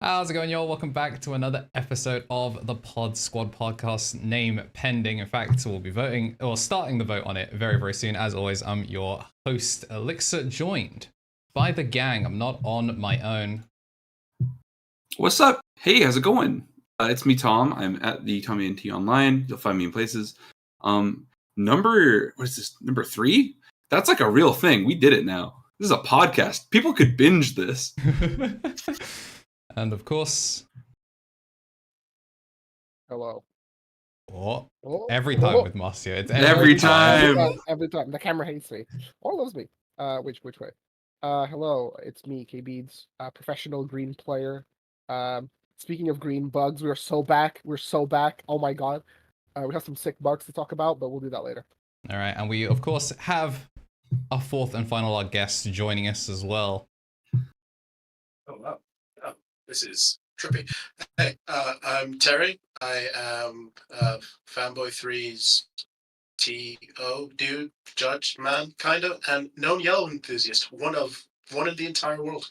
How's it going, y'all? Welcome back to another episode of the Pod Squad podcast, name pending. In fact, we'll be voting, or starting the vote on it very, very soon. As always, I'm your host, KnTElixar, joined by the gang. I'm not on my own. What's up? Hey, how's it going? It's me, Tom. I'm at the TommyNT online. You'll find me in places. Number 3? That's like a real thing. We did it now. This is a podcast. People could binge this. And of course... Hello. Oh, every time with Marcio. It's every time. Every time. The camera hates me. Or loves me. Which way? Hello, it's me, KBeeDS, professional green player. Speaking of green bugs, we're so back. Oh my god. We have some sick bugs to talk about, but we'll do that later. All right, and we, of course, have our fourth and final guest joining us as well. Oh, wow. Oh, this is trippy. Hey, I'm Terry. I am Fanboy3's TO dude, judge, man, kind of, and known yellow enthusiast. One in the entire world.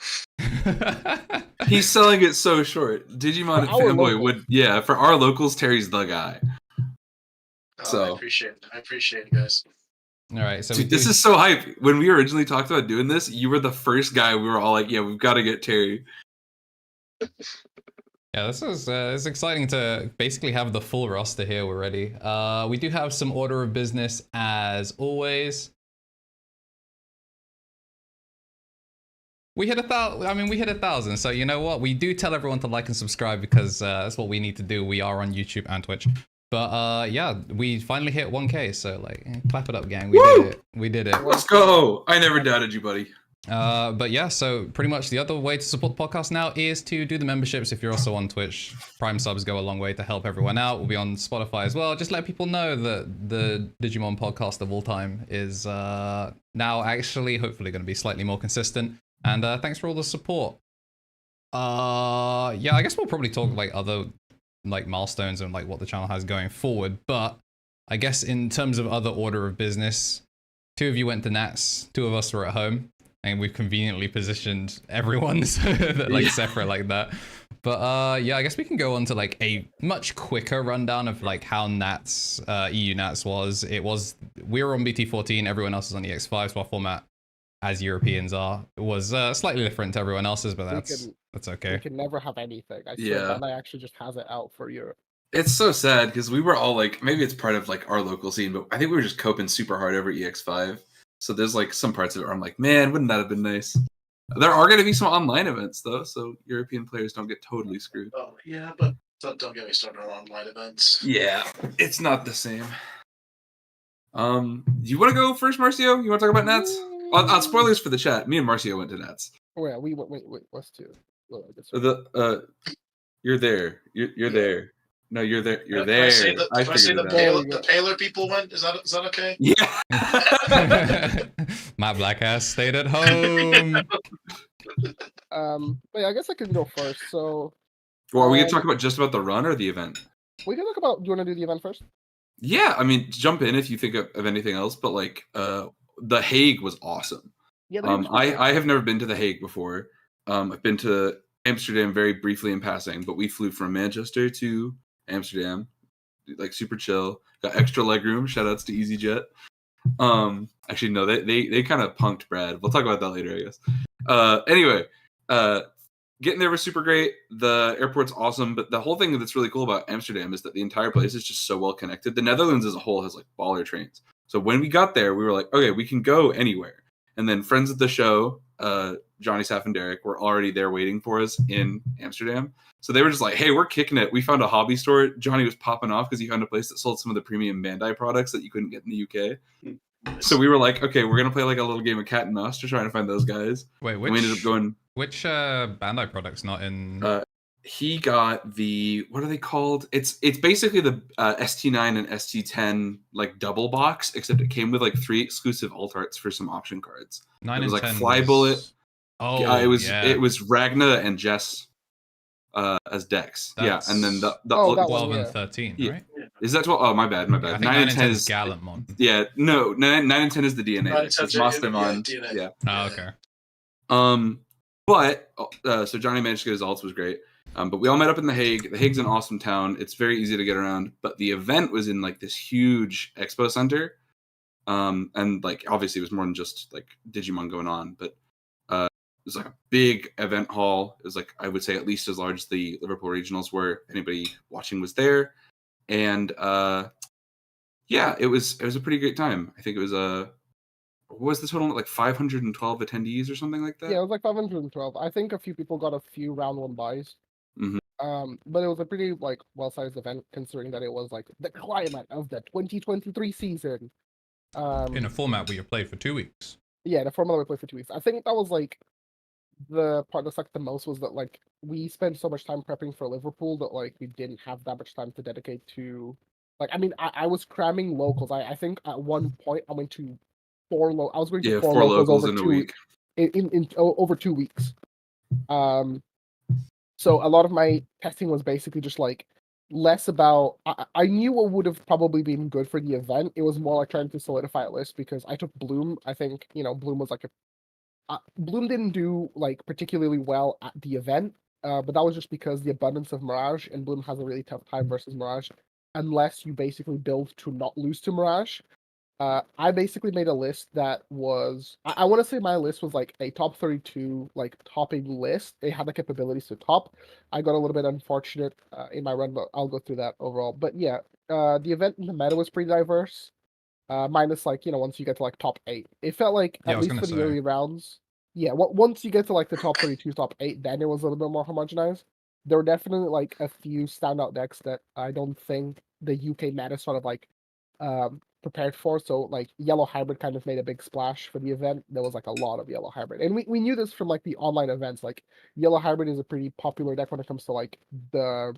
He's selling it so short. Digimon and Fanboy would, for our locals, Terry's the guy. Oh, so I appreciate it, guys. All right, so dude, this is so hype. When we originally talked about doing this, you were the first guy. We were all like, "Yeah, we've got to get Terry." Yeah, this is it's exciting to basically have the full roster here already. We do have some order of business as always. We hit 1,000. We hit 1,000. So you know what? We do tell everyone to like and subscribe because that's what we need to do. We are on YouTube and Twitch. But yeah, we finally hit 1K. So like, clap it up, gang. We did it. Let's go. I never doubted you, buddy. But yeah, so pretty much the other way to support the podcast now is to do the memberships. If you're also on Twitch, Prime subs go a long way to help everyone out. We'll be on Spotify as well. Just let people know that the Digimon podcast of all time is now actually hopefully going to be slightly more consistent. And thanks for all the support. Yeah, I guess we'll probably talk like other like milestones and like what the channel has going forward. But I guess in terms of other order of business, 2 of you went to Nats, 2 of us were at home. And we've conveniently positioned everyone so that like separate like that. But yeah, I guess we can go on to like a much quicker rundown of like how Nats, EU Nats was. We were on BT14, everyone else is on EX5, so our format, as Europeans are, was slightly different to everyone else's, but that's okay. We can never have anything. I swear Bandai actually just has it out for Europe. It's so sad because we were all like, maybe it's part of like our local scene, but I think we were just coping super hard over EX5. So there's like some parts of it where I'm like, man, wouldn't that have been nice? There are going to be some online events though, so European players don't get totally screwed. Oh yeah, but don't get me started on online events. Yeah, it's not the same. Do you want to go first, Marcio? You want to talk about Nats? Spoilers for the chat. Me and Marcio went to Nats. Oh yeah, wait. What's two? You're there. You're there. No, you're there. You're there. If I say the Paler people went, is that okay? Yeah. My black ass stayed at home. But yeah, I guess I can go first. So, well, are we gonna talk about just about the run or the event? We can talk about. Do you want to do the event first? Yeah, I mean, jump in if you think of anything else. But like, the Hague was awesome. Yeah. I have never been to the Hague before. I've been to Amsterdam very briefly in passing, but we flew from Manchester to Amsterdam, like super chill. Got extra legroom. Shout outs to EasyJet. Actually, no, they kind of punked Brad. We'll talk about that later, I guess. Anyway, getting there was super great. The airport's awesome, but the whole thing that's really cool about Amsterdam is that the entire place is just so well connected. The Netherlands as a whole has like baller trains. So when we got there, we were like, okay, we can go anywhere. And then friends of the show, Johnny, Saf, and Derek were already there waiting for us in Amsterdam. So they were just like, hey, we're kicking it. We found a hobby store. Johnny was popping off because he found a place that sold some of the premium Bandai products that you couldn't get in the UK. So we were like, okay, we're going to play like a little game of cat and mouse to try to find those guys. Wait, we ended up going... Which Bandai product's not in... He got the... What are they called? It's basically the ST9 and ST10 like double box, except it came with like 3 exclusive alt arts for some option cards. 9 it was and like 10 Fly Bullet. Oh, it was Ragna and Jess as decks. That's... Yeah, and then the 12 and 13, right? Yeah. Is that 12? Oh, my bad. I think 9 and 10 is Gallantmon. Yeah, no, 9 and 10 is the DNA. It's Mastermon. DNA. Yeah. Oh, okay. But so Johnny managed to get his ults, was great. But we all met up in The Hague. The Hague's an awesome town. It's very easy to get around. But the event was in like this huge expo center. And like obviously it was more than just like Digimon going on, but it was like a big event hall. It was like, I would say, at least as large as the Liverpool regionals were. Anybody watching was there. And yeah, it was a pretty great time. I think it was what was the total? Like 512 attendees or something like that? Yeah, it was like 512. I think a few people got a few round one buys. But it was a pretty like well-sized event considering that it was like the climate of the 2023 season. In a format where you played for 2 weeks. Yeah, the format we played for 2 weeks. I think that was like the part that sucked the most was that like we spent so much time prepping for Liverpool that like we didn't have that much time to dedicate to like I mean I was cramming locals. I think at one point I went to I was going to four locals over in a week. In over 2 weeks. So a lot of my testing was basically just like less about I knew what would have probably been good for the event. It was more like trying to solidify a list because I took Bloom. I think, Bloom was like Bloom didn't do like particularly well at the event, but that was just because the abundance of Mirage, and Bloom has a really tough time versus Mirage unless you basically build to not lose to Mirage. I basically made a list that was I want to say my list was like a top 32 like topping list. It had the capabilities to top. I got a little bit unfortunate in my run, but I'll go through that overall. But yeah, the event in the meta was pretty diverse. Minus like once you get to like top 8, it felt like at least for the early rounds. Yeah, once you get to like the top 32, top 8, then it was a little bit more homogenized. There were definitely like a few standout decks that I don't think the UK meta sort of like prepared for. So like Yellow Hybrid kind of made a big splash for the event. There was like a lot of Yellow Hybrid, and we knew this from like the online events. Like Yellow Hybrid is a pretty popular deck when it comes to like the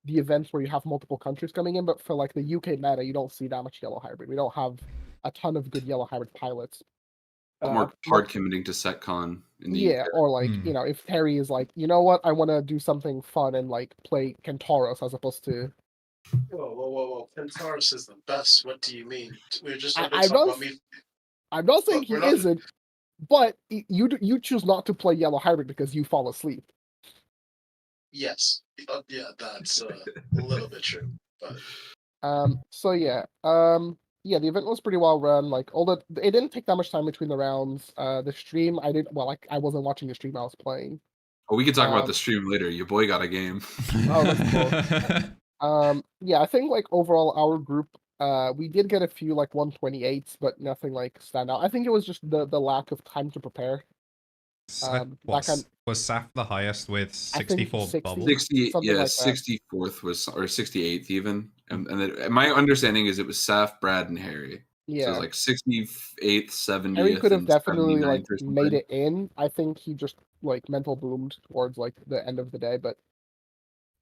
events where you have multiple countries coming in. But for like the UK meta, you don't see that much Yellow Hybrid. We don't have a ton of good Yellow Hybrid pilots. More hard committing to SetCon in the UK. Or like if Terry is like, you know what, I want to do something fun and like play Kentaurus as opposed to. Whoa! Kentaurus is the best. What do you mean? We're just I'm not saying he isn't, but you choose not to play Yellow Hybrid because you fall asleep. Yes. Yeah, that's a little bit true. But So yeah. Yeah, the event was pretty well run. Like it didn't take that much time between the rounds. The stream I wasn't watching the stream, I was playing. Oh, we could talk about the stream later. Your boy got a game. Oh, that's cool. Yeah, I think like overall our group, we did get a few like 128s, but nothing like stand out. I think it was just the lack of time to prepare. Was Saf the highest with 64 bubbles? 60, yeah, like 64th was, or 68th even. And my understanding is it was Saf, Brad, and Harry. Yeah. So it was like 68th, 70th. Harry could have definitely like made it in. I think he just like mental boomed towards like the end of the day, but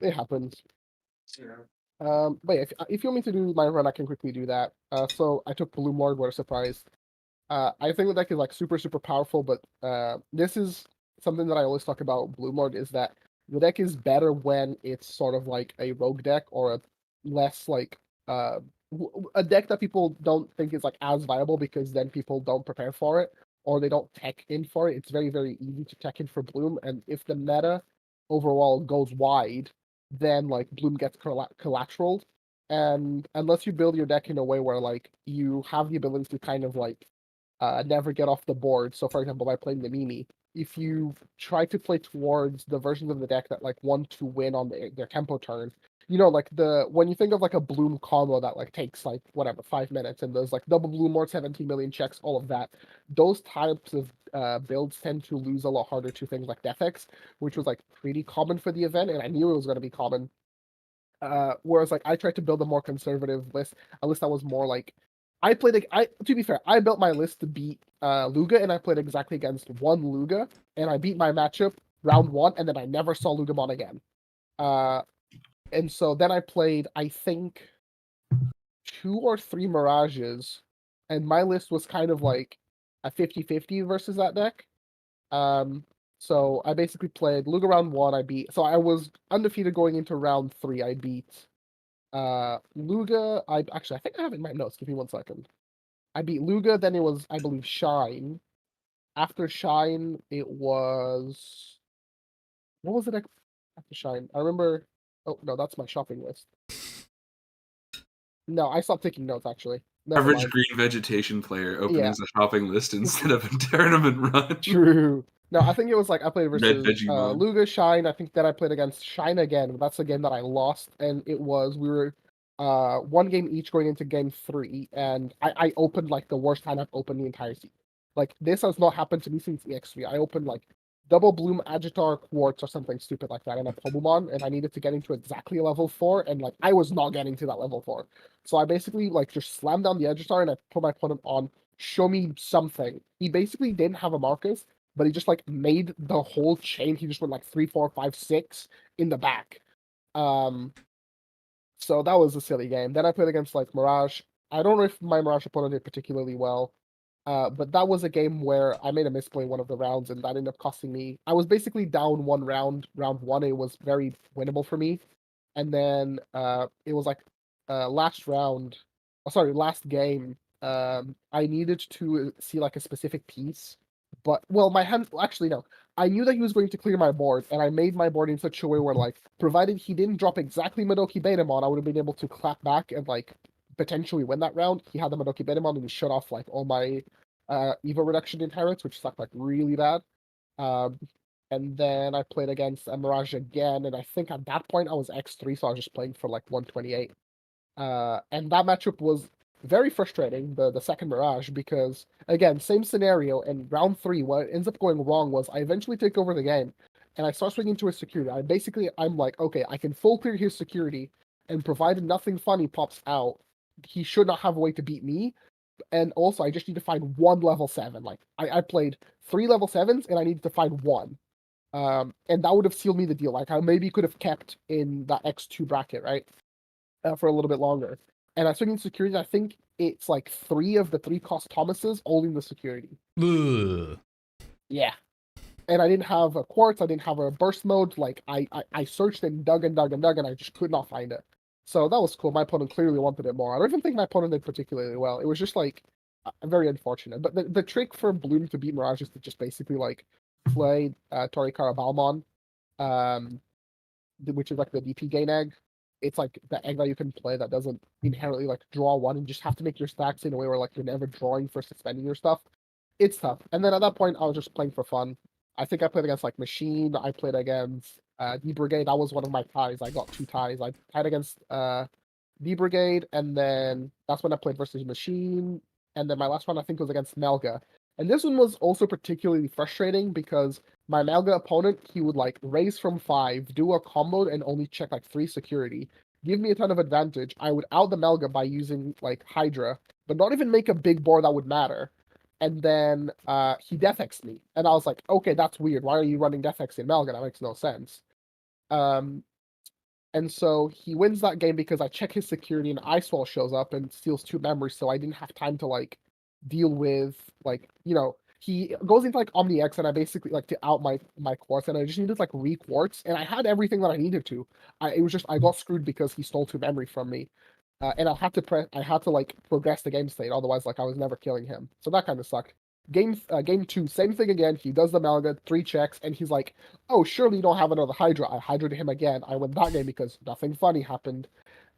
it happens. Yeah. But yeah, if you want me to do my run, I can quickly do that. So I took Blue Lord. What a surprise! I think the deck is like super powerful, but this is something that I always talk about. Blue Lord is that the deck is better when it's sort of like a rogue deck or a less like a deck that people don't think is like as viable because then people don't prepare for it or they don't tech in for it. It's very easy to tech in for Bloom, and if the meta overall goes wide, then like Bloom gets collateraled, and unless you build your deck in a way where like you have the ability to kind of like never get off the board. So for example, by playing the Mimi, if you try to play towards the versions of the deck that like want to win on their tempo turn, like when you think of like a Bloom combo that like takes like whatever 5 minutes and there's like double Bloom or 17 million checks, all of that, those types of builds tend to lose a lot harder to things like DefX, which was like pretty common for the event, and I knew it was going to be common. Whereas like I tried to build a more conservative list, a list that was more like to be fair, I built my list to beat Luga, and I played exactly against one Luga, and I beat my matchup round 1, and then I never saw Lugamon again. And so then I played, I think, 2 or 3 Mirages, and my list was kind of like a 50-50 versus that deck. So I basically played Luga round 1, so I was undefeated going into round 3. I beat Luga. I think I have it in my notes. Give me 1 second. I beat Luga, then it was, I believe, Shine. After Shine, it was what was it after Shine? I remember. Oh no, that's my shopping list. No, I stopped taking notes actually. Never Average mind. green vegetation player opening Yeah. a shopping list instead of a tournament run. True. No, I think it was like I played Red versus Digimon. Luga Shine. I think then I played against Shine again, but that's a game that I lost, and we were one game each going into game 3, and I opened like the worst time I've opened the entire season. Like this has not happened to me since EX3. I opened like Double Bloom, Agitar, Quartz, or something stupid like that, and a Pulsemon, and I needed to get into exactly level 4, and like I was not getting to that level 4. So I basically like just slammed down the Agitar and I put my opponent on show me something. He basically didn't have a Marcus, but he just like made the whole chain. He just went like 3, 4, 5, 6 in the back. So that was a silly game. Then I played against like Mirage. I don't know if my Mirage opponent did particularly well. But that was a game where I made a misplay one of the rounds, and that ended up costing me. I was basically down one round. Round 1, it was very winnable for me. And then it was like last round, last game. I needed to see like a specific piece, but well, my hand actually no. I knew that he was going to clear my board, and I made my board in such a way where like, provided he didn't drop exactly Madoki Betamon, I would have been able to clap back and like potentially win that round. He had the Madoki Betamon and he shut off like all my Evo reduction inherits, which sucked like really bad. And then I played against Mirage again, and I think at that point I was X3, so I was just playing for like 128. And that matchup was very frustrating, the second Mirage, because again, same scenario, and round 3, what ends up going wrong was I eventually take over the game, and I start swinging to his security. I'm like, okay, I can full clear his security, and provided nothing funny pops out, he should not have a way to beat me. And also, I just need to find one level 7. Like, I played 3 level 7s, and I needed to find one. And that would have sealed me the deal. Like, I maybe could have kept in that X2 bracket, right? For a little bit longer. And I swing in security, I think it's like 3 of the 3 cost Thomases all in the security. Ugh. Yeah. And I didn't have a Quartz, I didn't have a burst mode. Like, I searched and dug and dug and dug, and I just could not find it. So that was cool. My opponent clearly wanted it more. I don't even think my opponent did particularly well. It was just like very unfortunate. But the trick for Bloom to beat Mirage is to just basically like play Torikara Balmon, which is like the DP gain egg. It's like the egg that you can play that doesn't inherently like draw one, and just have to make your stacks in a way where like you're never drawing for suspending your stuff. It's tough. And then at that point, I was just playing for fun. I think I played against like Machine. I played against D Brigade. That was one of my ties. I got 2 ties. I tied against D Brigade, and then that's when I played versus Machine. And then my last one I think was against Melga. And this one was also particularly frustrating because my Melga opponent, he would like raise from 5, do a combo, and only check like 3 security, give me a ton of advantage. I would out the Melga by using like Hydra, but not even make a big board that would matter. And then he Death-X'd me. And I was like, okay, that's weird. Why are you running Death-X in Melga? That makes no sense. And so he wins that game because I check his security and Icewall shows up and steals 2 memories, so I didn't have time to like deal with like, he goes into like Omni X, and I basically like to out my Quartz, and I just needed like re-Quartz, and I had everything that I needed to. It was just I got screwed because he stole 2 memory from me. And I had to like progress the game state, otherwise like I was never killing him. So that kind of sucked. Game 2, same thing again. He does the Malga, 3 checks, and he's like, "Oh, surely you don't have another Hydra." I Hydra'd him again. I win that game because nothing funny happened.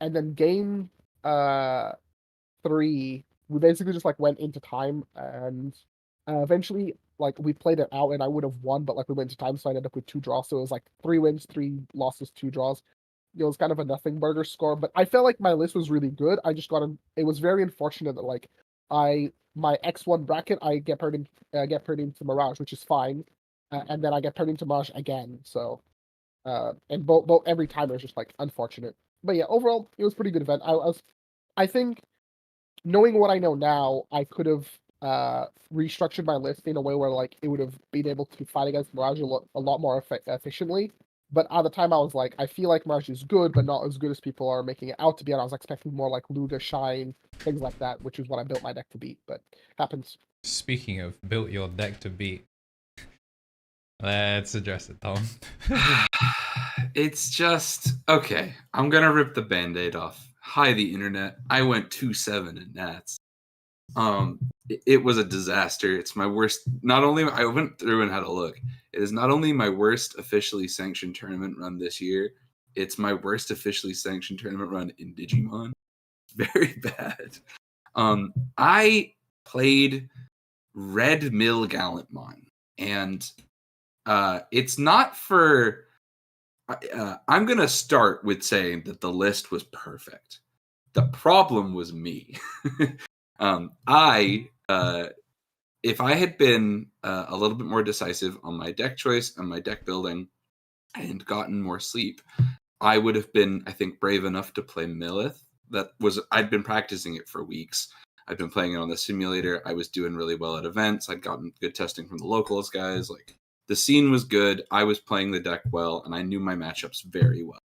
And then game 3, we basically just like went into time, and eventually like we played it out, and I would have won, but like we went into time, so I ended up with 2 draws. So it was like 3 wins, 3 losses, 2 draws. It was kind of a nothing burger score, but I felt like my list was really good. I just it was very unfortunate that like my X1 bracket, I get paired into Mirage, which is fine, and then I get paired into Mirage again. So and both every time it was just like unfortunate. But yeah, overall it was a pretty good event. I think knowing what I know now, I could have restructured my list in a way where like it would have been able to fight against Mirage a lot more efficiently. But at the time, I was like, I feel like Mirage is good, but not as good as people are making it out to be. And I was expecting more like Luga, Shine, things like that, which is what I built my deck to beat. But happens. Speaking of built your deck to beat, let's address it, Tom. It's just okay. I'm gonna rip the Band-Aid off. Hi, the internet. I went 2-7 in Nats. It was a disaster. It's my worst. Not only I went through and had a look. It is not only my worst officially sanctioned tournament run this year. It's my worst officially sanctioned tournament run in Digimon. Very bad. I played Red Mill Gallantmon, and it's not for. I'm gonna start with saying that the list was perfect. The problem was me. If I had been a little bit more decisive on my deck choice and my deck building and gotten more sleep, I would have been, I think, brave enough to play Millith. I'd been practicing it for weeks. I'd been playing it on the simulator. I was doing really well at events. I'd gotten good testing from the locals guys. Like, the scene was good. I was playing the deck well, and I knew my matchups very well.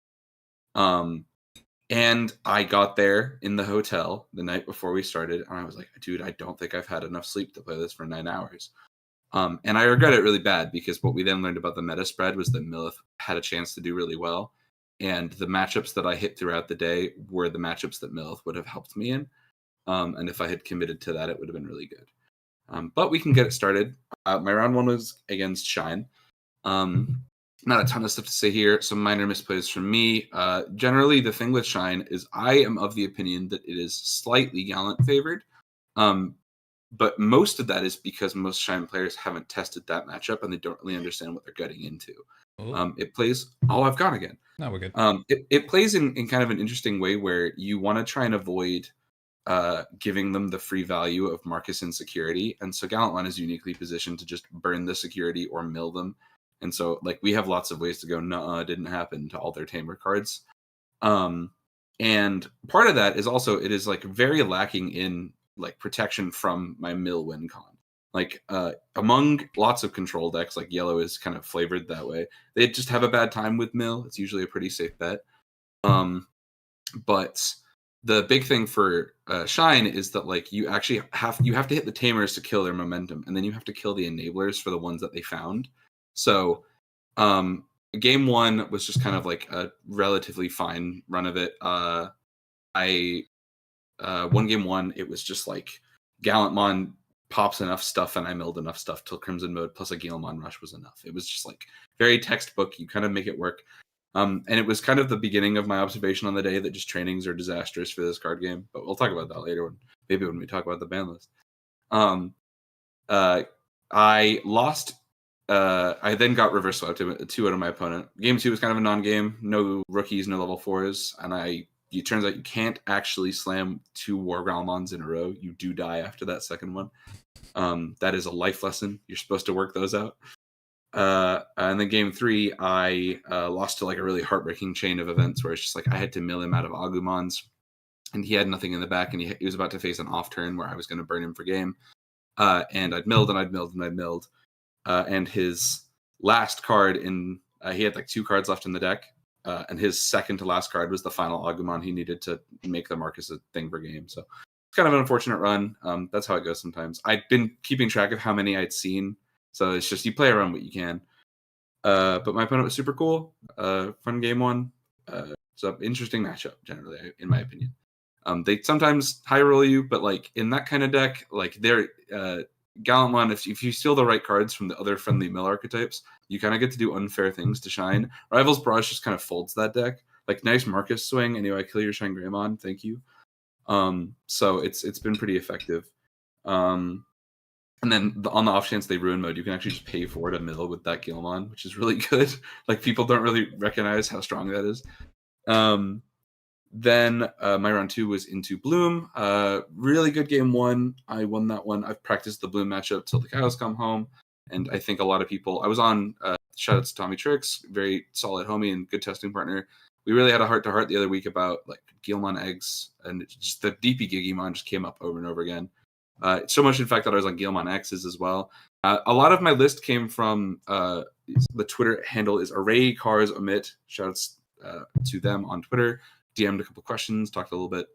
And I got there in the hotel the night before we started, and I was like, dude, I don't think I've had enough sleep to play this for 9 hours. And I regret it really bad, because what we then learned about the meta spread was that Millith had a chance to do really well. And the matchups that I hit throughout the day were the matchups that Millith would have helped me in. And if I had committed to that, it would have been really good. But we can get it started. My round one was against Shine. Not a ton of stuff to say here. Some minor misplays from me. Generally, the thing with Shine is I am of the opinion that it is slightly Gallant favored. But most of that is because most Shine players haven't tested that matchup and they don't really understand what they're getting into. It plays... Oh, I've gone again. No, we're good. It plays in kind of an interesting way where you want to try and avoid giving them the free value of Marcus Insecurity. And so Gallantmon is uniquely positioned to just burn the security or mill them. And so, like, we have lots of ways to go, nuh-uh, it didn't happen, to all their Tamer cards. And part of that is also, it is, like, very lacking in, like, protection from my mill win con. Like, among lots of control decks, like Yellow is kind of flavored that way. They just have a bad time with mill. It's usually a pretty safe bet. But the big thing for Shine is that, like, you actually have to hit the Tamers to kill their momentum, and then you have to kill the enablers for the ones that they found. So, game one was just kind of like a relatively fine run of it. I won game one. It was just like Gallantmon pops enough stuff and I milled enough stuff till Crimson Mode plus a Guilmon Rush was enough. It was just like very textbook. You kind of make it work. And it was kind of the beginning of my observation on the day that just trainings are disastrous for this card game. But we'll talk about that later, when we talk about the ban list. I lost. I then got reverse swept to 2 out of my opponent. Game 2 was kind of a non-game. No rookies, no level 4s. And it turns out you can't actually slam 2 War Growlmons in a row. You do die after that second one. That is a life lesson. You're supposed to work those out. And then game 3, I lost to like a really heartbreaking chain of events where it's just like I had to mill him out of Agumons. And he had nothing in the back, and he was about to face an off turn where I was going to burn him for game. And I'd milled and I'd milled and I'd milled. And his last card he had like 2 cards left in the deck, and his second to last card was the final Agumon he needed to make the Marcus a thing per game. So it's kind of an unfortunate run. That's how it goes sometimes. I've been keeping track of how many I'd seen, so it's just you play around what you can. But my opponent was super cool. Fun game one. It's an interesting matchup generally, in my opinion. They sometimes high roll you, but like in that kind of deck, like they're Gallantmon, if you steal the right cards from the other friendly mill archetypes, you kind of get to do unfair things to Shine. Rival's Barrage just kind of folds that deck. Like, nice Marcus swing, anyway, kill your Shine Greymon, thank you. So it's been pretty effective. And then on the off chance they ruin mode, you can actually just pay for it a mill with that Guilmon, which is really good. Like, people don't really recognize how strong that is. Then my round 2 was into Bloom. Really good game 1. I won that one. I've practiced the Bloom matchup till the cows come home. And I think a lot of people... I was on... shout out to TommyNT, very solid homie and good testing partner. We really had a heart-to-heart the other week about like Guilmon eggs. And just the DP Gigimon just came up over and over again. So much, in fact, that I was on Guilmon X's as well. A lot of my list came from... the Twitter handle is Array Cars Omit. Shoutouts to them on Twitter. DM'd a couple questions, talked a little bit,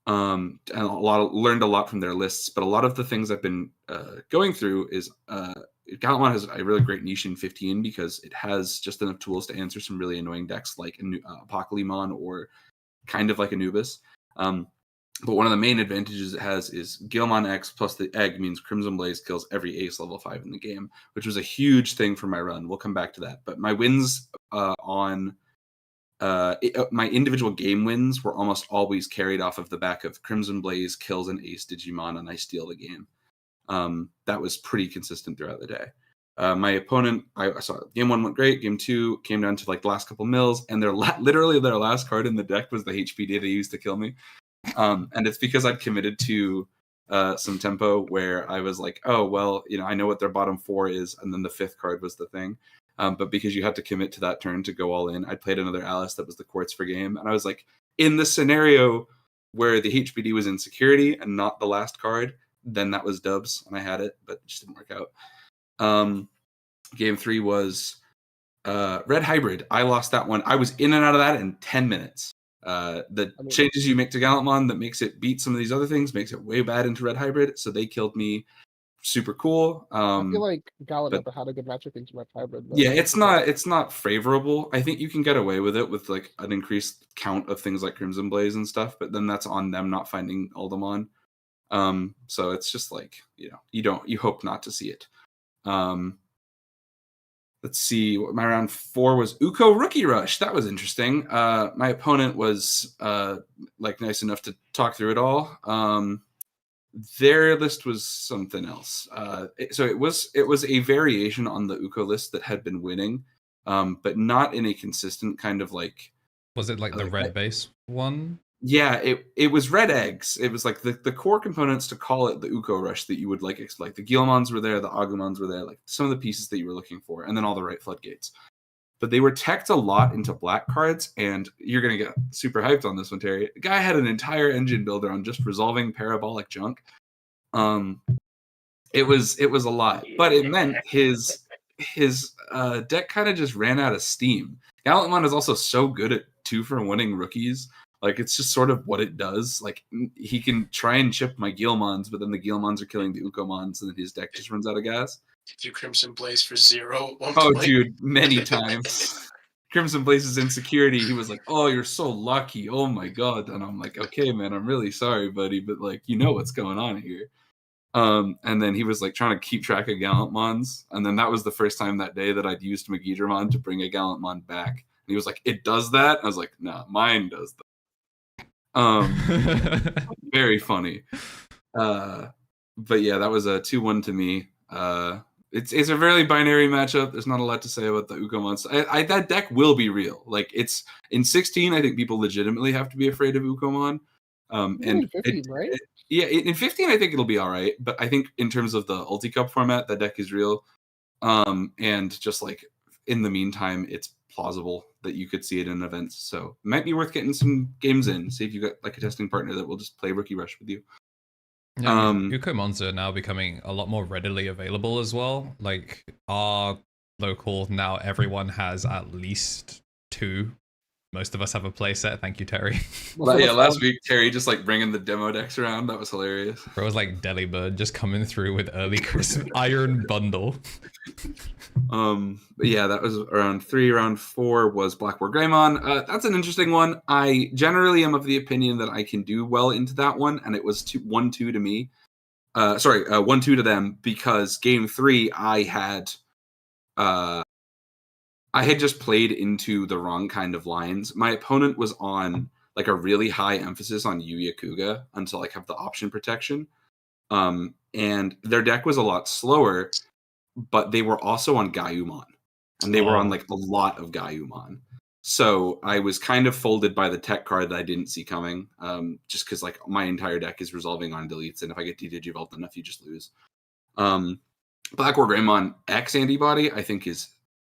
and learned a lot from their lists. But a lot of the things I've been going through is Gallantmon has a really great niche in 15 because it has just enough tools to answer some really annoying decks like Apocalypse or kind of like Anubis. But one of the main advantages it has is Guilmon X plus the egg means Crimson Blaze kills every ace level 5 in the game, which was a huge thing for my run. We'll come back to that. But my wins my individual game wins were almost always carried off of the back of Crimson Blaze kills an ace Digimon and I steal the game. That was pretty consistent throughout the day. My opponent, I saw game 1 went great. Game 2 came down to like the last couple mills, and literally their last card in the deck was the HPD they used to kill me. And it's because I'd committed to some tempo where I was like, oh, well, I know what their bottom 4 is, and then the 5th card was the thing. But because you had to commit to that turn to go all in, I played another Alice that was the Quartz for game. And I was like, in the scenario where the HPD was in security and not the last card, then that was dubs, and I had it, but it just didn't work out. Game 3 was Red Hybrid. I lost that one. I was in and out of that in 10 minutes. Changes you make to Gallantmon that makes it beat some of these other things makes it way bad into Red Hybrid, so they killed me. Super cool. I feel like Gallant never had a good matchup into Red Hybrid. Yeah, it's not favorable. I think you can get away with it with like an increased count of things like Crimson Blaze and stuff, but then that's on them not finding Aldemon. So it's just like, you hope not to see it. Let's see. My round 4 was Uko Rookie Rush. That was interesting. My opponent was nice enough to talk through it all. Their list was something else. So it was a variation on the Uko list that had been winning, but not in a consistent kind of like. Was it like the red base one? Yeah, it was red eggs. It was like the core components to call it the Uko Rush that you would like the Guilmons were there, the Agumons were there, like some of the pieces that you were looking for, and then all the right floodgates. But they were teched a lot into black cards, and you're gonna get super hyped on this one, Terry. The guy had an entire engine builder on just resolving parabolic junk. It was a lot, but it meant his deck kind of just ran out of steam. Gallantmon is also so good at 2-for-1ing rookies. Like, it's just sort of what it does. Like, he can try and chip my Guilmons, but then the Guilmons are killing the Ukomons, and then his deck just runs out of gas. Did you Crimson Blaze for 0 at one point? Oh, dude, many times. Crimson Blaze's insecurity, he was like, oh, you're so lucky. Oh, my God. And I'm like, okay, man, I'm really sorry, buddy, but, like, you know what's going on here. And then he was, like, trying to keep track of Gallantmons, and then that was the first time that day that I'd used Megidramon to bring a Gallantmon back. And he was like, it does that? And I was like, nah, mine does that. Very funny. But yeah, that was a 2-1 to me. It's a very binary matchup. There's not a lot to say about the Ukomons. That deck will be real. Like, it's in 16, I think people legitimately have to be afraid of Ukomon. And 15, right? In 15, I think it'll be all right. But I think in terms of the Ulti Cup format, that deck is real. And just like in the meantime, it's plausible that you could see it in events. So it might be worth getting some games in. See if you got like a testing partner that will just play Rookie Rush with you. Yeah, Ukomons are now becoming a lot more readily available as well. Like, our local, now everyone has at least 2. Most of us have a playset. Thank you, Terry. Well, yeah, last week, Terry just like bringing the demo decks around. That was hilarious. It was like Delibird just coming through with early Christmas Iron Bundle. But yeah, that was round 3. Round 4 was Black War Greymon. That's an interesting one. I generally am of the opinion that I can do well into that one, and it was 1-2 to me. 1-2 to them, because game 3 I had just played into the wrong kind of lines. My opponent was on like a really high emphasis on Yuya Kuga until like have the option protection. And their deck was a lot slower, but they were also on Gaiumon. And they were on like a lot of Gaiumon. So I was kind of folded by the tech card that I didn't see coming. Just because like my entire deck is resolving on deletes, and if I get de-digivolved enough, you just lose. Black War Greymon X antibody, I think, is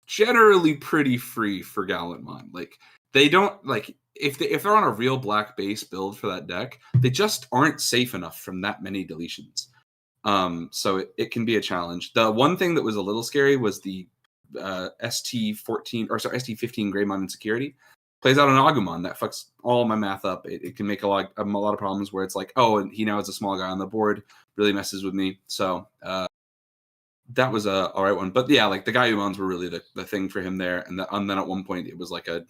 generally pretty free for Gallantmon. Like, they don't like if they're on a real black base build for that deck, they just aren't safe enough from that many deletions. So it can be a challenge. The one thing that was a little scary was the ST15 Greymon Insecurity. Plays out on Agumon. That fucks all my math up. It can make a lot of problems where it's like, oh, and he now has a small guy on the board. Really messes with me. So that was a all right one. But yeah, like the Gaiumons were really the thing for him there. And then at one point it was like a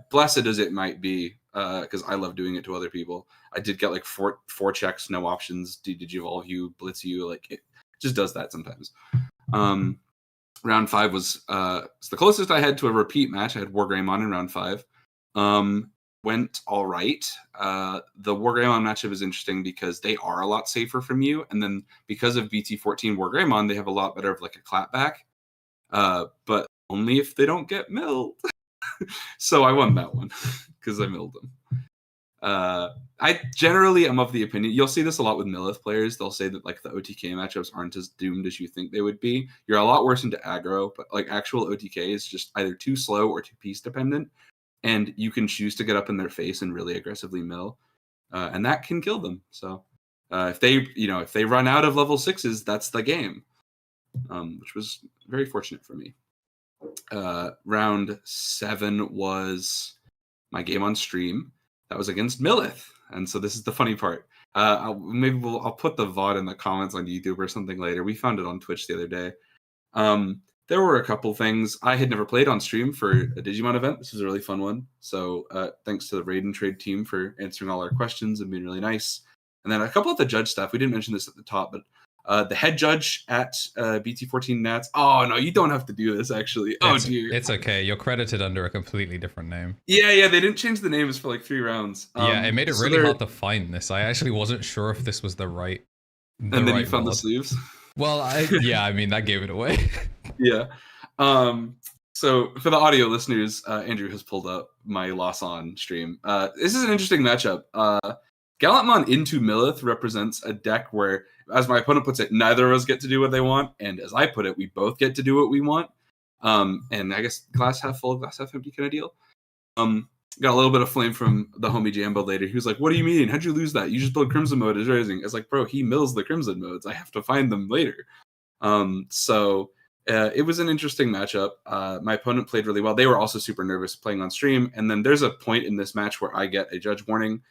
blessed as it might be, because I love doing it to other people. I did get like four checks, no options, Digivolve you, blitz you, like it just does that sometimes. Round 5 was the closest I had to a repeat match. I had Wargreymon in round 5. Went all right. The Wargreymon matchup is interesting because they are a lot safer from you, and then because of BT14 Wargreymon, they have a lot better of like a clapback, but only if they don't get milled. So I won that one because I milled them. I generally am of the opinion, you'll see this a lot with Millith players, they'll say that like the OTK matchups aren't as doomed as you think they would be. You're a lot worse into aggro, but like actual OTK is just either too slow or too piece dependent, and you can choose to get up in their face and really aggressively mill, and that can kill them. So if they run out of level 6s, that's the game, which was very fortunate for me. Round 7 was my game on stream. That was against Millith, and so this is the funny part. I'll put the VOD in the comments on YouTube or something later. We found it on Twitch the other day. There were a couple things. I had never played on stream for a Digimon event. This was a really fun one. So thanks to the Raid and Trade team for answering all our questions and being really nice. And then a couple of the judge staff. We didn't mention this at the top, but the head judge at BT14 Nats. Oh, no, you don't have to do this, actually. Dear. It's okay. You're credited under a completely different name. Yeah, they didn't change the names for like 3 rounds. Yeah, it made it really hard to find this. I actually wasn't sure if this was the right. And then you found the sleeves. Well, I mean, that gave it away. Yeah. So for the audio listeners, Andrew has pulled up my loss on stream. This is an interesting matchup. Gallantmon into Millith represents a deck where, as my opponent puts it, neither of us get to do what they want, and as I put it, we both get to do what we want. And I guess glass half full, glass half empty kind of deal. Got a little bit of flame from the homie Jambo later. He was like, "What do you mean? How'd you lose that? You just build Crimson mode as Rising." I was like, "Bro, he mills the Crimson modes. I have to find them later." So it was an interesting matchup. My opponent played really well. They were also super nervous playing on stream. And then there's a point in this match where I get a judge warning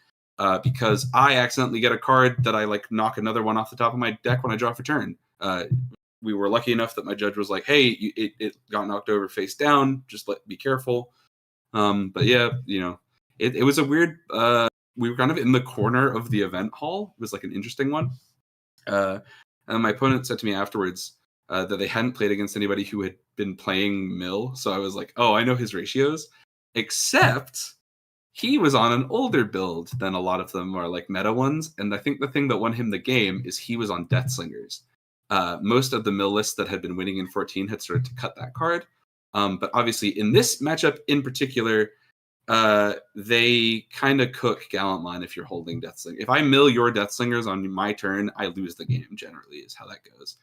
because I accidentally get a card that I like knock another one off the top of my deck when I draw for turn. We were lucky enough that my judge was like, "Hey, it got knocked over face down. Just be careful." But yeah, it was a weird, we were kind of in the corner of the event hall. It was like an interesting one. And my opponent said to me afterwards that they hadn't played against anybody who had been playing Mill. So I was like, oh, I know his ratios, except he was on an older build than a lot of them are like meta ones. And I think the thing that won him the game is he was on Death Slingers. Most of the Mill lists that had been winning in 14 had started to cut that card. But obviously in this matchup in particular, they kind of cook Gallantmon if you're holding Death Slinger. If I mill your Death Slingers on my turn, I lose the game generally is how that goes.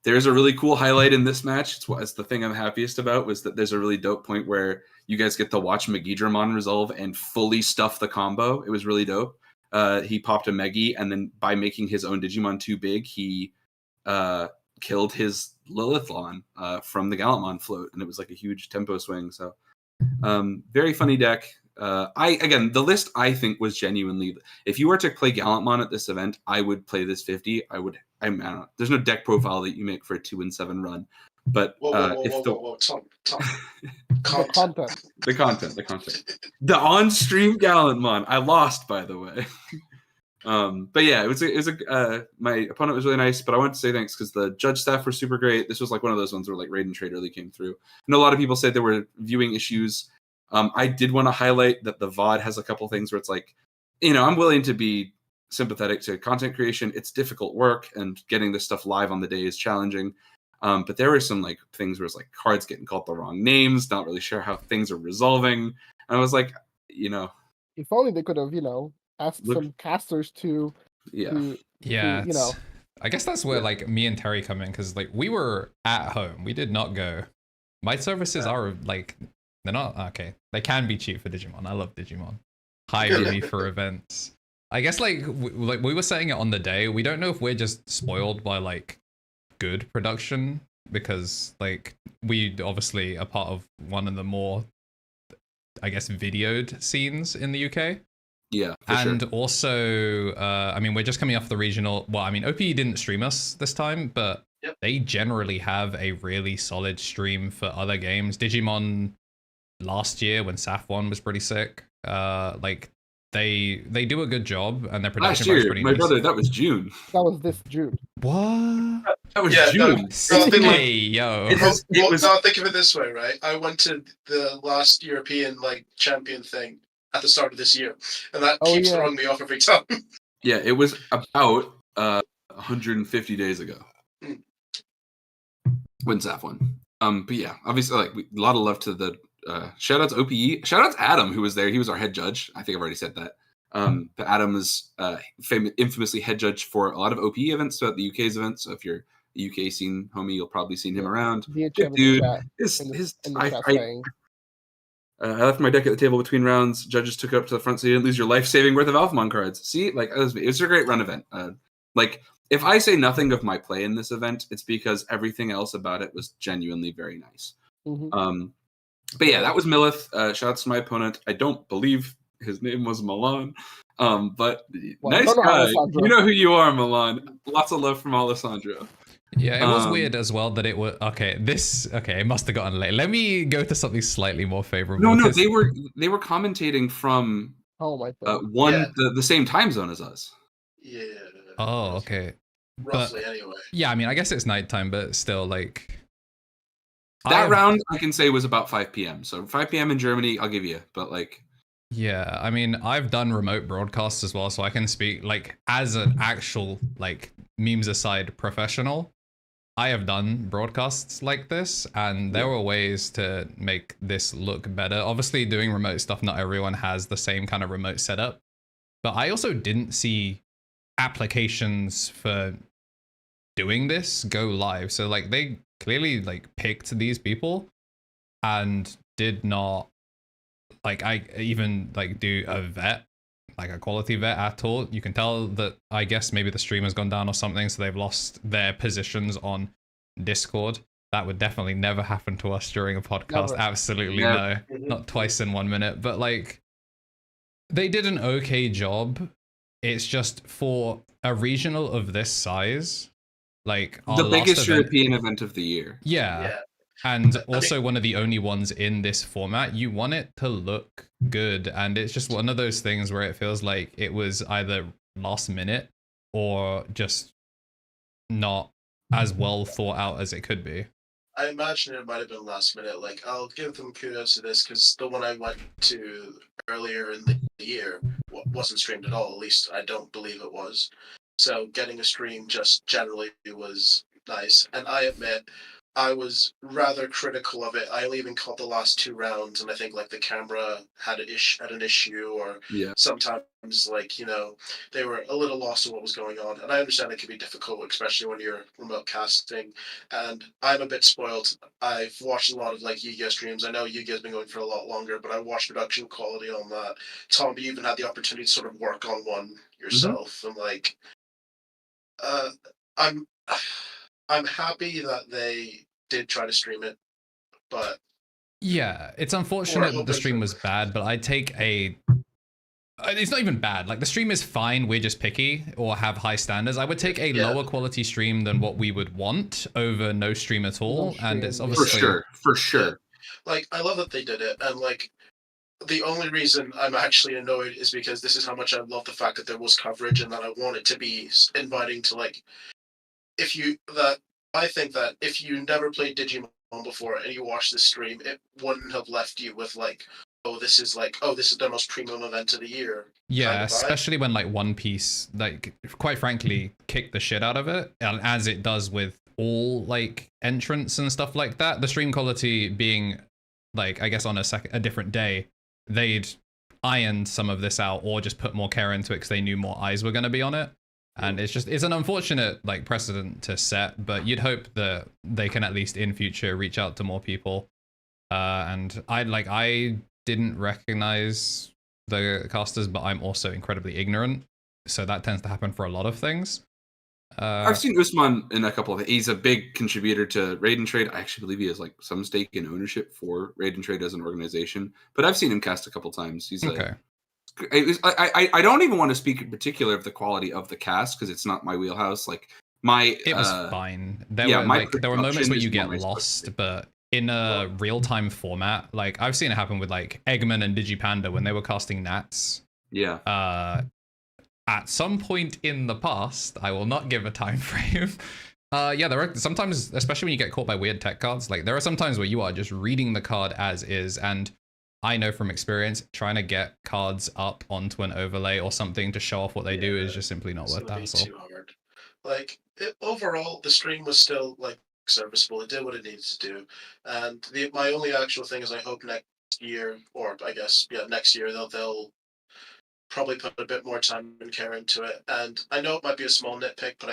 There's a really cool highlight in this match. It's the thing I'm happiest about was that there's a really dope point where you guys get to watch Megidramon resolve and fully stuff the combo. It was really dope. He popped a Megi, and then by making his own Digimon too big, he killed his Lilithlon from the Gallantmon float, and it was like a huge tempo swing. So very funny deck. The list I think was genuinely, if you were to play Gallantmon at this event, I would play this 50. I don't know. There's no deck profile that you make for a 2-7 run, but Tom. The content. The on-stream Gallantmon. I lost, by the way. But yeah, it was my opponent was really nice, but I wanted to say thanks because the judge staff were super great. This was like one of those ones where like Raid and Trade really came through. I know a lot of people said there were viewing issues. I did want to highlight that the VOD has a couple things where it's like, I'm willing to be sympathetic to content creation. It's difficult work, and getting this stuff live on the day is challenging. But there were some like things where it's like cards getting called the wrong names, not really sure how things are resolving. And I was like, if only they could have, asked some casters to, I guess that's where like me and Terry come in, because like we were at home, we did not go. My services are like, they're not okay. They can be cheap for Digimon. I love Digimon. Hire me for events. I guess like we were saying it on the day. We don't know if we're just spoiled by like good production, because like we obviously are part of one of the more, I guess, videoed scenes in the UK. Yeah, and also, I mean, we're just coming off the regional. Well, I mean, OPE didn't stream us this time, but they generally have a really solid stream for other games. Digimon last year when Saf won was pretty sick. Like they do a good job, and their production Last year, pretty my nice. brother, that was June. That was this June. What? That was Yeah, June. Hey, yo. Now think of it this way, right? I went to the last European champion thing at the start of this year, and that keeps throwing me off every time. Yeah, it was about 150 days ago when Saf won. But yeah, obviously, a lot of love to the shout out to OPE. Shout out to Adam, who was there. He was our head judge. I think I've already said that. But Adam is infamously head judge for a lot of OPE events throughout the UK's events. So if you're a UK scene homie, you'll probably seen him around. Good dude. I left my deck at the table between rounds. Judges took it up to the front so you didn't lose your life-saving worth of Alphamon cards. See, it was a great run event. If I say nothing of my play in this event, it's because everything else about it was genuinely very nice. Mm-hmm. But yeah, that was Millith. Shout out to my opponent. I don't believe his name was Milan. But nice guy. You know who you are, Milan. Lots of love from Alessandro. Yeah, it was weird as well that it was it must have gotten late. Let me go to something slightly more favorable. No, they were commentating from the same time zone as us. Yeah. Oh, okay. Roughly, anyway. Yeah, I mean, I guess it's nighttime, but still, that round I can say was about 5 p.m. So 5 p.m. in Germany, I'll give you. But yeah, I mean, I've done remote broadcasts as well, so I can speak as an actual memes aside professional. I have done broadcasts like this, and there were ways to make this look better. Obviously, doing remote stuff, not everyone has the same kind of remote setup. But I also didn't see applications for doing this go live. So they clearly picked these people and did not I even do a vet, a quality vet at all. You can tell that I guess maybe the stream has gone down or something, so they've lost their positions on Discord. That would definitely never happen to us during a podcast. Never. Absolutely no. Not twice in 1 minute. But they did an okay job. It's just for a regional of this size, the biggest European event of the year. Yeah. And also one of the only ones in this format, you want it to look good. And it's just one of those things where it feels like it was either last minute or just not as well thought out as it could be. I imagine it might have been last minute. I'll give them kudos to this because the one I went to earlier in the year wasn't streamed at all. At least I don't believe it was. So getting a stream just generally was nice. And I admit, I was rather critical of it. I only even caught the last 2 rounds, and I think the camera had an issue, or sometimes they were a little lost in what was going on. And I understand it can be difficult, especially when you're remote casting. And I'm a bit spoiled. I've watched a lot of Yu-Gi-Oh streams. I know Yu-Gi-Oh's been going for a lot longer, but I watched production quality on that. Tom, you even had the opportunity to sort of work on one yourself, and I'm happy that they did try to stream it, but yeah, it's unfortunate that the stream was bad, but I take it's not even bad. The stream is fine. We're just picky or have high standards. I would take a lower quality stream than what we would want over no stream at all. And it's obviously for sure. I love that they did it, and the only reason I'm actually annoyed is because this is how much I love the fact that there was coverage and that I want it to be inviting to I think that if you never played Digimon before and you watched this stream, it wouldn't have left you with this is the most premium event of the year. Yeah, especially when One Piece, quite frankly, kicked the shit out of it, and as it does with all entrants and stuff like that. The stream quality being I guess on a different day, they'd ironed some of this out or just put more care into it because they knew more eyes were going to be on it. And it's an unfortunate precedent to set, but you'd hope that they can at least in future reach out to more people. And I didn't recognize the casters, but I'm also incredibly ignorant, so that tends to happen for a lot of things. I've seen Usman in a couple of. He's a big contributor to Raid and Trade. I actually believe he has some stake in ownership for Raid and Trade as an organization. But I've seen him cast a couple times. He's okay. I don't even want to speak in particular of the quality of the cast because it's not my wheelhouse. It was fine. There were moments where you get lost, but in a real-time format, like I've seen it happen with like Eggman and Digipanda when they were casting Nats. Yeah. At some point in the past, I will not give a time frame. There are sometimes, especially when you get caught by weird tech cards, like there are some times where you are just reading the card as is, and I know from experience, trying to get cards up onto an overlay or something to show off what they do is just simply not worth that. Too hard. Like overall, the stream was still like serviceable. It did what it needed to do, and my only actual thing is I hope next year, or I guess next year they'll probably put a bit more time and care into it. And I know it might be a small nitpick, but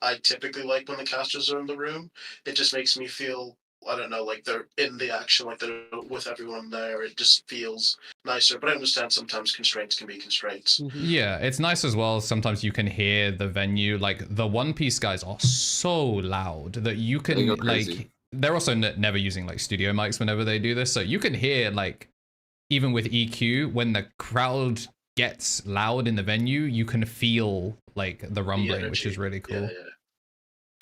I typically like when the casters are in the room. It just makes me feel, I don't know, like they're in the action, like they're with everyone there. It just feels nicer. But I understand sometimes constraints can be constraints. Yeah, it's nice as well. Sometimes you can hear the venue. Like the One Piece guys are so loud that you can like. They're also never using like studio mics whenever they do this, so you can hear like even with EQ when the crowd gets loud in the venue, you can feel like the rumbling, which is really cool.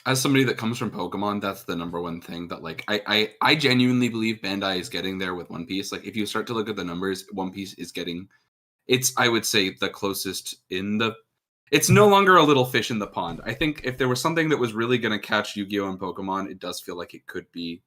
As somebody that comes from Pokemon, that's the number one thing that like I genuinely believe Bandai is getting there with One Piece. Like if you start to look at the numbers, One Piece is getting, I would say the closest in the, it's no longer a little fish in the pond. I think if there was something that was really going to catch Yu-Gi-Oh! And Pokemon, it does feel like it could be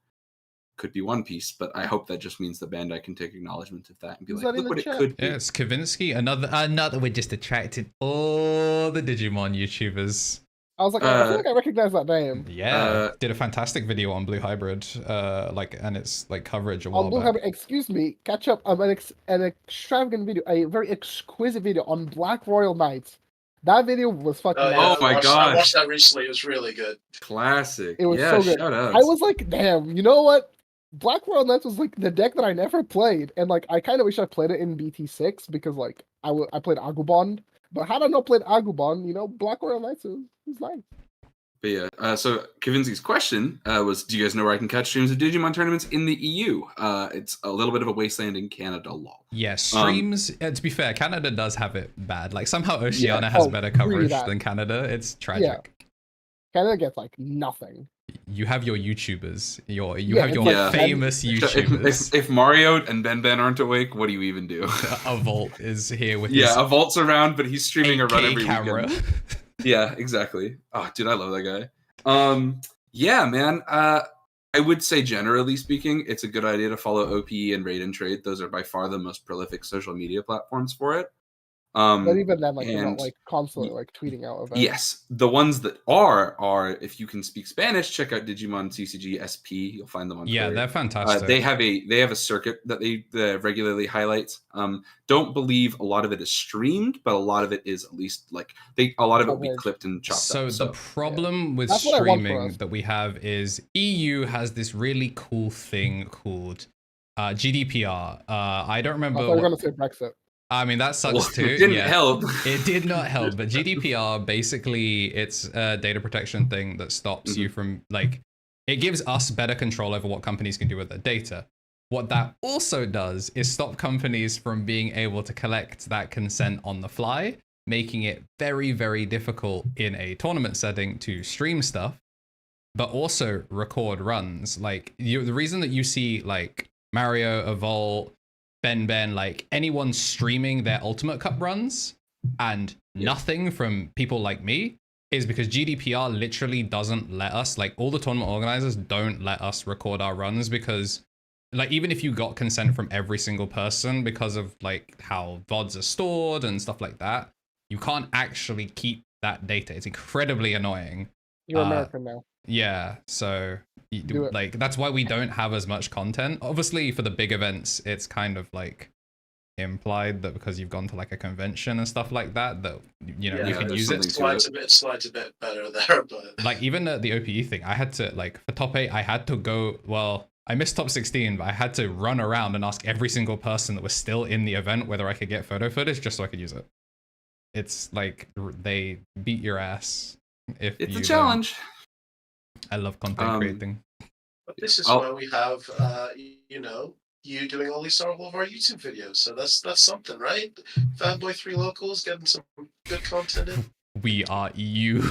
One Piece, but I hope that just means the Bandai can take acknowledgement of that and be like, look what it could be. Yes, Kavinsky, another we just attracted all the Digimon YouTubers. I was like, I feel like I recognize that name. Yeah, did a fantastic video on Blue Hybrid, and it's like coverage a while on Blue Hybrid. Excuse me, catch up. An extravagant video, a very exquisite video on Black Royal Knights. That video was fucking. Oh my god! I watched that recently. It was really good. Classic. It was so good. I was like, damn. You know what? Black Royal Knights was like the deck that I never played, and like I kind of wish I played it in BT6 because like I played Agumon, but had I not played Agumon, Black Royal Knights was nice. But yeah, so Kavinsky's question was, do you guys know where I can catch streams of Digimon tournaments in the EU? It's a little bit of a wasteland in Canada, lol. Yes, streams, to be fair, Canada does have it bad. Like somehow Oceania has better coverage than Canada. It's tragic. Yeah. Canada gets like nothing. You have your YouTubers. You have your famous YouTubers. If Mario and Ben aren't awake, what do you even do? A Vault is here with a Vault's around, but he's streaming a run every camera. Yeah, exactly. Oh, dude, I love that guy. Yeah, man. I would say generally speaking, it's a good idea to follow OPE and Raid and Trade. Those are by far the most prolific social media platforms for it. But even then, like they're not like constantly like tweeting out events. Yes, the ones that are if you can speak Spanish, check out Digimon TCG SP. You'll find them on Twitter. They're fantastic. They have a circuit that they regularly highlights. Don't believe a lot of it is streamed, but a lot of it is at least like a lot of it will be clipped and chopped up. So the problem with streaming that we have is EU has this really cool thing called GDPR. I don't remember. I thought you were going to say Brexit. I mean, that sucks too. It didn't help. It did not help. But GDPR, basically, it's a data protection thing that stops you from, like, it gives us better control over what companies can do with their data. What that also does is stop companies from being able to collect that consent on the fly, making it very, very difficult in a tournament setting to stream stuff, but also record runs. Like, the reason that you see, like, Mario, Evolve, Ben, like anyone streaming their Ultimate Cup runs and nothing from people like me is because GDPR literally doesn't let us, like all the tournament organizers don't let us record our runs because like even if you got consent from every single person because of like how VODs are stored and stuff like that, you can't actually keep that data. It's incredibly annoying. You're American now. Yeah, so like that's why we don't have as much content. Obviously, for the big events, it's kind of like implied that because you've gone to like a convention and stuff like that, you can use it. Slides a bit better there, but like even the OPE thing, I had to like for top 8, I had to go. Well, I missed top 16, but I had to run around and ask every single person that was still in the event whether I could get photo footage just so I could use it. It's like they beat your ass if it's a challenge. I love content creating. But this is why we have, you doing all these all of our YouTube videos. So that's something, right? Fanboy 3 Locals getting some good content in. We are EU.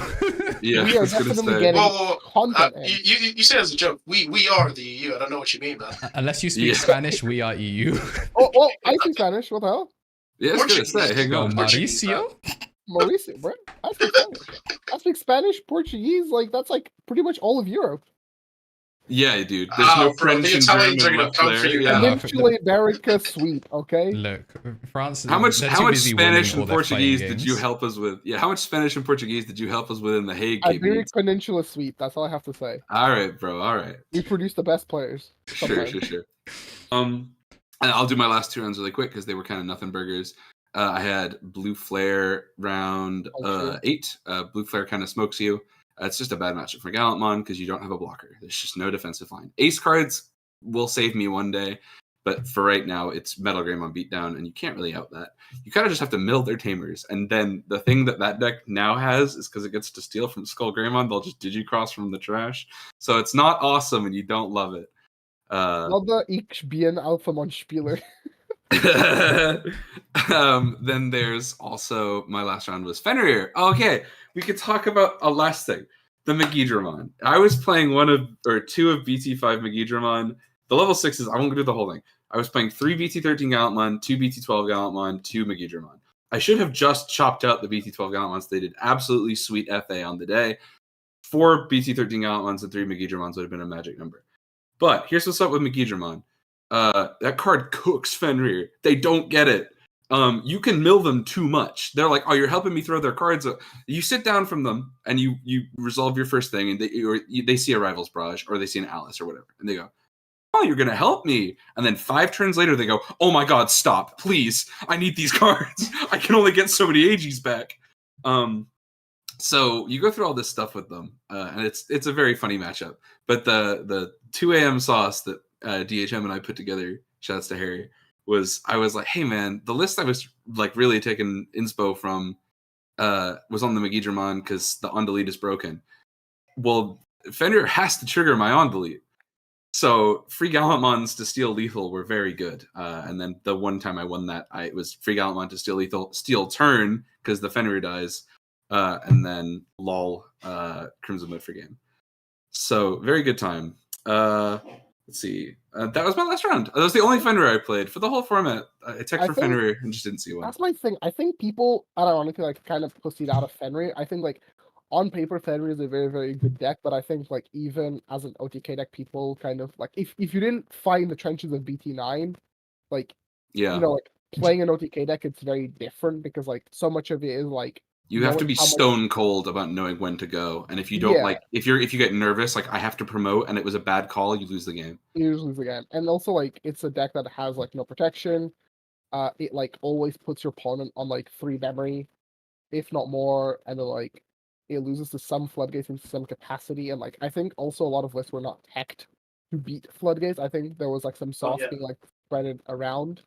Yeah, We I are was gonna definitely say. getting Well, content. in. you say it as a joke. We are the EU. I don't know what you mean, man. Unless you speak Yeah. Spanish, we are EU. Oh, well, I speak Spanish. What the hell? Yeah, I was gonna say. Hang Go on. Portuguese, Mauricio. Mauricio, bro. I speak Spanish. I speak Spanish, Portuguese. Like that's like pretty much all of Europe. Yeah, dude. There's no bro, French the and Italians are German gonna left come there. for you Yeah. now. Peninsula America suite. Okay. Look, France. How much they're too busy Spanish winning and all their fighting Portuguese did you games. help us with? Yeah, how much Spanish and Portuguese did you help us with in the Hague, Iberian KBeeDS? Peninsula suite. That's all I have to say. All right, bro. All right. We produce the best players. Sometimes. Sure. And I'll do my last 2 rounds really quick because they were kind of nothing burgers. I had Blue Flare round 8. Blue Flare kind of smokes you. It's just a bad matchup for Gallantmon because you don't have a blocker. There's just no defensive line. Ace cards will save me one day, but for right now, it's Metal Greymon Beatdown, and you can't really out that. You kind of just have to mill their tamers. And then the thing that deck now has is because it gets to steal from Skull Greymon, they'll just Digicross from the trash. So it's not awesome, and you don't love it. Another Ich bin Alphamon Spieler. Then there's also my last round was Fenrir. Okay, we could talk about a last thing. The Megidramon. I was playing 2 of BT5 Megidramon. The level 6s, I won't do the whole thing. I was playing 3 BT13 Gallantmon, 2 BT12 Gallantmon, 2 Megidramon. I should have just chopped out the BT12 Gallantmons. They did absolutely sweet FA on the day. 4 BT13 Gallantmons and 3 Megidramons would have been a magic number. But here's what's up with Megidramon. That card cooks Fenrir. They don't get it. You can mill them too much. They're like, oh, you're helping me throw their cards. You sit down from them and you resolve your first thing, and they see a Rival's Barrage or they see an Alice or whatever, and they go, oh, you're gonna help me. And then 5 turns later, they go, oh my god, stop, please, I need these cards. I can only get so many AGs back. So you go through all this stuff with them, and it's a very funny matchup. But the 2 a.m. sauce that DHM and I put together, shouts to Harry, I was like, hey man, the list I was like really taking inspo from was on the Megidramon because the on delete is broken. Well, Fenrir has to trigger my on delete. So free Gallantmons to steal lethal were very good. And then the one time I won that, it was free Gallantmon to steal lethal, steal turn because the Fenrir dies, and then lol Crimson Mood for game. So very good time. Let's see. That was my last round. That was the only Fenrir I played for the whole format. I checked for Fenrir and just didn't see one. That's my thing. I think people, ironically, like kind of pussied out of Fenrir. I think like on paper, Fenrir is a very, very good deck, but I think like even as an OTK deck, people kind of like if you didn't find the trenches of BT9, like yeah, you know, like playing an OTK deck, it's very different because like so much of it is like you have to be stone cold about knowing when to go, and if you don't like, if you get nervous, like I have to promote, and it was a bad call, you lose the game. You lose the game, and also like it's a deck that has like no protection. It like always puts your opponent on like 3 memory, if not more, and then like it loses to some floodgates in some capacity, and like I think also a lot of lists were not teched to beat floodgates. I think there was like some sauce being like spread around.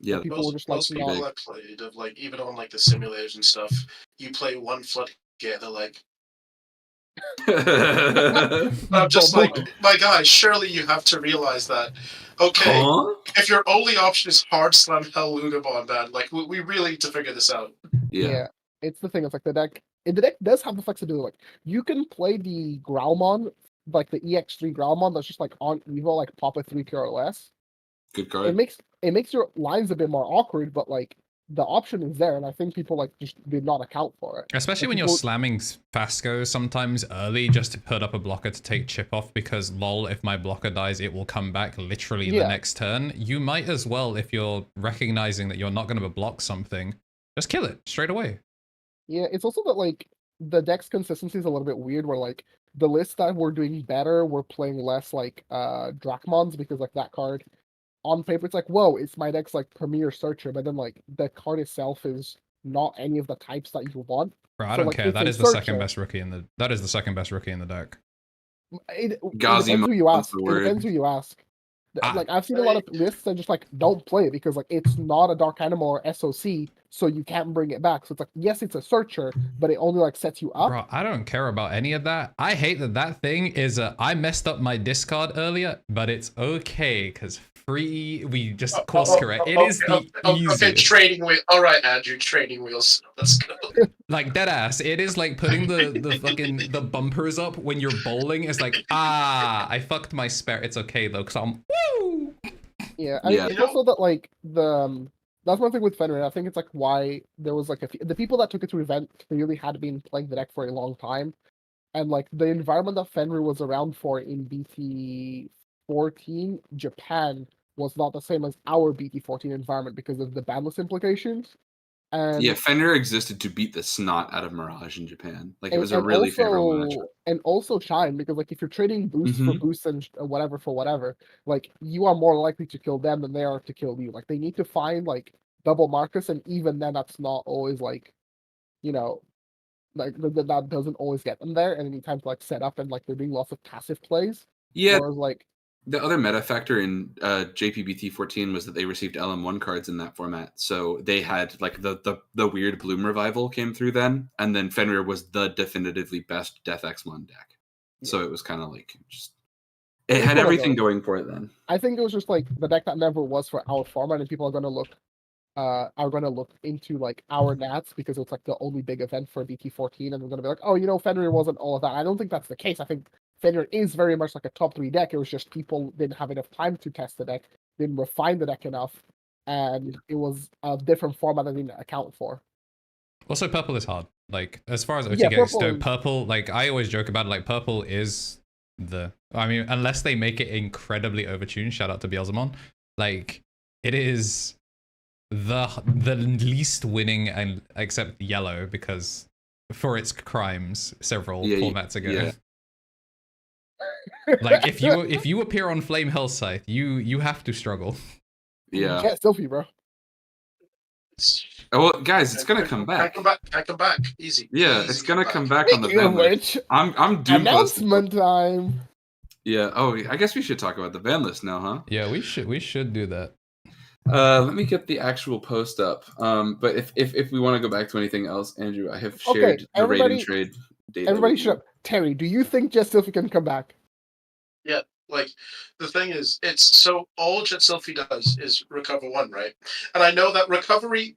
Yeah, people were just like, most people I played of like even on like the simulators and stuff, you play one floodgate, they're like, I'm just like, my guy, surely you have to realize that. Okay, if your only option is hard slam Helloogamon, man, like we really need to figure this out. Yeah, it's the thing. It's like the deck does have the flexibility. Like you can play the Growlmon, like the EX3 Growlmon that's just like on Evo, like pop a 3K or less. Good card. It makes your lines a bit more awkward, but like the option is there, and I think people like just did not account for it. Especially when you're slamming Fasco sometimes early just to put up a blocker to take chip off, because lol, if my blocker dies, it will come back literally the next turn. You might as well, if you're recognizing that you're not going to block something, just kill it straight away. Yeah, it's also that like the deck's consistency is a little bit weird, where like the lists that were doing better were playing less like Drachmons, because like that card on paper it's like, whoa, it's my deck's like premier searcher, but then like the card itself is not any of the types that you want. Bro, I don't care. That is the second best rookie in the deck. It depends who you ask. Like I've seen a lot of lists and just like don't play it because like it's not a Dark Animal or SOC so you can't bring it back. So it's like, yes, it's a searcher, but it only like sets you up. Bro, I don't care about any of that. I hate that thing is I messed up my discard earlier, but it's okay because we just course correct. It is the easiest. Okay, training wheel. All right, Andrew, training wheels. Let's go. Like dead ass. It is like putting the fucking the bumpers up when you're bowling. It's like I fucked my spare. It's okay though, because I'm woo. Yeah, it's also that like that's one thing with Fenrir. I think it's like why there was like the people that took it to event clearly had been playing the deck for a long time, and like the environment that Fenrir was around for in BT14 Japan was not the same as our BT14 environment because of the banlist implications. And yeah, Fenrir existed to beat the snot out of Mirage in Japan. Like it was a really favorable matchup. And also Shine, because like if you're trading boosts for boosts and whatever for whatever, like you are more likely to kill them than they are to kill you. Like they need to find like double Marcus, and even then that's not always like, you know, like that doesn't always get them there, and they need time to like set up, and like they're doing lots of passive plays. Yeah. Whereas like the other meta factor in JPBT14 was that they received LM1 cards in that format. So they had like the weird Bloom Revival came through then, and then Fenrir was the definitively best Death X1 deck. Yeah. So it was kind of like just it had everything going for it then. I think it was just like the deck that never was for our format, and people are gonna look into like our Nats because it's like the only big event for BT14, and they're gonna be like, oh, you know, Fenrir wasn't all of that. I don't think that's the case. I think Fenrir is very much like a top 3 deck. It was just people didn't have enough time to test the deck, didn't refine the deck enough, and it was a different format that didn't account for. Also, purple is hard. Like, as far as OTGs go, purple, like, I always joke about it, like, purple is I mean, unless they make it incredibly overtuned, shout out to Pulsemon, like, it is the least winning, and except yellow, because for its crimes several formats ago. Yeah. Like if you appear on Flame Hell Scythe, you have to struggle. Yeah. Cat selfie, bro. Oh, well, guys, it's gonna come back. I come back. Easy. Yeah, easy it's gonna come back on the Banlist. I'm doomed. Announcement time. Yeah. Oh, I guess we should talk about the Banlist now, huh? Yeah, we should do that. Let me get the actual post up. But if we want to go back to anything else, Andrew, I have shared the raid and trade data. Everybody shut up. Terry, do you think Jet Sylphie can come back? Yeah, like the thing is, it's so all Jet Sylphie does is recover 1, right? And I know that recovery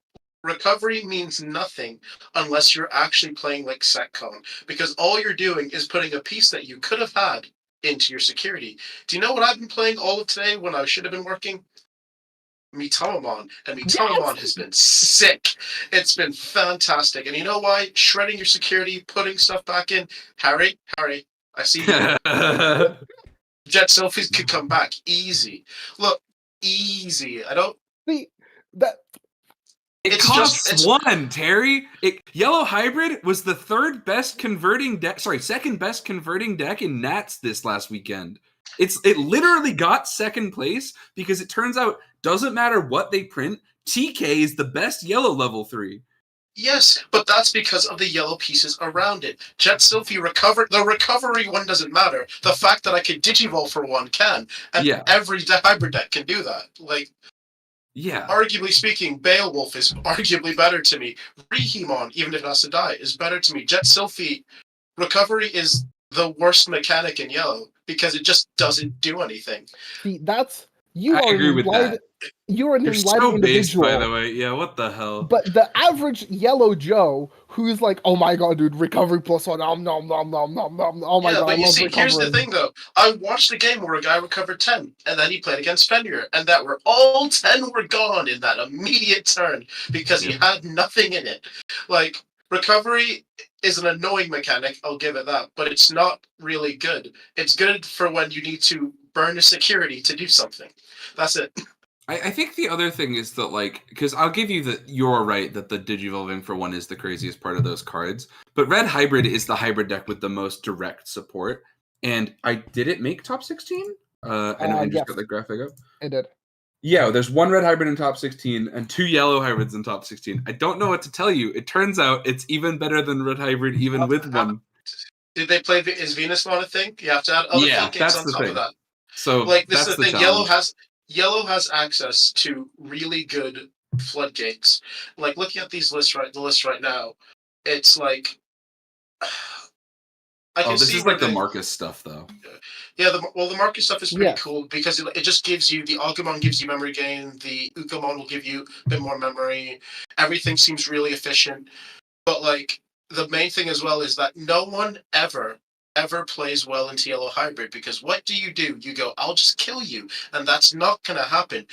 means nothing unless you're actually playing like Setcon, because all you're doing is putting a piece that you could have had into your security. Do you know what I've been playing all of today when I should have been working? Mitamamon, and Mitamamon has been sick. It's been fantastic. And you know why? Shredding your security, putting stuff back in. Harry, I see you. Jet Sylphies could come back easy. Look, easy. I don't see that. It costs 1, Terry. Yellow Hybrid was the second best converting deck in Nats this last weekend. It literally got second place because it turns out doesn't matter what they print, TK is the best yellow level 3. Yes, but that's because of the yellow pieces around it. Jet Sylphie the recovery one doesn't matter. The fact that I can Digivolve for 1 can, and every hybrid deck can do that. Like, arguably speaking, Beowulf is arguably better to me. Rihimon, even if it has to die, is better to me. Jet Sylphie recovery is the worst mechanic in yellow because it just doesn't do anything. See, I agree with that. You're an enlightened so individual. Based, by the way. Yeah, what the hell? But the average yellow Joe who's like, oh my god, dude, recovery +1, nom. Oh my god, but you see, here's the thing though. I watched a game where a guy recovered 10, and then he played against Fenrir, and that were all 10 were gone in that immediate turn because he had nothing in it. Like, recovery is an annoying mechanic, I'll give it that, but it's not really good. It's good for when you need to burn a security to do something. That's it. I think the other thing is that, like, because I'll give you that you're right that the Digivolving for 1 is the craziest part of those cards, but Red Hybrid is the hybrid deck with the most direct support. And did it make top 16? I know I just got the graphic up. It did. Yeah, there's 1 red hybrid in top 16 and 2 yellow hybrids in top 16. I don't know what to tell you. It turns out it's even better than red hybrid, even with 1. Did they play? Is Venusmon a thing? You have to add other games on top of that. So like this is the thing. Yellow has access to really good floodgates. Like looking at these lists the list right now, it's like I can this see is where like the Marcus stuff, though. Yeah, the Marcus stuff is pretty cool because it just gives you the Agumon gives you memory gain, the Ukamon will give you a bit more memory. Everything seems really efficient, but like the main thing as well is that no one ever plays well into Yellow Hybrid because what do? You go, I'll just kill you, and that's not gonna happen.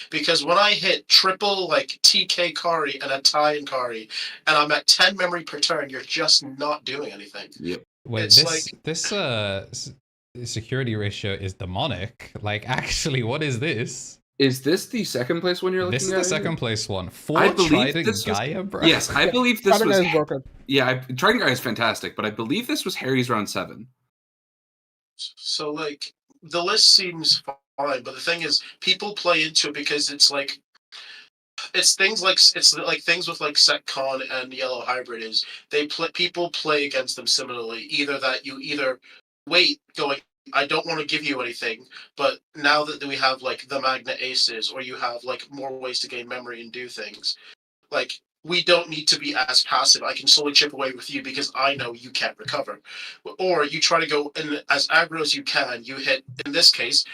Because when I hit triple like TK Kari and a tie in Kari, and I'm at 10 memory per turn, you're just not doing anything. Yep. Wait, this security ratio is demonic. Like, actually, what is this? Is this the second place one you're looking at? This is the second place one. Trident Gaia, bro. Yes, I believe this was. Broken. Yeah, Trident Gaia is fantastic, but I believe this was Harry's round 7. So, like, the list seems fine, but the thing is, people play into it because it's like things like things with like Setcon and Yellow Hybrid is people play against them similarly. Either that you wait going, I don't want to give you anything, but now that we have like the Magna Aces, or you have like more ways to gain memory and do things, like we don't need to be as passive. I can slowly chip away with you because I know you can't recover. Or you try to go in as aggro as you can. You hit, in this case,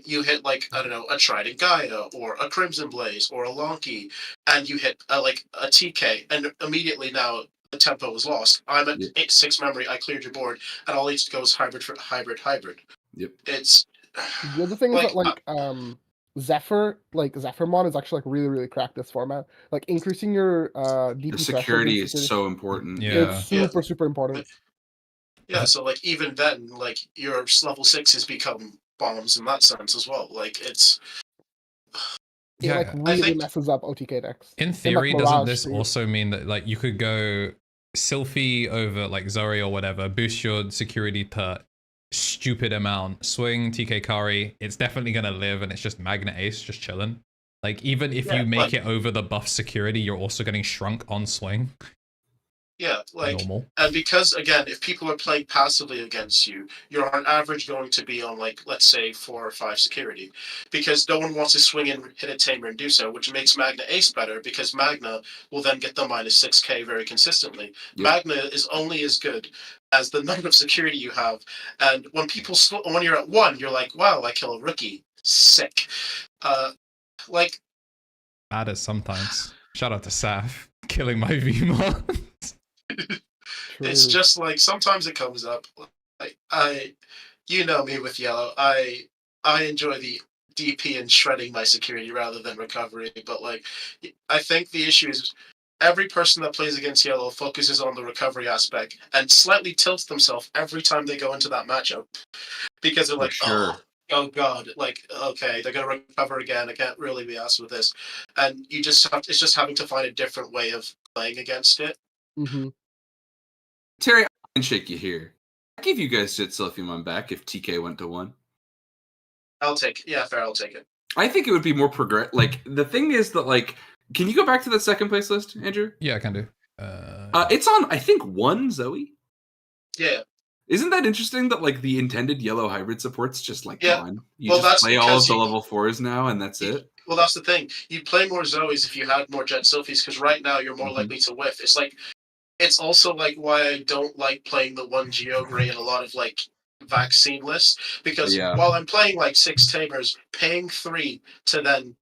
you hit like, I don't know, a Trident Gaia or a Crimson Blaze or a Lonky, and you hit like a TK, and immediately now the tempo is lost. I'm at 6 memory, I cleared your board, and all I need to go is hybrid. Yep. It's... The other thing is that Zephyrmon is actually like really, really cracked this format. Like increasing your DP the security is so important. Yeah. It's super important. Yeah, so like even then, like your level 6s become bombs in that sense as well. Like it really messes up OTK decks. In theory, doesn't this also mean that like you could go Sylphie over like Zori or whatever, boost your security to stupid amount, swing TK Kari, it's definitely gonna live, and it's just Magna Ace just chilling. Like even if you make it over the buff security, you're also getting shrunk on swing. Yeah, like normal. And because again, if people are playing passively against you, you're on average going to be on like, let's say 4 or 5 security, because no one wants to swing in, hit a tamer and do so, which makes Magna Ace better because Magna will then get the -6k very consistently. Yep. Magna is only as good as the number of security you have, and when you're at 1, you're like, wow, I kill a rookie, sick. Like matters sometimes. Shout out to Saf killing my VMon. It's just like sometimes it comes up. I you know me with yellow. I enjoy the DP and shredding my security rather than recovery. But like, I think the issue is every person that plays against yellow focuses on the recovery aspect and slightly tilts themselves every time they go into that matchup because they're like, oh god, like okay, they're gonna recover again. I can't really be asked with this, and it's just having to find a different way of playing against it. Mm-hmm. Terry, I can shake you here. I give you guys Cherubimon back if TK went to 1. I'll take it. Yeah, fair. I'll take it. I think it would be more Like the thing is that like, can you go back to the second place list, Andrew? Yeah, I can do. It's on I think 1 Zoe. Yeah. Isn't that interesting that like the intended yellow hybrid support's just like gone? You well, just play all of the level 4s now, and that's it. Well, that's the thing. You'd play more Zoes if you had more Jet Sylphies, because right now you're more likely to whiff. It's like, it's also like why I don't like playing the 1 Geogray in a lot of like vaccine lists, because while I'm playing like 6 Tamers, paying 3 to then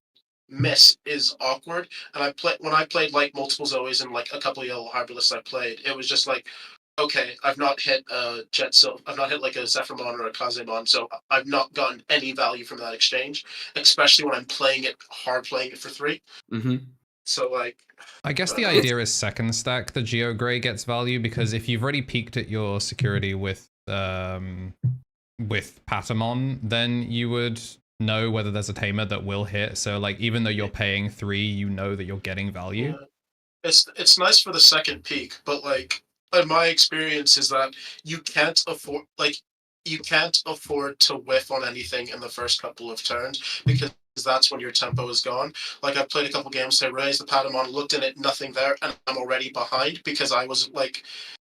miss is awkward. And when I played like multiple Zoes and like a couple of yellow hybrid lists I played, it was just like, okay, I've not hit a Jet Sylph, I've not hit like a Zephyrmon or a Kazemon, so I've not gotten any value from that exchange, especially when I'm playing it for 3. Mm-hmm. So like, I guess the idea is second stack the Geogray gets value, because if you've already peaked at your security with Patamon, then you would know whether there's a tamer that will hit. So like, even though you're paying 3, you know that you're getting value. Yeah. It's nice for the second peak, but like, in my experience is that you can't afford to whiff on anything in the first couple of turns, because that's when your tempo is gone. Like, I played a couple games, I raised the Patamon, looked in it, nothing there, and I'm already behind, because I was like,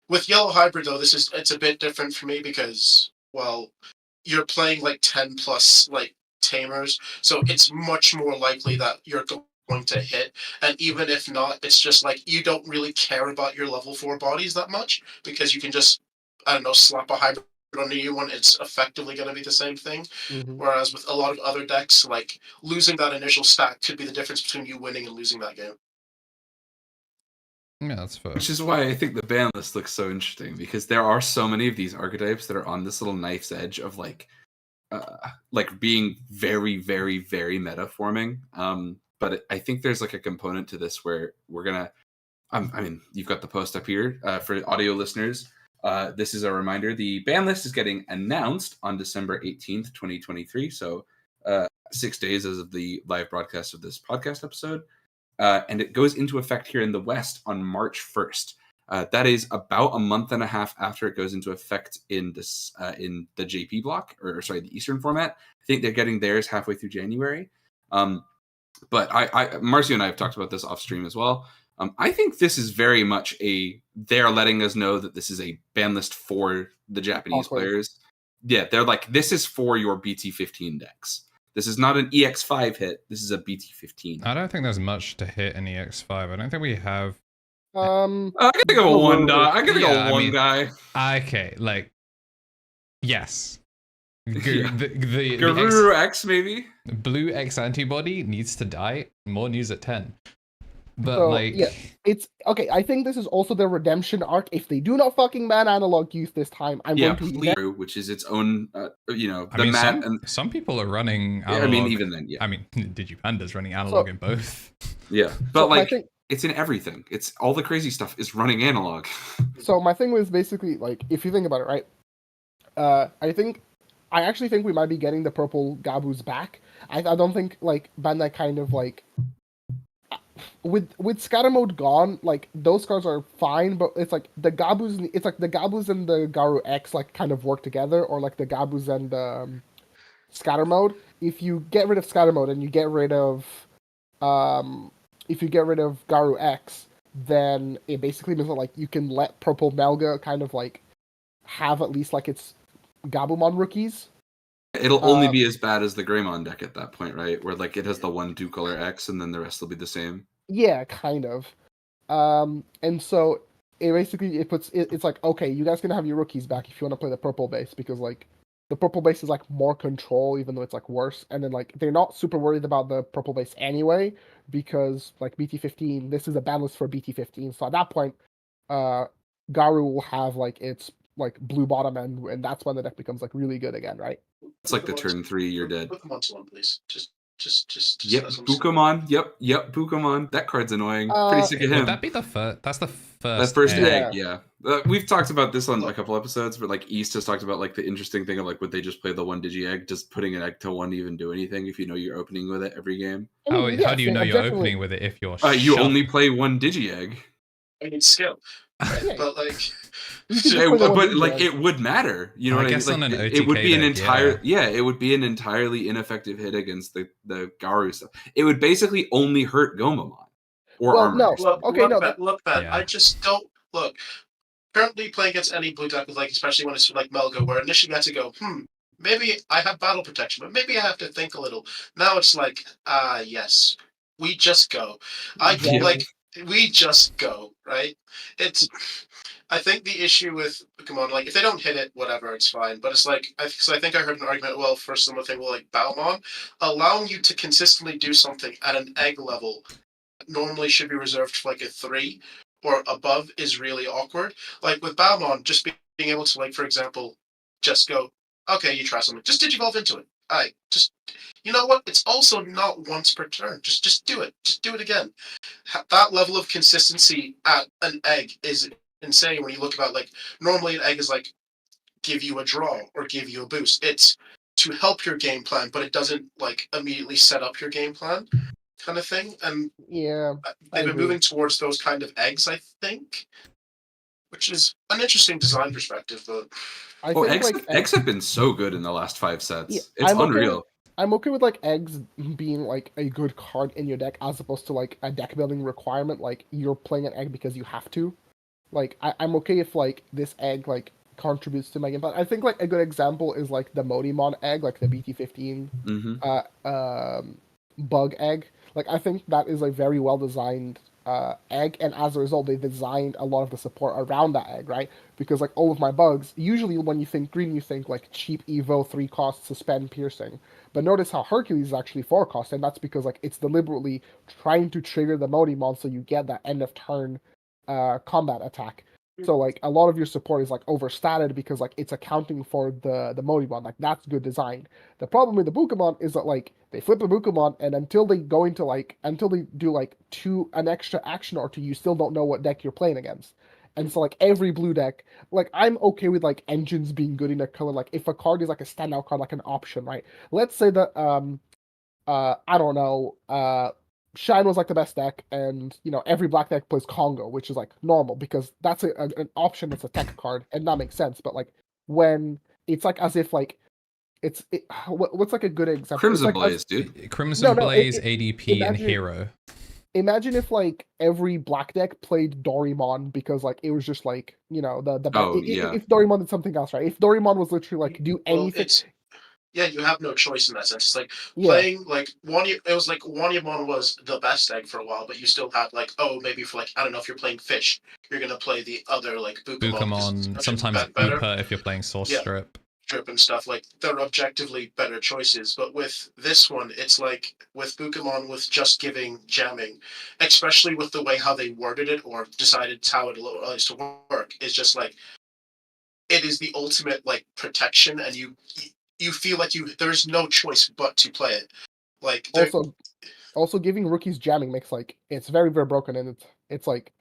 with Yellow Hybrid though, it's a bit different for me, because, well, you're playing like 10 plus like tamers, so it's much more likely that you're going going to hit. And even if not, it's just like you don't really care about your level 4 bodies that much because you can just, I don't know, slap a hybrid on a new one. It's effectively going to be the same thing. Mm-hmm. Whereas with a lot of other decks, like losing that initial stack could be the difference between you winning and losing that game. Yeah, that's fair. Which is why I think the ban list looks so interesting, because there are so many of these archetypes that are on this little knife's edge of like being very, very, very meta forming. But I think there's like a component to this where we're gonna. I mean, you've got the post up here for audio listeners. This is a reminder: the ban list is getting announced on December 18th, 2023. So 6 days as of the live broadcast of this podcast episode. And it goes into effect here in the West on March 1st. That is about a month and a half after it goes into effect in this in the JP block, or sorry, the Eastern format. I think they're getting theirs halfway through January. But Marcio and I have talked about this off stream as well. I think this is very much they're letting us know that this is a ban list for the Japanese players. Yeah, they're like, this is for your BT15 decks. This is not an EX5 hit. This is a BT15. I don't think there's much to hit in EX5. I don't think we have. I gotta go one guy. I gotta go one guy. Okay, like, yes. The Garuru X maybe. Blue X antibody needs to die. More news at 10. But so, like, yeah, it's okay. I think this is also the redemption arc. If they do not fucking ban analog use this time, I'm going to which is its own, some people are running analog. Yeah, I mean, even then, yeah. I mean, DigiPanda's running analog in both. Yeah, but it's in everything. It's all the crazy stuff is running analog. So my thing was basically like, if you think about it, right? I actually think we might be getting the purple Gabus back. I don't think like Bandai kind of like. With scatter mode gone, like those cards are fine, but it's like the Gabus and the Garu X like kind of work together, or like the Gabus and scatter mode. If you get rid of scatter mode and you get rid of Garu X, then it basically means that like you can let purple Melga kind of like have at least like its Gabumon rookies. It'll only be as bad as the Greymon deck at that point, right? Where like it has the 1 2-color X and then the rest will be the same. Yeah, kind of. And so it's like, okay, you guys can have your rookies back if you want to play the purple base, because like the purple base is like more control, even though it's like worse. And then like they're not super worried about the purple base anyway, because like BT15, this is a ban list for BT15. So at that point, Garu will have like its like blue bottom end, and that's when the deck becomes like really good again, right? It's like the turn 3, you're dead. Pokemon's one, please. Just. Yep, Pokemon. Yep, Pokemon. That card's annoying. Pretty sick of him. Would that be the first? That's the first. That first egg, yeah. We've talked about this on a couple episodes, but like East has talked about like the interesting thing of like, would they just play the 1 digi egg? Does putting an egg to 1 even do anything if you know you're opening with it every game? How do you know you're opening with it if you're? You only play 1 digi egg. I need skill. Right? But like, it would matter, you know. I guess on an OTK it would be an deck, it would be an entirely ineffective hit against the Garu stuff. It would basically only hurt Gomamon or Armor. Look, man. I just don't look. Currently playing against any blue deck with like, especially when it's like Melga, where initially I had to go, maybe I have battle protection, but maybe I have to think a little. Now it's like, yes, we just go. We just go, right? I think the issue with Pokemon, like, if they don't hit it, whatever, it's fine. But it's like, I think I heard an argument, for similar thing, like, Balmon, allowing you to consistently do something at an egg level that normally should be reserved for, like, a 3 or above is really awkward. Like, with Balmon, just being able to, like, for example, just go, okay, you try something. Just Digivolve into it. You know what? It's also not once per turn. Just do it. Just do it again. That level of consistency at an egg is insane when you look about, like, normally an egg is like give you a draw or give you a boost. It's to help your game plan, but it doesn't like immediately set up your game plan kind of thing. And yeah, they've been moving towards those kind of eggs, I think, which is an interesting design perspective. But eggs have been so good in the last 5 sets. Yeah, it's unreal. I'm okay with like eggs being like a good card in your deck as opposed to like a deck building requirement. Like you're playing an egg because you have to. Like I'm okay if like this egg like contributes to my game. But I think like a good example is like the Modimon egg, like the BT15 bug egg. Like, I think that is a very well designed egg, and as a result, they designed a lot of the support around that egg, right? Because like all of my bugs, usually when you think green, you think like cheap Evo 3 cost suspend piercing. But notice how Hercules is actually 4 cost, and that's because like it's deliberately trying to trigger the Modimon so you get that end of turn combat attack. So like a lot of your support is like overstated because like it's accounting for the Modimon. Like that's good design. The problem with the Bukamon is that like they flip the Bukamon, and until they do like an extra action or two, you still don't know what deck you're playing against. And so like every blue deck, like I'm okay with like engines being good in a color. Like if a card is like a standout card, like an option, right? Let's say that I don't know, Shine was like the best deck, and every black deck plays Congo, which is like normal because that's an option that's a tech card, and that makes sense. But like when it's like as if like what's like a good example? Crimson like Blaze, dude. Crimson Blaze, ADP, and Hero. Imagine if like every black deck played Dorimon because like it was just like if Dorimon did something else, right? If Dorimon was literally like do anything. Yeah, you have no choice in that sense. It's like playing like it was like Wanyamon was the best egg for a while, but you still had like maybe for like I don't know if you're playing Fish, you're gonna play the other like Bukamon, sometimes Booper if you're playing Source Strip and stuff. Like they're objectively better choices, but with this one, it's like with Bukamon with just giving jamming, especially with the way how they worded it or decided how it is to work, is just like it is the ultimate like protection, and you feel like there's no choice but to play it. Like also giving rookies jamming makes like it's very, very broken, and it's like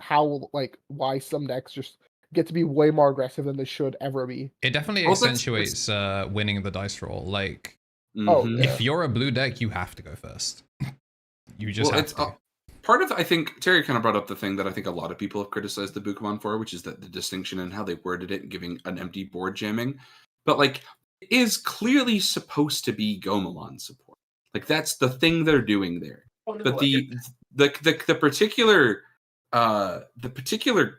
why some decks just get to be way more aggressive than they should ever be. It definitely accentuates winning the dice roll. Like if you're a blue deck, you have to go first. You just have to. Part of, I think, Terry kind of brought up the thing that I think a lot of people have criticized the Bukamon for, which is that the distinction in how they worded it and giving an empty board jamming. But like is clearly supposed to be Gomamon support. Like that's the thing they're doing there. But the particular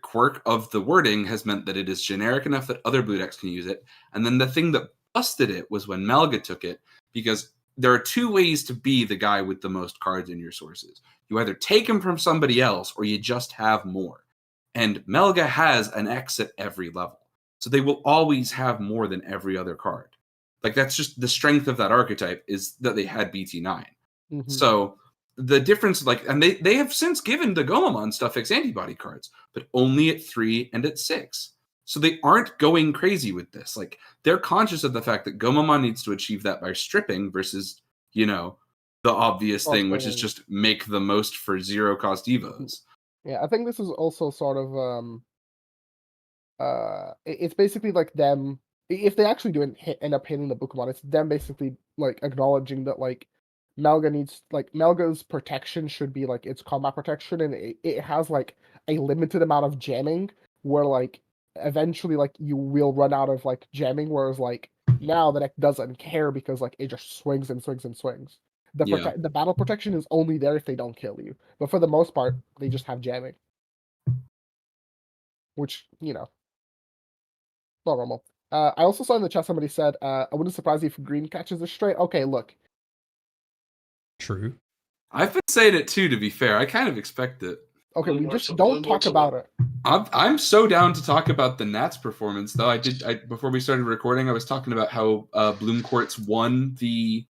quirk of the wording has meant that it is generic enough that other blue decks can use it. And then the thing that busted it was when Melga took it, because there are two ways to be the guy with the most cards in your sources. You either take them from somebody else or you just have more. And Melga has an X at every level. So they will always have more than every other card. Like that's just the strength of that archetype is that they had BT9. Mm-hmm. So the difference, like, and they have since given the Gomamon Stuff X antibody cards, but only at 3 and at 6. So they aren't going crazy with this. Like they're conscious of the fact that Gomamon needs to achieve that by stripping versus, the obvious thing, which is just make the most for 0 cost Evos. Yeah, I think this is also sort of it's basically like them, if they actually do end up hitting the Bukamon, it's them basically like acknowledging that like Melga's protection should be like its combat protection, and it has like a limited amount of jamming where like eventually like you will run out of like jamming, whereas like now the deck doesn't care because like it just swings and swings and swings. The battle protection is only there if they don't kill you, but for the most part they just have jamming, which not normal. I also saw in the chat somebody said, I wouldn't surprise you if green catches this straight. Okay, look. True. I've been saying it too, to be fair. I kind of expect it. Okay, we just don't talk about it. I'm so down to talk about the Nats performance, though. Before we started recording, I was talking about how Bloom Quartz won the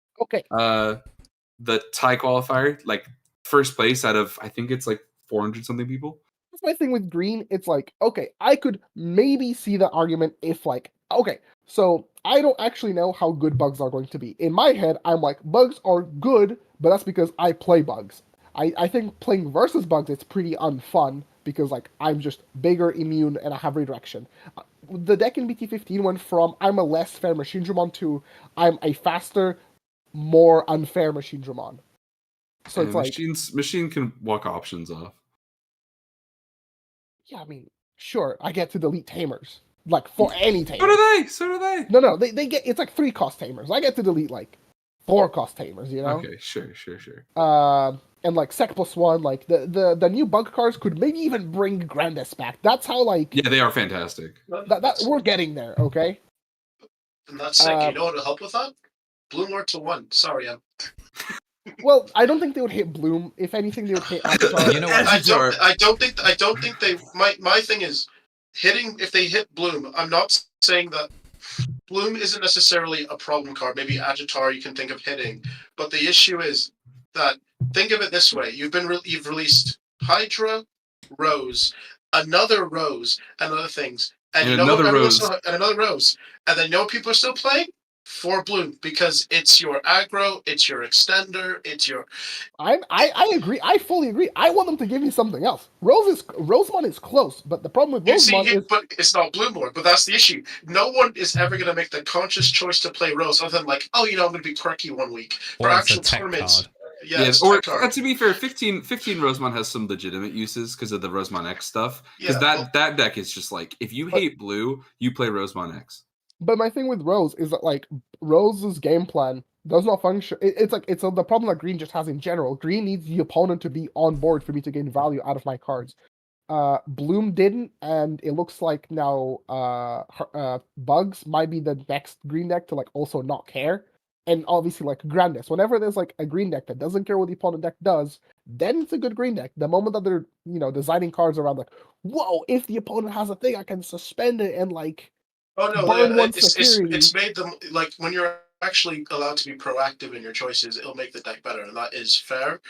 tie qualifier, like first place out of, I think it's like 400 something people. That's my thing with green. It's like, okay, I could maybe see the argument if like, okay, so I don't actually know how good bugs are going to be. In my head, I'm like, bugs are good, but that's because I play bugs. I think playing versus bugs, it's pretty unfun because like I'm just bigger, immune, and I have redirection. The deck in BT15 went from I'm a less fair Machine Dramon to I'm a faster, more unfair Machine Dramon. So it's like machine can walk options off. Yeah, I mean, sure, I get to delete tamers. Like, for any tamers. So do they. No, they get, it's like 3 cost tamers. I get to delete, like, 4 cost tamers, Okay, sure. And, like, Sec +1, like, the new bug cards could maybe even bring Grandis back. That's how, like... Yeah, they are fantastic. We're getting there, okay? And that's sick. You know what will help with that? Bloomlord to 1. Sorry, Well, I don't think they would hit Bloom. If anything, they would hit Avatar. You know what? I don't think they. My thing is hitting. If they hit Bloom, I'm not saying that Bloom isn't necessarily a problem card. Maybe Agitar you can think of hitting, but the issue is that think of it this way: you've released Hydra, Rose, another Rose, and other things, and you know another Rose, and another Rose, and then you know what people are still playing for Bloom because it's your aggro, it's your extender, it's your. I agree. I fully agree. I want them to give me something else. Rosemon is close, but the problem with Rosemon is, but it's not Bloomborn. But that's the issue. No one is ever going to make the conscious choice to play Rose other than like, oh, you know, I'm going to be quirky one week. Or for it's actual a tech tournaments. card. Yeah, or to be fair, 15 Rosemon has some legitimate uses because of the Rosemon X stuff. Because that deck is just like, if you hate blue, you play Rosemon X. But my thing with Rose is that like Rose's game plan does not function. It's the problem that Green just has in general. Green needs the opponent to be on board for me to gain value out of my cards. Bloom didn't, and it looks like now Bugs might be the next green deck to like also not care. And obviously like Grandis, whenever there's like a green deck that doesn't care what the opponent deck does, then it's a good green deck. The moment that they're, you know, designing cards around like, whoa, if the opponent has a thing, I can suspend it and like burn one security. It's made them like when you're actually allowed to be proactive in your choices, it'll make the deck better, and that is fair.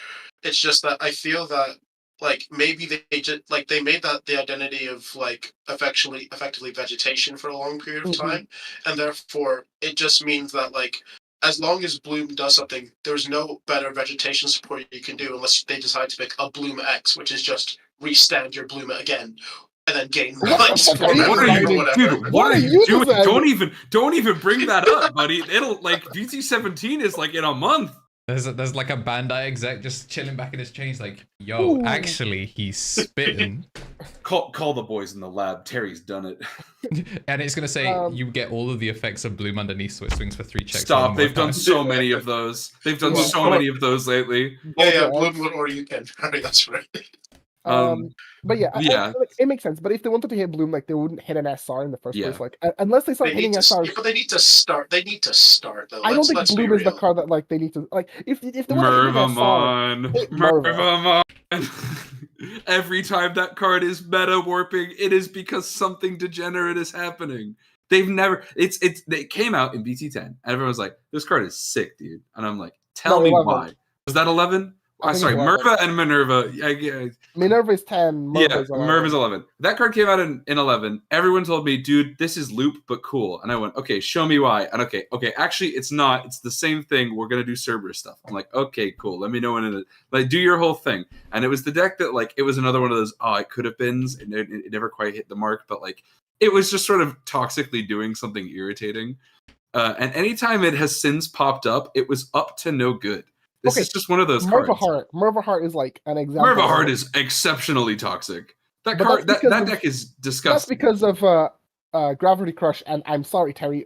It's just that I feel that like maybe they just like they made that the identity of like effectively vegetation for a long period of time, and therefore it just means that like as long as Bloom does something, there's no better vegetation support you can do unless they decide to pick a Bloom X, which is just restand your Bloom again and then gain life support. What are you doing? Don't even bring that up, buddy. It'll like BT17 is like in a month. There's like a Bandai exec just chilling back in his chains, like, yo, Ooh. Actually, he's spitting. Call the boys in the lab. Terry's done it. And it's gonna say you get all of the effects of Bloom underneath, so it swings for 3 checks. Stop! They've done so many of those. They've done so many of those lately. Yeah, Bloom or you can. That's right. But yeah, it makes sense. But if they wanted to hit Bloom, like they wouldn't hit an SR in the first place. Like unless they start hitting SRs. But they need to start. Though. I don't think Bloom is the card that like they need to like. If they want to hit Mervamon. Every time that card is meta warping, it is because something degenerate is happening. They've never. They came out in BT10, and everyone was like, "This card is sick, dude." And I'm like, "Tell me 11. why." Was that 11? Sorry, Merva and Minerva. Minerva is 10. Merva's 11. That card came out in 11. Everyone told me, dude, this is loop, but cool. And I went, okay, show me why. And okay, actually, it's not. It's the same thing. We're going to do Cerberus stuff. I'm like, okay, cool. Let me know when it, like, do your whole thing. And it was the deck that, like, it was another one of those, it could have been. It never quite hit the mark, but, like, it was just sort of toxically doing something irritating. And anytime it has since popped up, it was up to no good. This is just one of those cards. Merva Heart is like an example. Merva Heart is exceptionally toxic. That deck is disgusting. That's because of Gravity Crush and I'm sorry, Terry.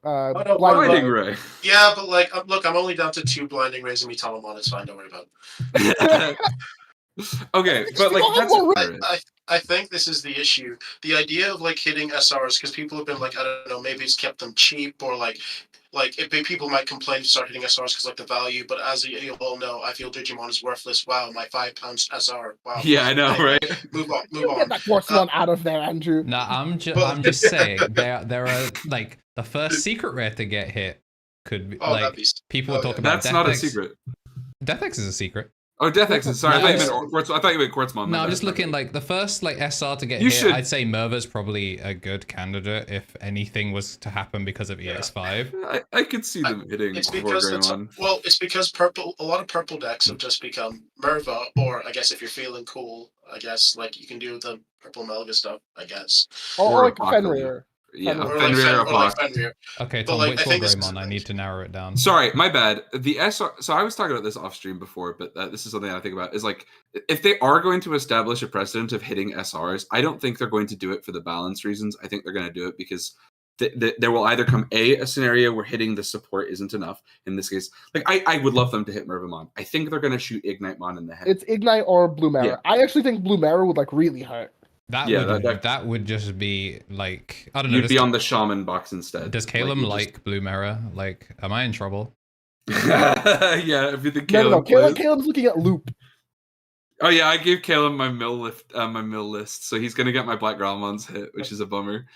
Blinding Ray. Yeah, but like, look, I'm only down to 2 Blinding Rays and me TommyNT. It's fine. Don't worry about it. Okay, but like I think this is the issue. The idea of like hitting SRs because people have been like, I don't know, maybe it's kept them cheap or like people might complain to start hitting SRs because like the value, but as you all know, I feel Digimon is worthless. Wow, my £5 SR. Wow. Yeah, I know, right? Move on. Get that Pulsemon out of there, Andrew. No, I'm just saying there are like the first secret rare to get hit could be people talk about. That's not a secret. Death X is a secret. Oh, Death X is sorry. I thought you meant Quartzmon. No, I'm just looking like the first like SR to get hit. I'd say Merva's probably a good candidate if anything was to happen because of EX5. I could see them hitting. It's because it's because a lot of purple decks have just become Merva, or I guess if you're feeling cool, I guess like you can do the purple Melga stuff. I guess. Or like Fenrir. Yeah, Fenrir. Okay, Tom, which Greymon? I need to narrow it down. Sorry, my bad. The SR. So I was talking about this off stream before, but this is something I think about. Is like if they are going to establish a precedent of hitting SRs, I don't think they're going to do it for the balance reasons. I think they're going to do it because there will either come a scenario where hitting the support isn't enough. In this case, like I would love them to hit Mervamon. I think they're going to shoot Ignitemon in the head. It's Ignite or Blue Arrow. Yeah. I actually think Blue Arrow would like really hurt. That would just be like I don't know. You'd be on the Shaman box instead. Does Calum like Blue Mirror? Like, am I in trouble? Yeah, if you think Caleb. No. Caleb's looking at Loop. Oh yeah, I gave Caleb my mill list, so he's gonna get my Black Grommon's hit, which is a bummer.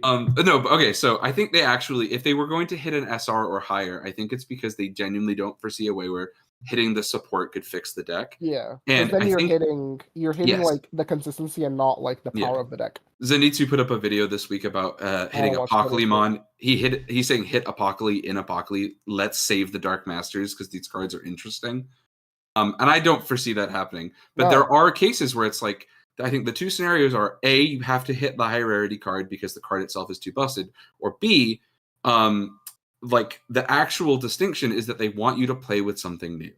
No, but okay, so I think they actually, if they were going to hit an SR or higher, I think it's because they genuinely don't foresee a way where hitting the support could fix the deck. Yeah, and then you're hitting yes. like the consistency and not like the power of the deck. Zenitsu put up a video this week about hitting Apocalypse. He's saying hit Apocalypse in Apocalypse. Let's save the Dark Masters because these cards are interesting. And I don't foresee that happening. But there are cases where it's like, I think the two scenarios are A, you have to hit the high rarity card because the card itself is too busted, or B, like the actual distinction is that they want you to play with something new.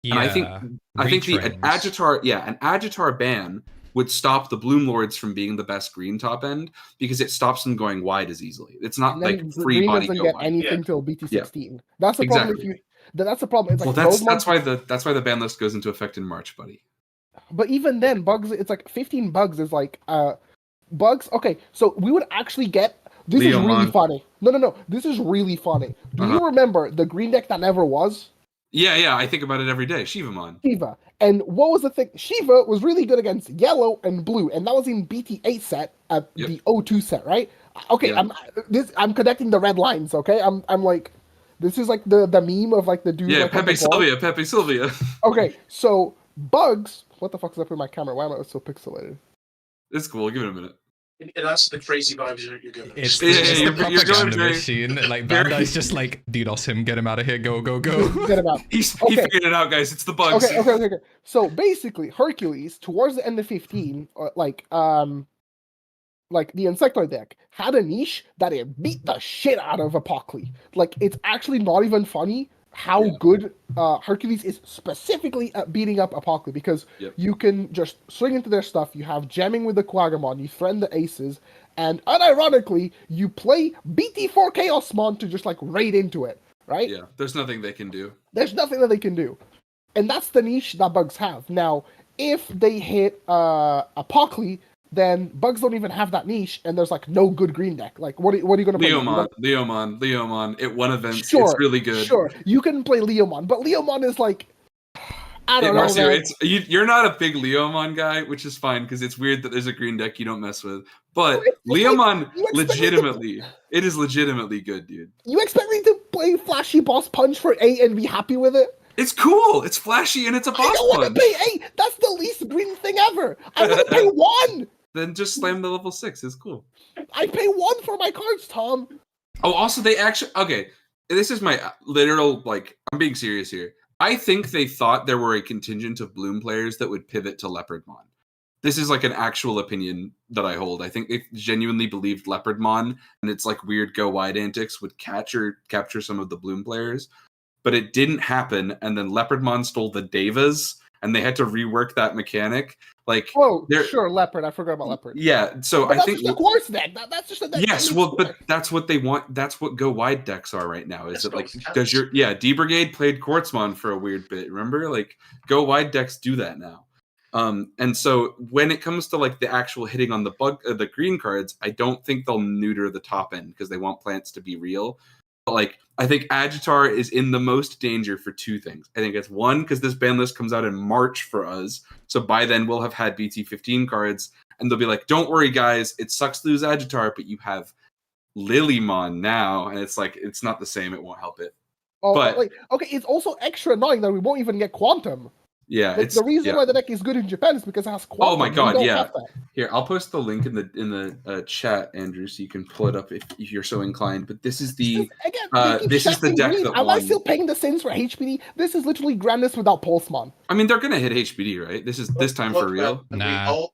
Yeah, and I think an Agitar ban would stop the Bloom Lords from being the best green top end because it stops them going wide as easily. It's not like free body doesn't go get wide. anything till BT16. That's the problem. That's the problem. It's like that's why the ban list goes into effect in March, buddy. But even then, bugs. It's like 15 bugs is like bugs. Okay, so we would actually get. This is really funny. No. This is really funny. Do you remember the green deck that never was? Yeah. I think about it every day. Shivamon. Shiva. And what was the thing? Shiva was really good against yellow and blue, and that was in BT8 set at the O2 set, right? Okay, yep. I'm connecting the red lines. Okay, I'm like, this is like the meme of like the dude. Yeah, like, Pepe Sylvia. Okay, so bugs. What the fuck is up with my camera? Why am I so pixelated? It's cool. Give it a minute. And that's the crazy vibes you're giving. It's the propaganda machine. Like Bandai's just like, DDoS him, get him out of here, go. Get him out. He figured it out, guys. It's the bugs. Okay. So basically, Hercules towards the end of 15, like the Insectoid deck had a niche that it beat the shit out of Apocalypse. Like it's actually not even funny how good Hercules is specifically at beating up Apocalypse, because you can just swing into their stuff, you have jamming with the Quagamon, you threaten the aces, and unironically, you play BT4 Chaosmon to just like raid into it, right? Yeah, there's nothing they can do. There's nothing that they can do. And that's the niche that bugs have. Now, if they hit Apocalypse, then bugs don't even have that niche, and there's like no good green deck. Like, what are you going to play? Leomon. It won events. Sure, it's really good. Sure, you can play Leomon, but Leomon is like, I don't know. Marcio, you're not a big Leomon guy, which is fine because it's weird that there's a green deck you don't mess with. But Leomon, it is legitimately good, dude. You expect me to play Flashy Boss Punch for 8 and be happy with it? It's cool. It's flashy and it's a boss punch. I don't want to pay 8. That's the least green thing ever. I want to pay 1. Then just slam the level 6. It's cool. I pay 1 for my cards, Tom. Oh, also they actually this is my literal, like, I'm being serious here. I think they thought there were a contingent of Bloom players that would pivot to Leopardmon. This is like an actual opinion that I hold. I think they genuinely believed Leopardmon and its like weird go wide antics would capture some of the Bloom players, but it didn't happen. And then Leopardmon stole the Devas, and they had to rework that mechanic. Like, sure, Leopard. I forgot about Leopard. Yeah, so I think of course that's just a deck. Yes, but that's what they want. That's what go wide decks are right now. Is it like D Brigade played Quartzmon for a weird bit? Remember, like go wide decks do that now. And so when it comes to like the actual hitting on the green cards, I don't think they'll neuter the top end because they want plants to be real. But like, I think Agitar is in the most danger for 2 things. I think it's 1, because this ban list comes out in March for us. So by then we'll have had BT15 cards, and they'll be like, don't worry, guys, it sucks to lose Agitar, but you have Lilymon now. And it's like, it's not the same. It won't help it. Oh, but it's also extra annoying that we won't even get Quantum. Yeah, it's the reason why the deck is good in Japan is because it has Quantum. Oh my god, yeah. Here, I'll post the link in the chat, Andrew, so you can pull it up if you're so inclined. But this is the this is the deck that Am I still paying the sins for HBD? This is literally Grandness without Pulsemon. I mean, they're gonna hit HBD, right? This is this time for real. Man,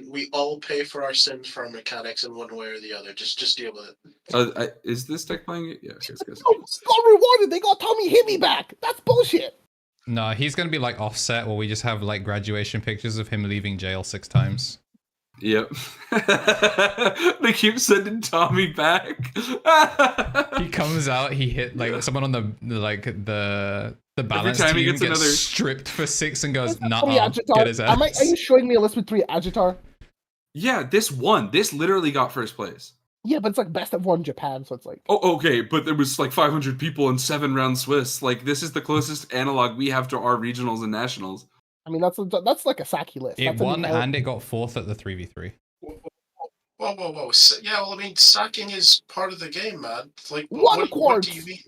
we all pay for our sins for our mechanics in one way or the other. Just deal with it. Is this deck playing it? Yeah, got rewarded. They got Tommy Himmy back. That's bullshit. No, he's gonna be like Offset, where we just have like graduation pictures of him leaving jail 6 times. Yep. They keep sending Tommy back. He comes out, he hit like someone on the balance every time team he gets another stripped for 6 and goes, nah, get his ass. Are you showing me a list with 3 Agitar? Yeah, this won. This literally got first place. Yeah, but it's like best of 1 Japan, so it's like. Oh, okay, but there was like 500 people and 7-round Swiss. Like this is the closest analog we have to our regionals and nationals. I mean, that's like a Saki list. It That's won and it got 4th at the 3v3. Whoa. Yeah, well, I mean, sacking is part of the game, man. Like, what do you mean?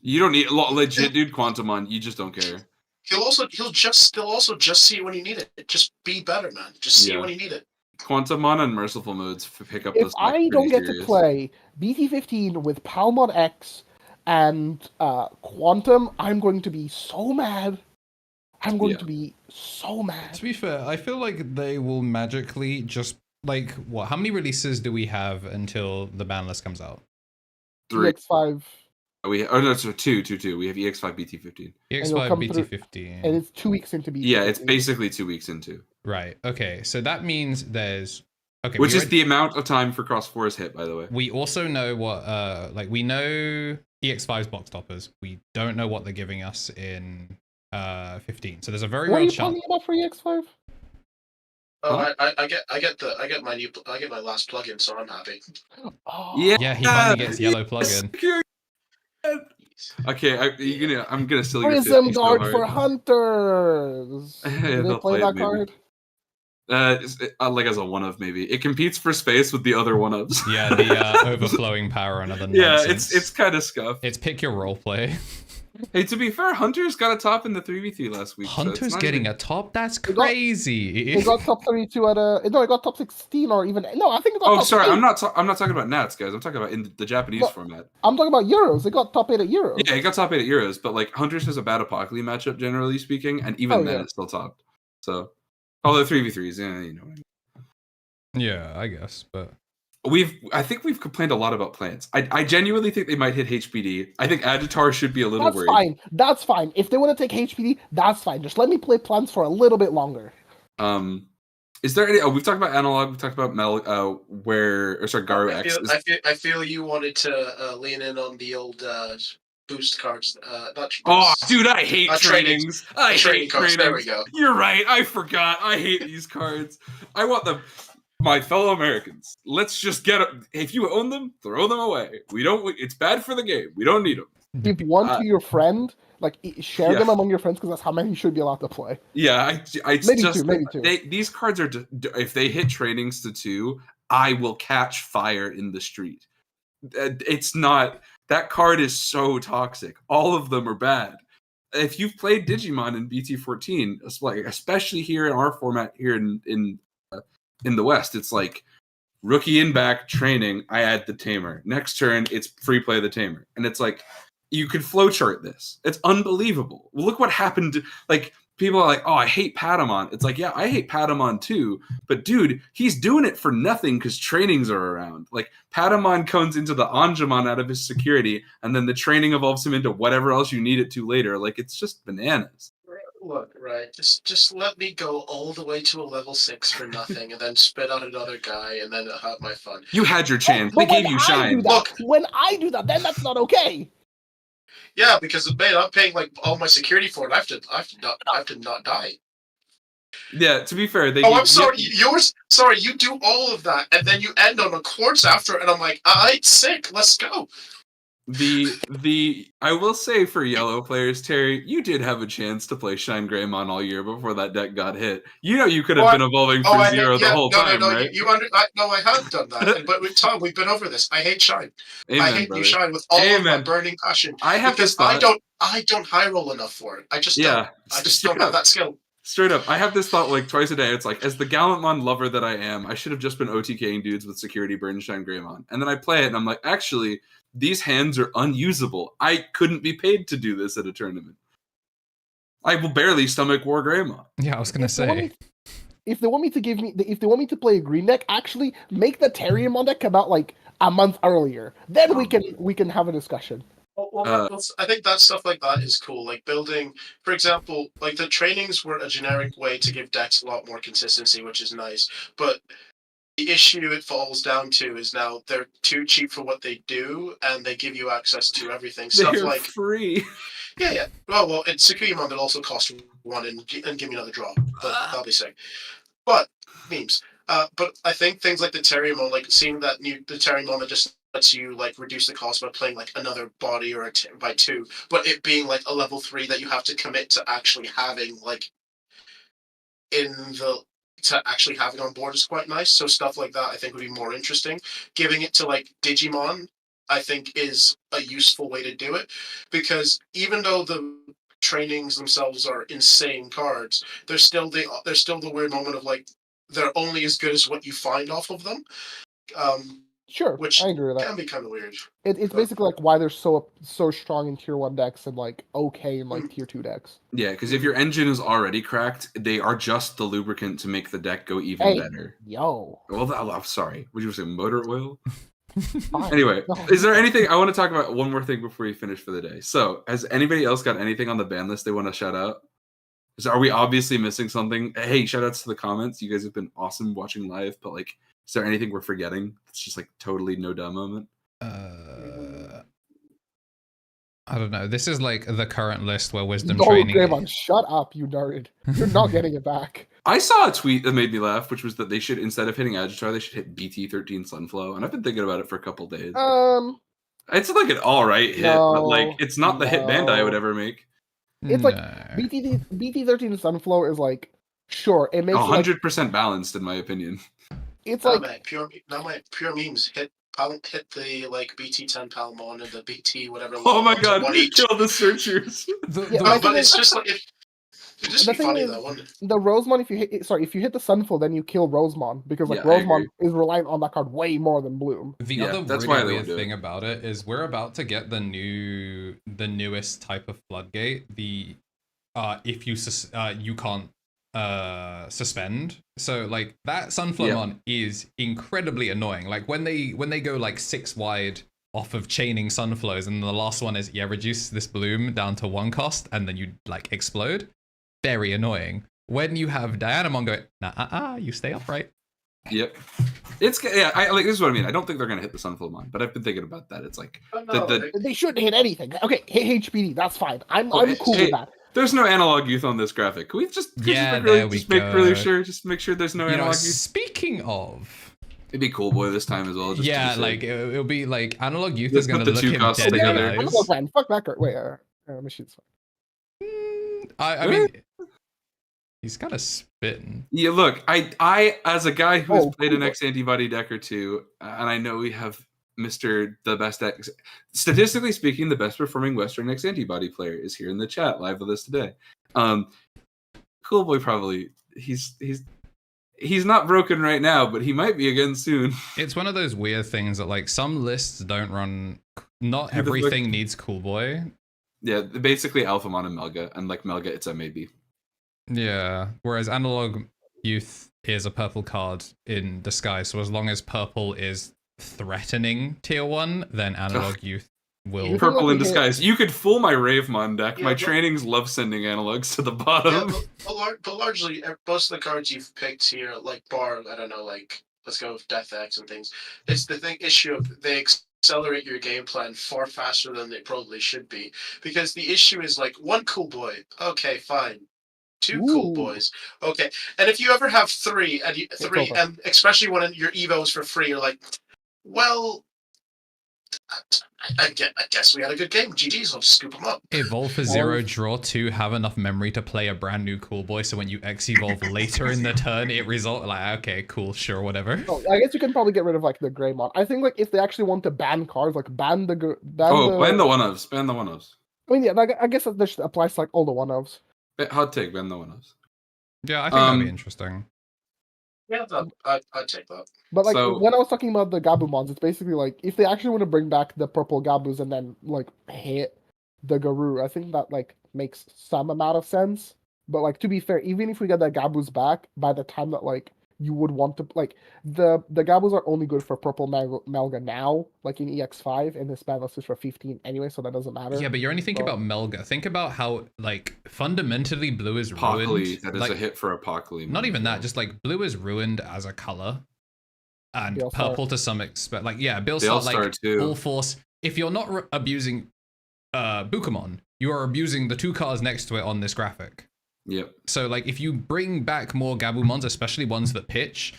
You don't need legit, dude. Quantumon, you just don't care. They'll also just see it when you need it. Just be better, man. Just see it when you need it. Quantumon and Merciful modes pick up. If I don't get to play BT15 with Palmon X and Quantum, I'm going to be so mad. I'm going to be so mad. To be fair, I feel like they will magically just like what? How many releases do we have until the ban list comes out? 3. EX5. So two. We have EX5 BT15. EX5 BT15. And it's 2 weeks into BT15. Yeah, it's basically 2 weeks into. Right. Okay. So that means there's which is the amount of time for Cross 4 is hit, by the way. We also know what we know EX5's box toppers. We don't know what they're giving us in 15. So there's a very real chance. What are you talking about for EX5? Oh, I get my last plugin, so I'm happy. Oh. Yeah, he finally gets yellow plugin. Okay, I'm gonna still get Prism Guard for Hunters. Yeah, Do they play that card? Like as a one of maybe. It competes for space with the other one ofs. Yeah, the overflowing power and other nonsense. Yeah, it's kind of scuffed. It's pick your role play. Hey, to be fair, Hunter's got a top in the 3v3 last week. Hunter's so getting a top? That's crazy. It got top 32 at a... No, it got top 16 or even... No, I think it got top 8. I'm not talking about Nats, guys. I'm talking about in the Japanese format. I'm talking about Euros. It got top 8 at Euros. Yeah, it got top 8 at Euros, but like Hunter's has a bad Apocalypse matchup, generally speaking, and even then it's still topped. So, although 3v3s, yeah, you know. Yeah, I guess, but... I think we've complained a lot about plants. I genuinely think they might hit HPD. I think Agitar should be a little worried. That's fine. If they want to take HPD, that's fine. Just let me play plants for a little bit longer. Is there any? Oh, we've talked about analog. We've talked about Garu X. I feel you wanted to lean in on the old boost cards. Dude, I hate trainings. I hate cards. trainings. There we go. You're right. I forgot. I hate these cards. I want them. My fellow Americans, let's just get them. If you own them, throw them away. We don't. It's bad for the game. We don't need them. Give one to your friend. Like share them among your friends because that's how many you should be allowed to play. Yeah, maybe two. These cards are. If they hit trainings to 2, I will catch fire in the street. It's not. That card is so toxic. All of them are bad. If you've played Digimon in BT14, especially here in our format here in the West, it's like rookie in back training. I add the tamer. Next turn, it's free play the tamer, and it's like you could flowchart this. It's unbelievable. Look what happened. Like people are like, "Oh, I hate Patamon." It's like, yeah, I hate Patamon too. But dude, he's doing it for nothing because trainings are around. Like Patamon comes into the Anjumon out of his security, and then the training evolves him into whatever else you need it to later. Like it's just bananas. Look, right, just let me go all the way to a level 6 for nothing, and then spit out another guy, and then have my fun. You had your chance. They gave you shine. When I do that, then that's not okay. Yeah, because man, I'm paying like all my security for it. I have to not die. Yeah, to be fair, I'm sorry. You do all of that, and then you end on a quartz after, and I'm like, I'm sick. Let's go. I will say for yellow players, Terry, you did have a chance to play Shine Greymon all year before that deck got hit. You know you could have been evolving for 0 the whole time, right? I have done that. But with Tom, we've been over this. I hate Shine. Amen, I hate brother. you Shine with all of my burning passion. I have because I don't high roll enough for it. I just don't. I just don't have that skill. Straight up, I have this thought like twice a day. It's like, as the Gallantmon lover that I am, I should have just been OTKing dudes with security burn Shine Greymon. And then I play it and I'm like, actually, these hands are unusable. I couldn't be paid to do this at a tournament. I will barely stomach War Greymon. Yeah, I was gonna say. If they want me to play a green deck, actually make the Cherubimon deck come out like a month earlier. Then we can have a discussion. Well, I think that stuff like that is cool. Like building, for example, like the trainings were a generic way to give decks a lot more consistency, which is nice. But the issue it falls down to is now they're too cheap for what they do, and they give you access to everything. Stuff They're like free. Yeah. Well, it's Cherubimon that also costs 1 and give me another draw. That'll be sick. But memes. But I think things like the Cherubimon, like seeing the Cherubimon that just lets you like reduce the cost by playing like another body or by 2, but it being like a level 3 that you have to commit to actually having like actually having on board is quite nice. So stuff like that I think would be more interesting. Giving it to like Digimon, I think, is a useful way to do it, because even though the trainings themselves are insane cards, there's still the weird moment of like they're only as good as what you find off of them. Sure, Which I agree with that. can be kind of weird. It's basically like why they're so strong in tier 1 decks and like okay in like tier 2 decks. Yeah, because if your engine is already cracked, they are just the lubricant to make the deck go even better. Yo. Well, I'm sorry. Would you say motor oil? Fine. Anyway, No. is there anything I want to talk about? One more thing before we finish for the day. So, has anybody else got anything on the ban list they want to shout out? Are we obviously missing something? Hey, shout outs to the comments. You guys have been awesome watching live, but like, is there anything we're forgetting? It's just like totally no dumb moment. I don't know. This is like the current list where wisdom No, training. Draymond, shut up, you nerd. You're not getting it back. I saw a tweet that made me laugh, which was that they should, instead of hitting Agitar, they should hit BT13 Sunflow, and I've been thinking about it for a couple days. It's like an all right hit, but like it's not the hit Bandai would ever make. It's like BT13 Sunflow is like sure it makes 100% balanced in my opinion. It's my pure memes hit the like BT10 Palmon and the BT whatever. Oh my god, kill the searchers. But it's just like it'd just be funny though, wouldn't it? The Rosemon, if you hit the Sunflow, then you kill Rosemon because like Rosemon is reliant on that card way more than Bloom. The other really weird thing about it is we're about to get the newest type of floodgate. The if you can't suspend. So like that Sunflowmon is incredibly annoying. Like when they go like 6 wide off of chaining Sunflows, and the last one is reduce this bloom down to 1 cost, and then you like explode. Very annoying. When you have Dianamon go, you stay upright. Yep. It's I like this is what I mean. I don't think they're gonna hit the Sunflowmon, but I've been thinking about that. It's like they shouldn't hit anything. Okay, hit HPD, that's fine. I'm cool with that. There's no analog youth on this graphic. Can we just make really sure there's no analog youth? Speaking of, it'd be Cool Boy this time as well. Just like it'll be like analog youth is gonna look him dead together. in the eyes. Fuck that card. Wait, machine's fine. I mean, he's kind of spitting. Yeah, look, I as a guy who has played an X antibody deck or two, and I know we have Mr. the best X. Statistically speaking, the best performing Western X antibody player is here in the chat live with us today. Cool Boy probably he's not broken right now, but he might be again soon. It's one of those weird things that like some lists don't run. Not everything needs Cool Boy. Yeah, basically Alphamon and Melga, and like Melga, it's a maybe. Yeah, whereas Analog Youth is a purple card in disguise, so as long as purple is threatening tier 1, then Analog Youth will... Purple in disguise. You could fool my Ravemon deck. My trainings love sending analogs to the bottom. Yeah, but largely, most of the cards you've picked here, like bar, I don't know, like, let's go with Death X and things, it's the issue of they accelerate your game plan far faster than they probably should be. Because the issue is like, 1 Cool Boy, okay, fine. 2 Cool Boys, okay. And if you ever have 3, and especially when your Evo is for free, you're like, well, I guess we had a good game. GG's, I'll just scoop them up. Evolve for 0, draw 2, have enough memory to play a brand new Cool Boy, so when you X-Evolve later in the turn, it results like, okay, cool, sure, whatever. Oh, I guess you can probably get rid of like the Greymon. I think like if they actually want to ban cards, like ban the one-ofs. Ban the one-ofs. I mean, yeah, I guess that just applies to like all the one-ofs. Hot take, ban the one-ofs. Yeah, I think that'd be interesting. Yeah, I'd take that. But like when I was talking about the Gabumons, it's basically like if they actually want to bring back the purple Gabus and then like hit the Garou, I think that like makes some amount of sense. But like to be fair, even if we get the Gabus back, by the time that like you would want to like the Gabus are only good for purple Melga now, like in EX5, and this Banlist is for 15 anyway, so that doesn't matter. Yeah, but you're only thinking about Melga. Think about how like fundamentally blue is ruined. That is like, a hit for Apocalypse. Not even that, just like blue is ruined as a color, and purple to some extent. Like Billstar like too. Full Force. If you're not abusing Bukamon, you are abusing the 2 cards next to it on this graphic. Yep. So like if you bring back more Gabumons, especially ones that pitch,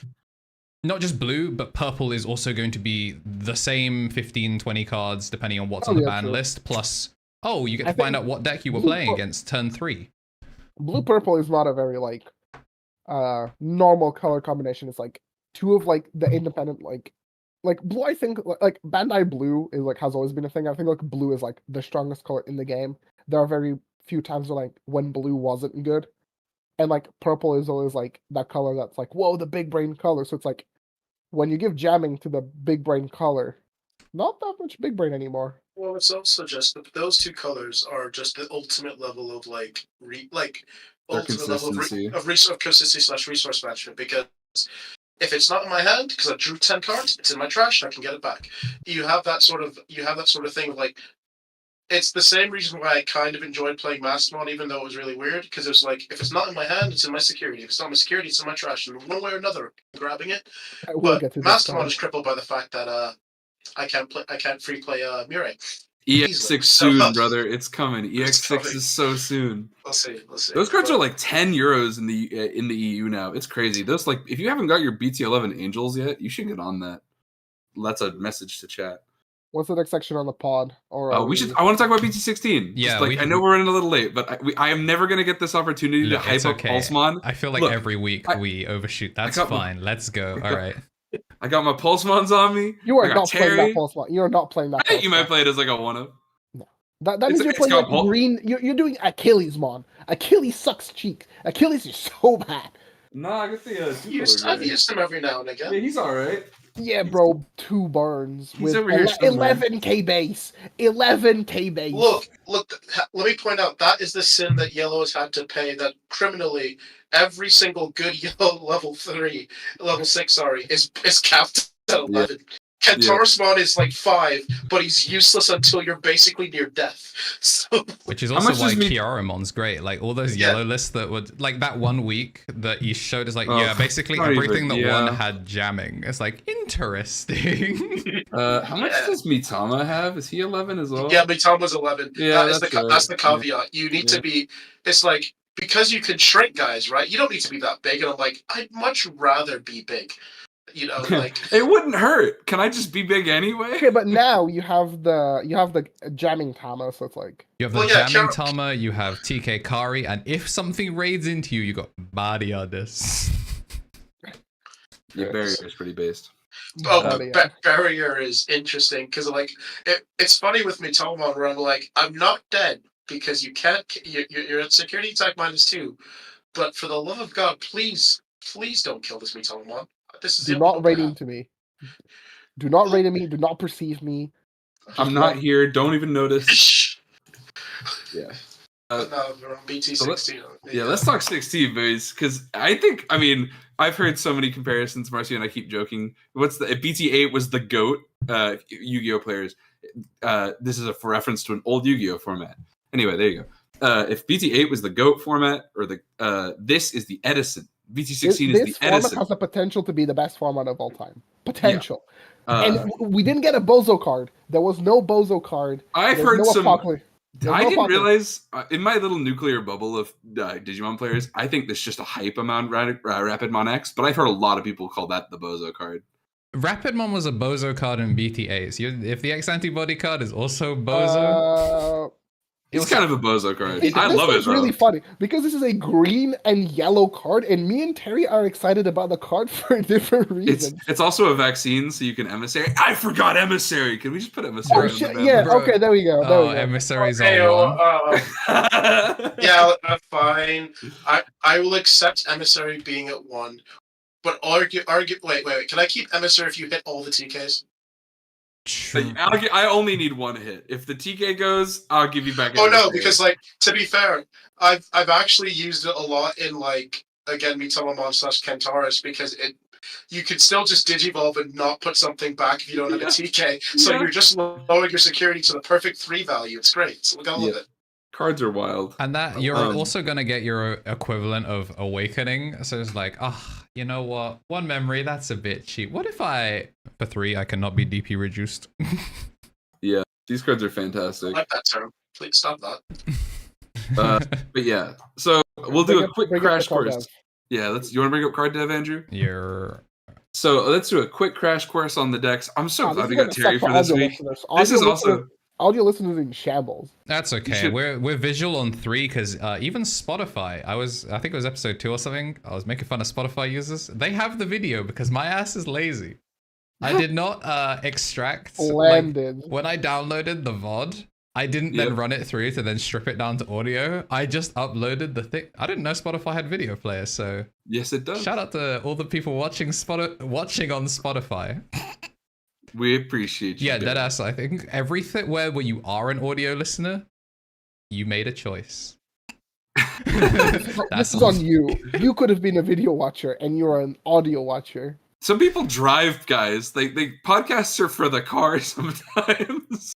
not just blue, but purple is also going to be the same 15, 20 cards, depending on what's on the ban list. Plus, you get to find out what deck you were playing against turn 3. Blue-purple is not a very, like, normal color combination. It's, like, two of, like, the independent, like blue, I think, like, Bandai Blue is, like, has always been a thing. I think, like, blue is, like, the strongest color in the game. There are very few times where, like, when blue wasn't good. And, like, purple is always, like, that color that's, like, whoa, the big brain color. So it's, like, when you give jamming to the big brain color, not that much big brain anymore. Well, it's also just that those two colors are just the ultimate level of, like, ultimate level of consistency/resource management, because if it's not in my hand because I drew 10 cards, it's in my trash and I can get it back. You have that sort of thing of, like, it's the same reason why I kind of enjoyed playing Mastodon, even though it was really weird, because it was like, if it's not in my hand, it's in my security. If it's not in my security, it's in my trash. And one way or another, I'm grabbing it. But Mastodon is crippled by the fact that I can't free play Mirai. EX6 soon, brother. It's coming. EX6 is so soon. We'll see. Those cards are like €10 in the EU now. It's crazy. Those, like, if you haven't got your BT11 Angels yet, you should get on that. That's a message to chat. What's the next section on the pod? Or I want to talk about BT16. Yeah, I know we're running a little late, but I am never going to get this opportunity to hype up Pulsemon. I feel like every week we overshoot. That's fine. Let's go. All right. I got my Pulsemons on me. You are not playing that Pulsemon. You are not playing that. I think you might play it as like a 1-up. No. That means you're playing like green. You're doing Achillesmon. Achilles sucks cheek. Achilles is so bad. Nah, I get the I've used him every now and again. Yeah, he's alright. Yeah, bro, 2 burns with 11k base. 11k base. Look, let me point out, that is the sin that Yellow has had to pay, that criminally every single good Yellow level 6, is capped at 11. KnTeLixar is like 5, but he's useless until you're basically near death. So, which is also why Cherubmon's great. Like, all those yellow lists that would, like, that 1 week that you showed is like, basically everything that won had jamming. It's like, interesting. How much does Mitama have? Is he 11 as well? Yeah, Mitama's 11. Yeah, that's the caveat. You need to be, it's like, because you can shrink guys, right? You don't need to be that big. And I'm like, I'd much rather be big. You know, like, it wouldn't hurt. Can I just be big anyway? Okay, but now you have the jamming Tama, so it's like you have the jamming Tama, you have TK Kari, and if something raids into you, you got BT16. Yeah, Barrier is pretty based. Barrier is interesting because, like, it's funny with Mitama where I'm like, I'm not dead because you can't. You're at security attack -2, but for the love of God, please don't kill this Mitama. Do not raid into me. Do not raid me. Do not perceive me. I'm not here. Don't even notice. Yeah. We're on BT16. Let's talk 16, boys. Because I've heard so many comparisons, Marcio, and I keep joking. If BT8 was the GOAT, Yu-Gi-Oh players, this is a reference to an old Yu-Gi-Oh format. Anyway, there you go. If BT8 was the GOAT format, or this is the Edison. BT16 is the Edison. This format has the potential to be the best format of all time. Potential. Yeah. And we didn't get a Bozo card. There was no Bozo card. I've heard some... I didn't realize, in my little nuclear bubble of Digimon players, I think this is just a hype amount Rapidmon X, but I've heard a lot of people call that the Bozo card. Rapidmon was a Bozo card in BT8. If the X antibody card is also Bozo... It's kind of a Bozo card. I love it. It's really funny because this is a green and yellow card, and me and Terry are excited about the card for different reasons. It's also a vaccine, so you can emissary. I forgot emissary. Can we just put emissary? Okay, there we go. Emissary's on one. Yeah, fine. I will accept emissary being at 1, but argue. Wait. Can I keep emissary if you hit all the TKs? I only need 1 hit. If the TK goes, I'll give you back. Oh no, because, like, to be fair, I've actually used it a lot in, like, again, Mitamamon/KnTeLixar, because you could still just digivolve and not put something back if you don't have a TK. So you're just lowering your security to the perfect 3 value. It's great. So look, I love it. Cards are wild. And that you're also gonna get your equivalent of Awakening. So it's like, you know what? 1 memory, that's a bit cheap. What if for 3 I cannot be DP reduced? Yeah, these cards are fantastic. I like that term. Please stop that. But yeah, so we'll do a quick crash course. Yeah, you want to bring up card dev, Andrew? So let's do a quick crash course on the decks. I'm so glad we This got is Terry gonna for suck this week. listeners. This is also Audio listeners in shambles. That's okay. should- We're visual on 3 because even Spotify, I think it was episode 2 or something. I was making fun of Spotify users. They have the video because my ass is lazy. I did not extract. Splendid. When I downloaded the VOD, I didn't then run it through to then strip it down to audio. I just uploaded the thing. I didn't know Spotify had video players, so yes, it does. shout out to all the people watching on Spotify. We appreciate you. Yeah, Derek. deadass. I think everything where you are an audio listener, you made a choice. This is on you. You could have been a video watcher, and you're an audio watcher. Some people drive, guys. They podcasts are for the car sometimes.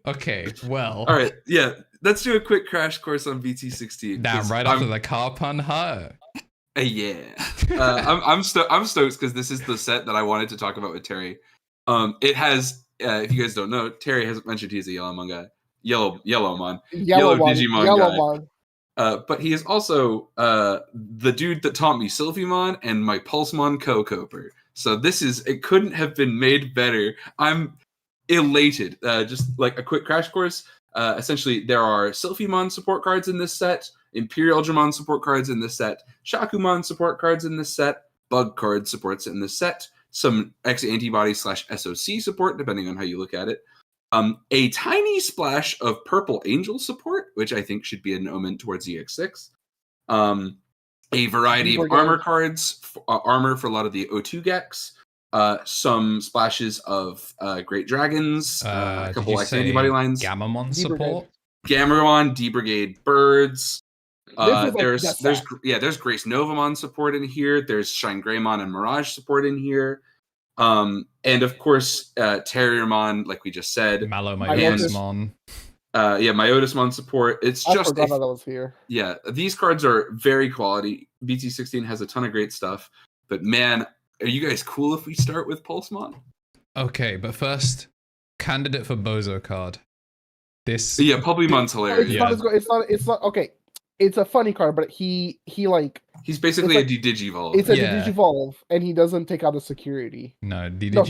Okay, well. All right, yeah. Let's do a quick crash course on BT16. Damn, right after the car pun, huh? Yeah. I'm stoked because this is the set that I wanted to talk about with Terry. It has, if you guys don't know, Terry hasn't mentioned he's a Yellowmon guy. Yellow Digimon guy. But he is also the dude that taught me Sylphimon and my Pulsemon co-coper. So it couldn't have been made better. I'm elated. Just like a quick crash course. Essentially, there are Sylphimon support cards in this set, Imperial Dramon support cards in this set, Shakumon support cards in this set, Bug card supports in this set, some X antibody / SOC support, depending on how you look at it. A tiny splash of Purple Angel support, which I think should be an omen towards EX6. A variety of armor cards, armor for a lot of the O2 Gex. Some splashes of Great Dragons, a couple X antibody lines. Gamamon support? Gamamon, D-Brigade Birds. There's Grace Novamon support in here. There's Shine Greymon and Mirage support in here. And of course, Terriermon, like we just said. Myotismon. Myotismon support. I forgot that was here. Yeah, these cards are very quality. BT16 has a ton of great stuff. But man, are you guys cool if we start with Pulsemon? Okay, but first, candidate for Bozo card. Pulsemon's hilarious. It's not okay. It's a funny card, but he's basically a D-Digivolve. It's a D-Digivolve, and he doesn't take out the security. No, he does.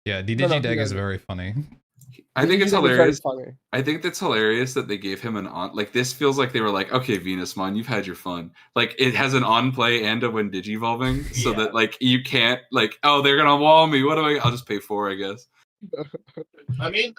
Yeah, D-Digideg is very funny. I think it's hilarious. I think that's hilarious that they gave him an on. Like, this feels like they were like, okay, Venusmon, you've had your fun. Like, it has an on play and a when Digivolving, so that like you can't like, oh, they're gonna wall me. I'll just pay 4, I guess. I mean,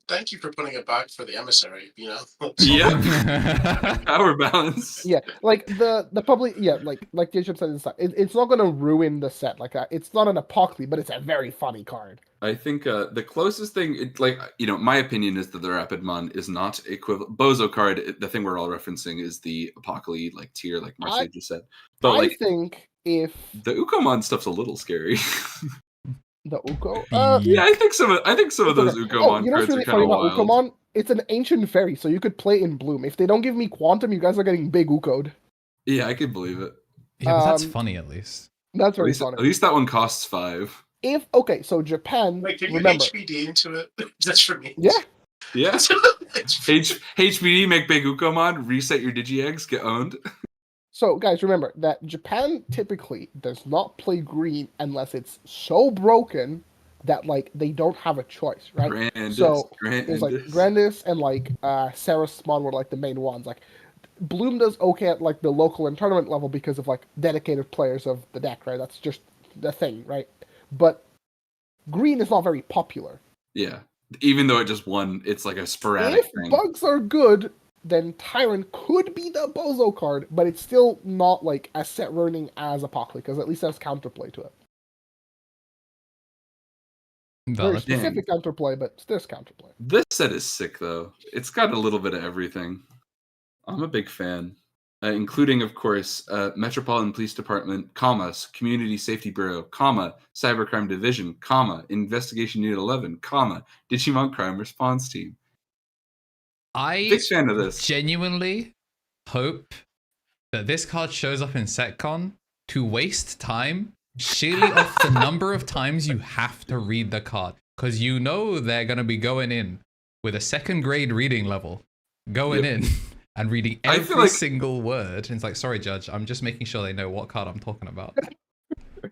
thank you for putting it back for the emissary. You know. Yeah. Power balance. Yeah, like the public. Yeah, like Jacob said, it's not gonna ruin the set. Like it's not an apocalypse, but it's a very funny card. I think the closest thing, my opinion is that the Rapidmon is not equivalent. Bozo card, the thing we're all referencing is the Apocalypse tier, like Marcio just said. But I think if the Ukomon stuff's a little scary. The Uko? Yeah, I think some of those Ukomon cards are kind of wild. Ukomon? It's an ancient fairy, so you could play in Bloom. If they don't give me Quantum, you guys are getting big Uko'd. Yeah, I could believe it. Yeah, but that's funny at least. That's very funny. At least that one costs 5. So Japan. Wait, can you HBD into it just for me? Yeah. Yeah. HBD, make big Ukomon, reset your Digi-Eggs, get owned. So, guys, remember that Japan typically does not play green unless it's so broken that, like, they don't have a choice, right? It's like Grandis and, like, Sarasmon were, like, the main ones. Like, Bloom does okay at, like, the local and tournament level because of, like, dedicated players of the deck, right? That's just the thing, right? But green is not very popular. Yeah. Even though it just won, it's, like, a sporadic thing. If bugs are good, then Tyrant could be the Bozo card, but it's still not like as set running as Apocalypse, because at least there's counterplay to it. Very specific counterplay, but there's counterplay. This set is sick, though. It's got a little bit of everything. I'm a big fan. Including, of course, Metropolitan Police Department, Community Safety Bureau, Cybercrime Division, Investigation Unit 11, Digimon Crime Response Team. Big fan of this. Genuinely hope that this card shows up in SetCon to waste time sheerly off the number of times you have to read the card. Because you know they're going to be going in with a 2nd grade reading level. Going in and reading every single word. And it's like, sorry, Judge, I'm just making sure they know what card I'm talking about.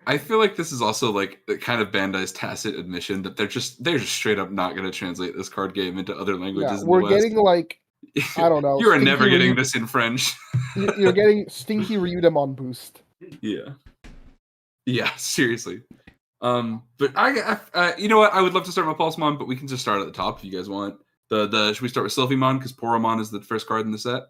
I feel like this is also like the kind of Bandai's tacit admission that they're just straight up not going to translate this card game into other languages. Yeah, we're getting like, I don't know. You are never getting this in French. You're getting Stinky Ryudamon boost. Yeah, seriously. But I you know what? I would love to start with Pulsemon, but we can just start at the top if you guys want. Should we start with Sylphimon because Poromon is the first card in the set?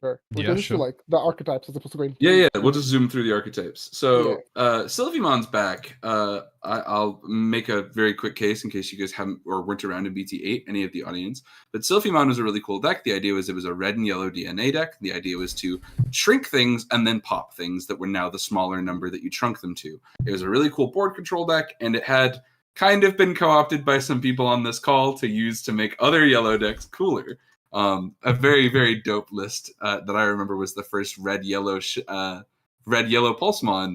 Sure. Yeah, sure. Like the archetypes as opposed to going. Yeah. We'll just zoom through the archetypes. So, Sylphimon's back. I'll make a very quick case in case you guys haven't or weren't around in BT8, any of the audience. But Sylphimon was a really cool deck. The idea was it was a red and yellow DNA deck. The idea was to shrink things and then pop things that were now the smaller number that you shrunk them to. It was a really cool board control deck, and it had kind of been co-opted by some people on this call to use to make other yellow decks cooler. A very, very dope list that I remember was the first red yellow Pulsemon,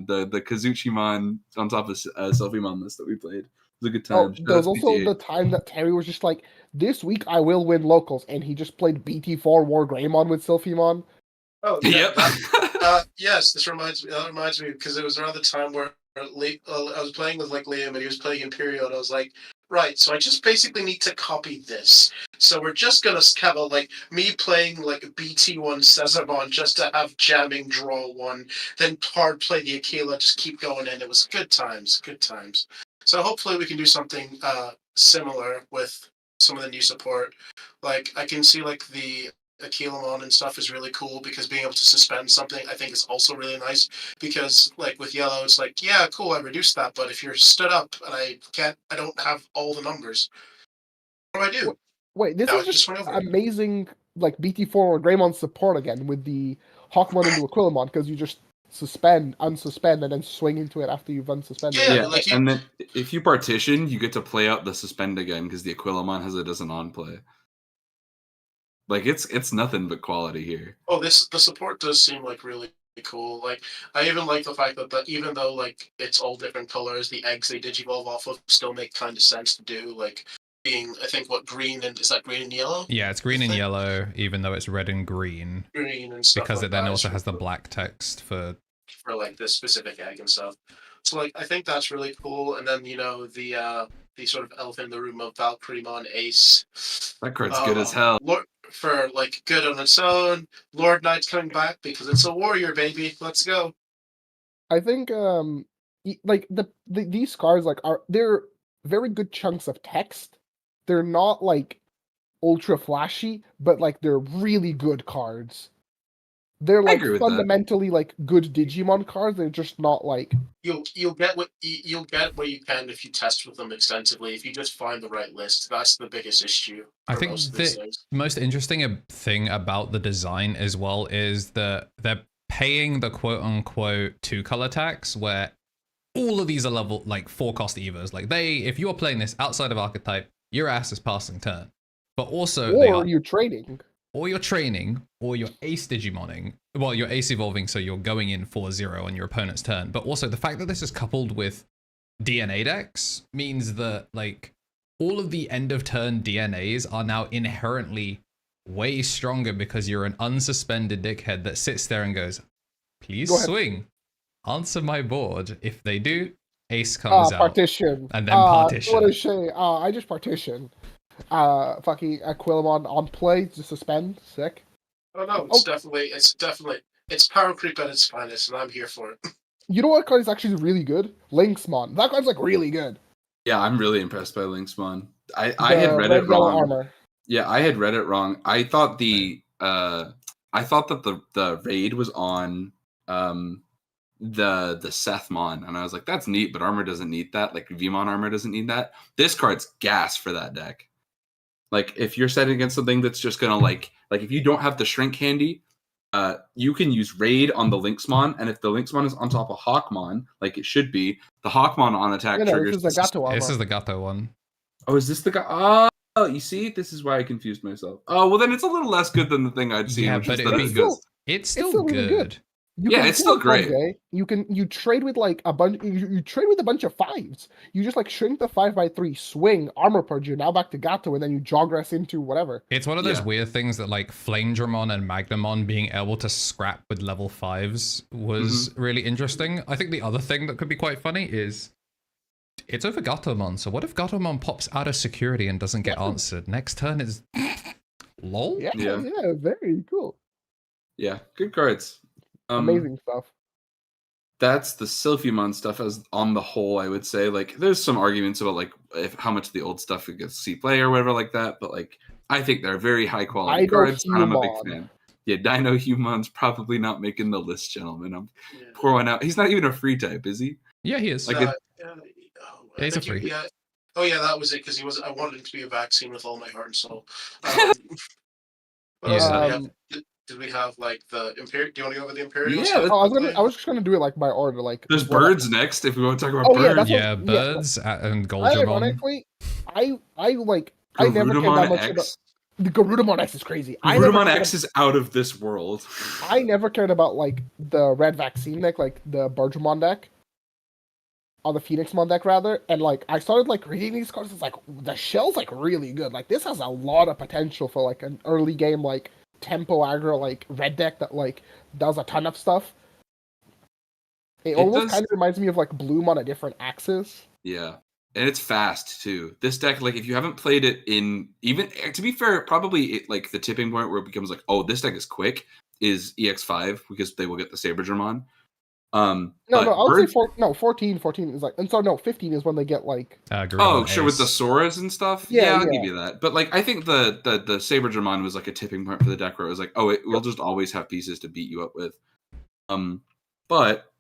the Kazuchimon on top of Sylphimon list that we played. It was a good time. There was also the time that Terry was just like, this week I will win locals, and he just played BT4 War Greymon with Sylphimon. Oh, yeah. Yep. Yes, this reminds me. That reminds me because it was around the time where I was playing with like Liam, and he was playing Imperial, and I was like, right, so I just basically need to copy this. So we're just gonna have me playing like a BT1 Cesarmon just to have jamming draw one, then hard play the Aquila, just keep going, and it was good times. So hopefully we can do something similar with some of the new support. Like I can see like the Aquilamon and stuff is really cool because being able to suspend something I think is also really nice because like with yellow it's like, yeah, cool, I reduced that, but if you're stood up and I don't have all the numbers, what do I do? Wait, this is just amazing like BT4 or Greymon support again with the Hawkmon into Aquilamon because you just suspend, unsuspend, and then swing into it after you've unsuspended. Yeah, and then if you partition, you get to play out the suspend again because the Aquilamon has it as an on play. Like it's nothing but quality here. Oh, the support does seem like really cool. Like I even like the fact that even though like it's all different colors, the eggs they digivolve off of still make kind of sense to do. Like being, I think green and is that green and yellow? Yeah, it's green and yellow, even though it's red and green. Green and stuff. Because like it then that. also has the black text for like this specific egg and stuff. So like I think that's really cool. And then the sort of elephant in the room of Valkyriemon Ace. That card's good as hell. For like good on its own. Lord Knight's coming back because it's a warrior, baby. Let's go. I think like these cards they're very good chunks of text. They're not like ultra flashy, but like they're really good cards. They're like fundamentally like good Digimon cards. They're just not like you'll get what you can if you test with them extensively. If you just find the right list, that's the biggest issue. I think the most interesting thing about the design as well is that they're paying the quote unquote 2-color tax, where all of these are level like 4-cost evas. Like if you are playing this outside of archetype, your ass is passing turn. But also you're training. Or you're training, or you're ace Digimoning. Well, you're ace evolving, so you're going in 4-0 on your opponent's turn. But also the fact that this is coupled with DNA decks means that like all of the end of turn DNAs are now inherently way stronger because you're an unsuspended dickhead that sits there and goes, please swing, answer my board. If they do, ace comes out. Partition. And then partition. What a shame. I just partition. Fucking Aquilamon on play to suspend. Sick. Oh no, it's power creep at its finest, and I'm here for it. You know what card is actually really good? Lynxmon. That card's like really good. Yeah, I'm really impressed by Lynxmon. I had read it wrong. Armor. Yeah, I had read it wrong. I thought that the raid was on the Sethmon, and I was like, that's neat, but armor doesn't need that. Like Vmon armor doesn't need that. This card's gas for that deck. Like if you're setting against something that's just gonna like if you don't have the shrink handy, you can use raid on the Lynxmon, and if the Lynxmon is on top of Hawkmon, like it should be, the Hawkmon on attack triggers. This is the Gato one. Oh, is this the guy? Oh, you see, this is why I confused myself. Oh, well then it's a little less good than the thing I'd seen. Yeah, but it's still good. Really good. it's still great. You trade with like a bunch. You trade with a bunch of 5s. You just like shrink the 5x3, swing, armor purge. You're now back to Gato, and then you jogress into whatever. It's one of those weird things that like Flamedramon and Magnamon being able to scrap with level 5s was really interesting. I think the other thing that could be quite funny is it's over Gatomon. So what if Gatomon pops out of security and doesn't get answered? Next turn is lol. Yeah, very cool. Yeah, good cards. Amazing stuff. That's the Sylphimon stuff as on the whole, I would say. Like, there's some arguments about like how much the old stuff gets see play or whatever like that, but like I think they're very high quality cards, and I'm a big fan. Yeah, Dino-Humon's probably not making the list, gentlemen. I'm pouring out. He's not even a free type, is he? Yeah, he is. Like he's a free. Yeah. Oh yeah, that was it, because he was. I wanted him to be a vaccine with all my heart and soul. Did we have like the Imperial? Do you want to go over the Imperial? Yeah, I was just gonna do it like by order. Like there's birds next. If we want to talk about birds, birds and Goldramon. Ironically, I never cared that much about the Cherubimon X is crazy. Cherubimon X is out of this world. I never cared about like the red vaccine deck, like the Birdramon deck. On the Phoenixmon deck rather, and like I started like reading these cards. It's like the shell's like really good. Like this has a lot of potential for like an early game like tempo aggro like red deck that like does a ton of stuff. It almost kind of reminds me of like Bloom on a different axis. Yeah, and it's fast too. This deck, like if you haven't played it in even to be fair, probably like the tipping point where it becomes like, oh, this deck is quick is EX5 because they will get the Saberdramon. I would say 14 is like, and so no, 15 is when they get like with the Soras and stuff. Yeah, I'll give you that. But like I think the Saberdramon was like a tipping point for the deck where it was like, oh, we'll just always have pieces to beat you up with. But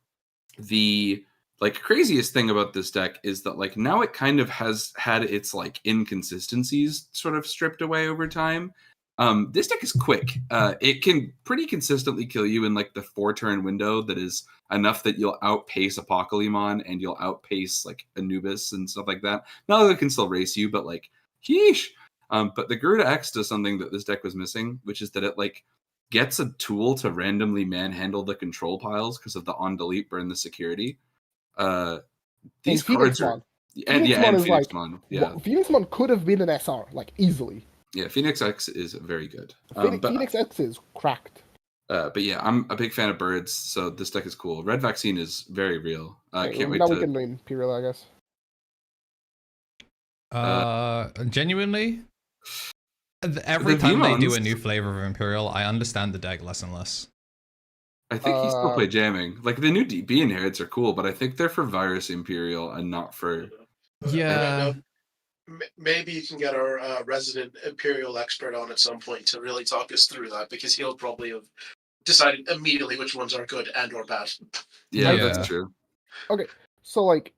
the like craziest thing about this deck is that like now it kind of has had its like inconsistencies sort of stripped away over time. This deck is quick. It can pretty consistently kill you in like the 4-turn window that is enough that you'll outpace Apocalypse and you'll outpace like Anubis and stuff like that. Not that it can still race you, but like, yeesh. But the Garuda X does something that this deck was missing, which is that it like gets a tool to randomly manhandle the control piles because of the on delete burn the security. These cards are and Phoenixmon. Phoenixmon could have been an SR like easily. Yeah, Phoenix X is very good. Phoenix X is cracked. But yeah, I'm a big fan of birds, so this deck is cool. Red Vaccine is very real. Can't wait now we can do Imperial, I guess. Genuinely, every time they do a new flavor of Imperial, I understand the deck less and less. I think he still play jamming. Like the new DB inherits are cool, but I think they're for Virus Imperial and not for. Yeah. Maybe you can get our resident Imperial expert on at some point to really talk us through that, because he'll probably have decided immediately which ones are good and or bad. Yeah, that's true. Okay, so like,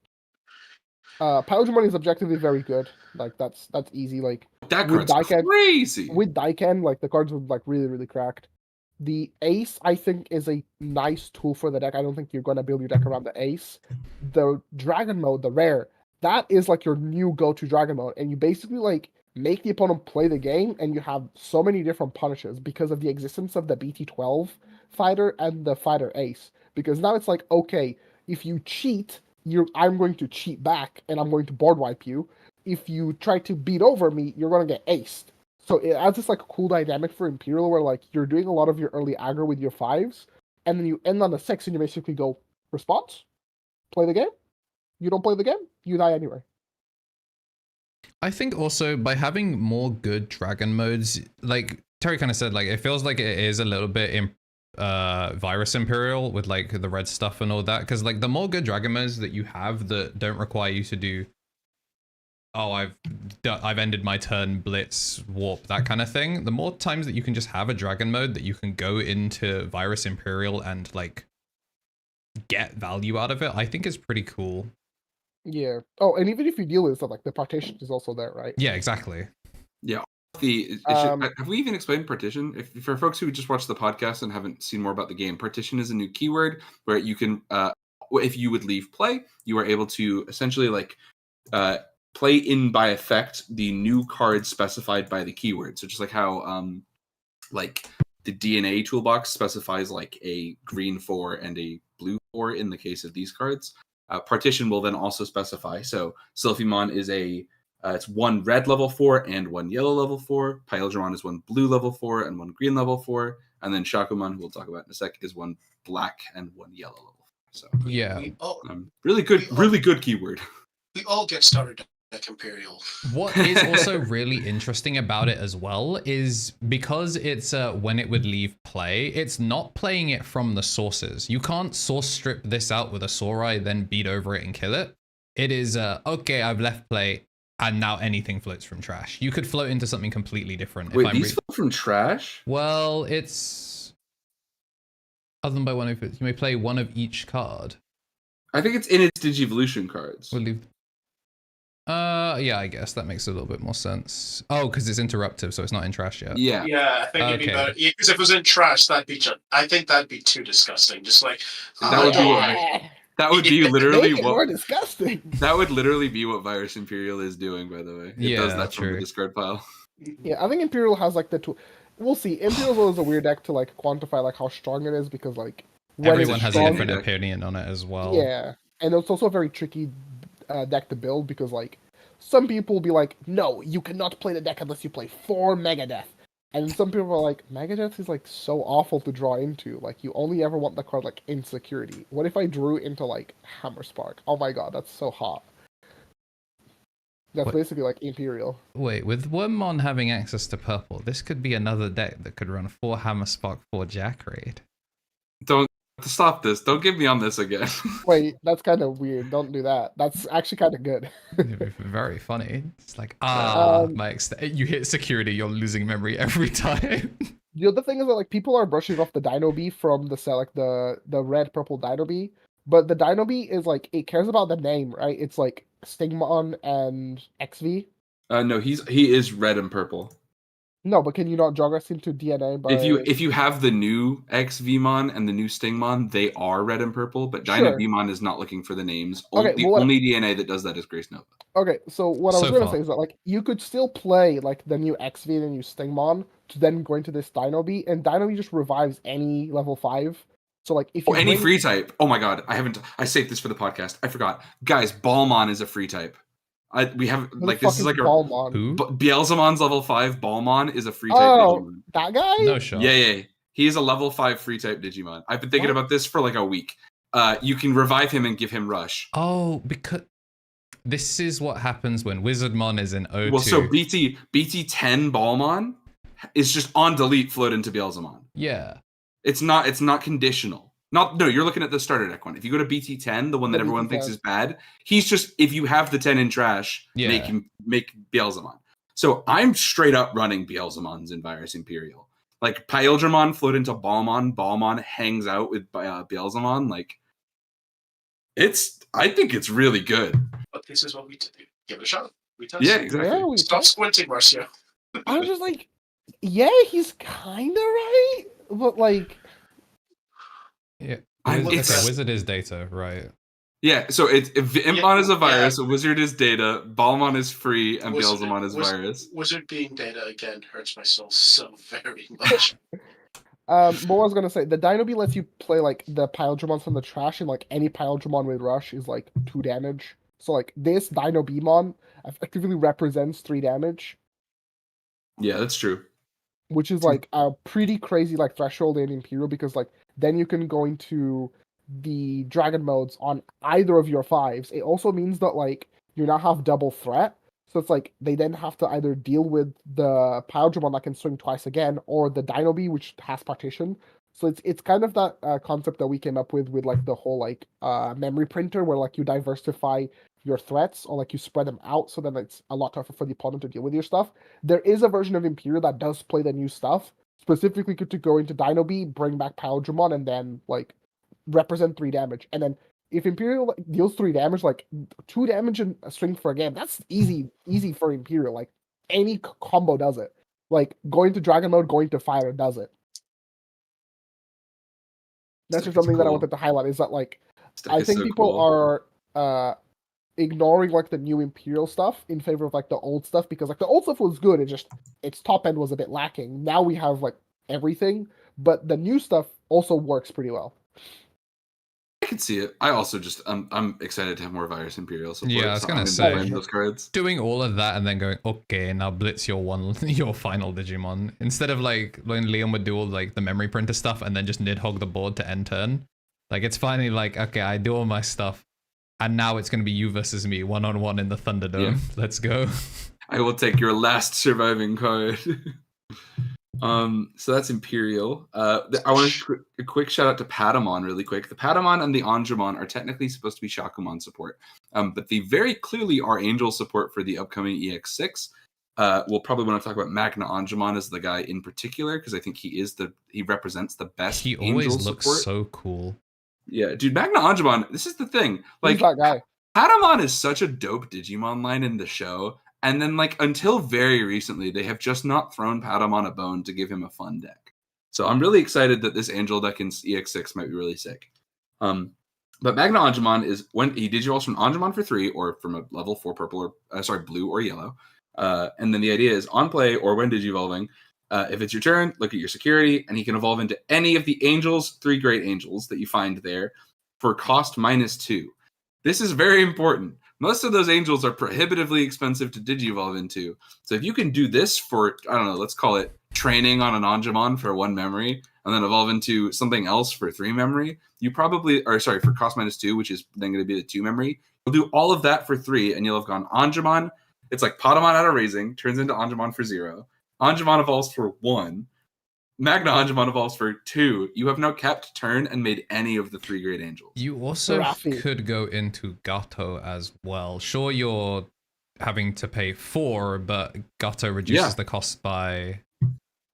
Pulsemon is objectively very good. Like that's easy. Like that card's crazy. With Daiken, like the cards were like really cracked. The Ace, I think, is a nice tool for the deck. I don't think you're gonna build your deck around the Ace. The Dragon mode, the rare. That is like your new go-to Dragon mode, and you basically like make the opponent play the game, and you have so many different punishes because of the existence of the BT12 fighter and the fighter Ace. Because now it's like, okay, if you cheat, I'm going to cheat back, and I'm going to board wipe you. If you try to beat over me, you're gonna get aced. So it adds this like cool dynamic for Imperial, where like you're doing a lot of your early aggro with your 5s, and then you end on a 6, and you basically go response, play the game. You don't play the game, you die anyway. I think also by having more good dragon modes, like Terry kind of said, like it feels like it is a little bit Virus Imperial with like the red stuff and all that, because like the more good dragon modes that you have that don't require you to do, oh, I've ended my turn, blitz, warp, that kind of thing, the more times that you can just have a dragon mode that you can go into Virus Imperial and like get value out of it, I think is pretty cool. Yeah. Oh, and even if you deal with stuff like the partition is also there, right? Yeah, exactly. Yeah. Have we even explained partition? For folks who just watched the podcast and haven't seen more about the game, partition is a new keyword where you can, if you would leave play, you are able to essentially like play in by effect the new cards specified by the keyword. So just like how like the DNA toolbox specifies like a green 4 and a blue 4 in the case of these cards. Partition will then also specify. So Sylphimon is it's 1 red level 4 and 1 yellow level 4. Pyeldramon is 1 blue level 4 and 1 green level 4. And then Shakumon, who we'll talk about in a sec, is 1 black and 1 yellow level 4. So yeah, really good keyword. We all get started like Imperial. What is also really interesting about it as well is because it's when it would leave play, it's not playing it from the sources. You can't source strip this out with a Saurai, then beat over it and kill it. It is, okay, I've left play, and now anything floats from trash. You could float into something completely different. Wait, these float from trash? Well, it's... Other than by one of it, you may play one of each card. I think it's in its Digivolution cards. We'll leave... yeah, I guess that makes a little bit more sense. Oh, because it's interruptive, so it's not in trash yet. Yeah. Yeah, I think it'd be better. Because if it was in trash, I think that'd be too disgusting. Just like that would be literally what more disgusting. That would literally be what Virus Imperial is doing, by the way. It does that from the discard pile. Yeah, I think Imperial has like the tool. We'll see. Imperial is a weird deck to like quantify like how strong it is because like everyone has a different opinion on it as well. Yeah, and it's also a very tricky deck to build because like some people will be like, no, you cannot play the deck unless you play 4 Megadeth. And some people are like, Megadeth is like so awful to draw into. Like you only ever want the card like in security. What if I drew into like Hammer Spark? Oh my god, that's so hot. That's basically like Imperial. Wait, with Wormmon having access to purple, this could be another deck that could run 4 Hammer Spark, 4 Jack Raid. Don't stop this. Don't get me on this again. Wait, that's kind of weird. Don't do that. That's actually kind of good. Very funny. It's like, you hit security, you're losing memory every time. The other thing is that like people are brushing off the Dino Bee from the set, like the red purple Dino Bee, but the Dino Bee is like it cares about the name, right? It's like Stingmon and XV. No, he is red and purple. No, but can you not jog us into DNA? By... If you have the new XVmon and the new Stingmon, they are red and purple. But Dynabemon is not looking for the names. Okay, the only DNA that does that is Grace Nova. Okay, so what I was going to say is that like you could still play like the new XV and the new Stingmon to then go into this Dino Bee, and Dino Bee just revives any level 5. So like if you any free type. Oh my god, I saved this for the podcast. I forgot, guys. Balmon is a free type. We have like this is like Beelzemon's level 5. Balmon is a free type Digimon. That guy? No shot. Yeah. He is a level 5 free type Digimon. I've been thinking about this for like a week. You can revive him and give him Rush. Oh, because this is what happens when Wizardmon is in O2. Well, so BT10 Balmon is just on delete float into Beelzemon. Yeah. It's not conditional. You're looking at the starter deck one. If you go to BT10, the one that everyone thinks is bad, he's just, if you have the 10 in trash, make Beelzemon. So I'm straight up running Beelzemons in Virus Imperial. Like Pyeldramon float into Balmon hangs out with Beelzemon. Like I think it's really good. But this is what we do. Give it a shot. We test. Yeah, exactly. Yeah, Stop squinting, Marcio. I was just like, yeah, he's kind of right, but like. Yeah, Wizard is data, right? Yeah, so if Impmon is a virus, a Wizard is data, Balmon is free, and Beelzemon is virus. Wizard being data again hurts my soul so very much. What I was gonna say, the Dino Bee lets you play like the Pyeldramon from the trash, and like any Pyeldramon with Rush is like 2 damage. So like this Dynabemon effectively represents 3 damage. Yeah, that's true. Which is like a pretty crazy like threshold in Imperial because like then you can go into the dragon modes on either of your 5s. It also means that like you now have double threat. So it's like they then have to either deal with the Pyeldramon that can swing twice again or the Dino Bee which has partition. So it's kind of that concept that we came up with like the whole like memory printer where like you diversify your threats or like you spread them out so then it's a lot tougher for the opponent to deal with your stuff. There is a version of Imperial that does play the new stuff, specifically to go into Dino Bee, bring back Pyeldramon, and then like represent 3 damage. And then if Imperial deals 3 damage, like 2 damage and a string for a game, that's easy for Imperial. Like any combo does it. Like going to Dragon Mode, going to Fire does it. That's just something that I wanted to highlight is that like I think people are ignoring like the new Imperial stuff in favor of like the old stuff because like the old stuff was good. Its top end was a bit lacking. Now we have like everything. but the new stuff also works pretty well. I can see it. I also just I'm excited to have more Virus Imperial support. Yeah, I was gonna I'm say playing those cards. doing all of that and then going, okay, now blitz your final Digimon instead of like when Liam would do all like the memory printer stuff and then just nidhogg the board to end turn. Like it's finally like, okay, I do all my stuff, and now it's gonna be you versus me 1-on-1 in the Thunderdome. Yeah. Let's go. I will take your last surviving card. So that's Imperial. I want a quick shout out to Patamon really quick. The Patamon and the Angemon are technically supposed to be Shakumon support, but they very clearly are Angel support for the upcoming EX6. We'll probably want to talk about Magna Angemon as the guy in particular because I think he represents the best. He always looks so cool. Yeah, dude, Magna Angemon. This is the thing. Like, that guy. Patamon is such a dope Digimon line in the show. And then, like, until very recently, they have just not thrown Patamon a bone to give him a fun deck. So I'm really excited that this Angel deck in EX6 might be really sick. But Magna Angemon is when he digivolves from Angemon for 3 or from a level 4 purple or blue or yellow. And then the idea is on play or when digivolving, if it's your turn, look at your security, and he can evolve into any of the angels, 3 great angels that you find there for cost -2. This is very important. Most of those angels are prohibitively expensive to digivolve into. So if you can do this for, I don't know, let's call it training on an Angemon for 1 memory, and then evolve into something else for 3 memory, you probably, or sorry, for cost -2, which is then going to be the 2 memory, you'll do all of that for 3, and you'll have gone Angemon. It's like Patamon out of Raising, turns into Angemon for 0. Angemon evolves for 1. Magna Angemon evolves for 2. You have now kept turn and made any of the 3 great angels. You also could go into Gato as well. Sure, you're having to pay 4, but Gato reduces the cost by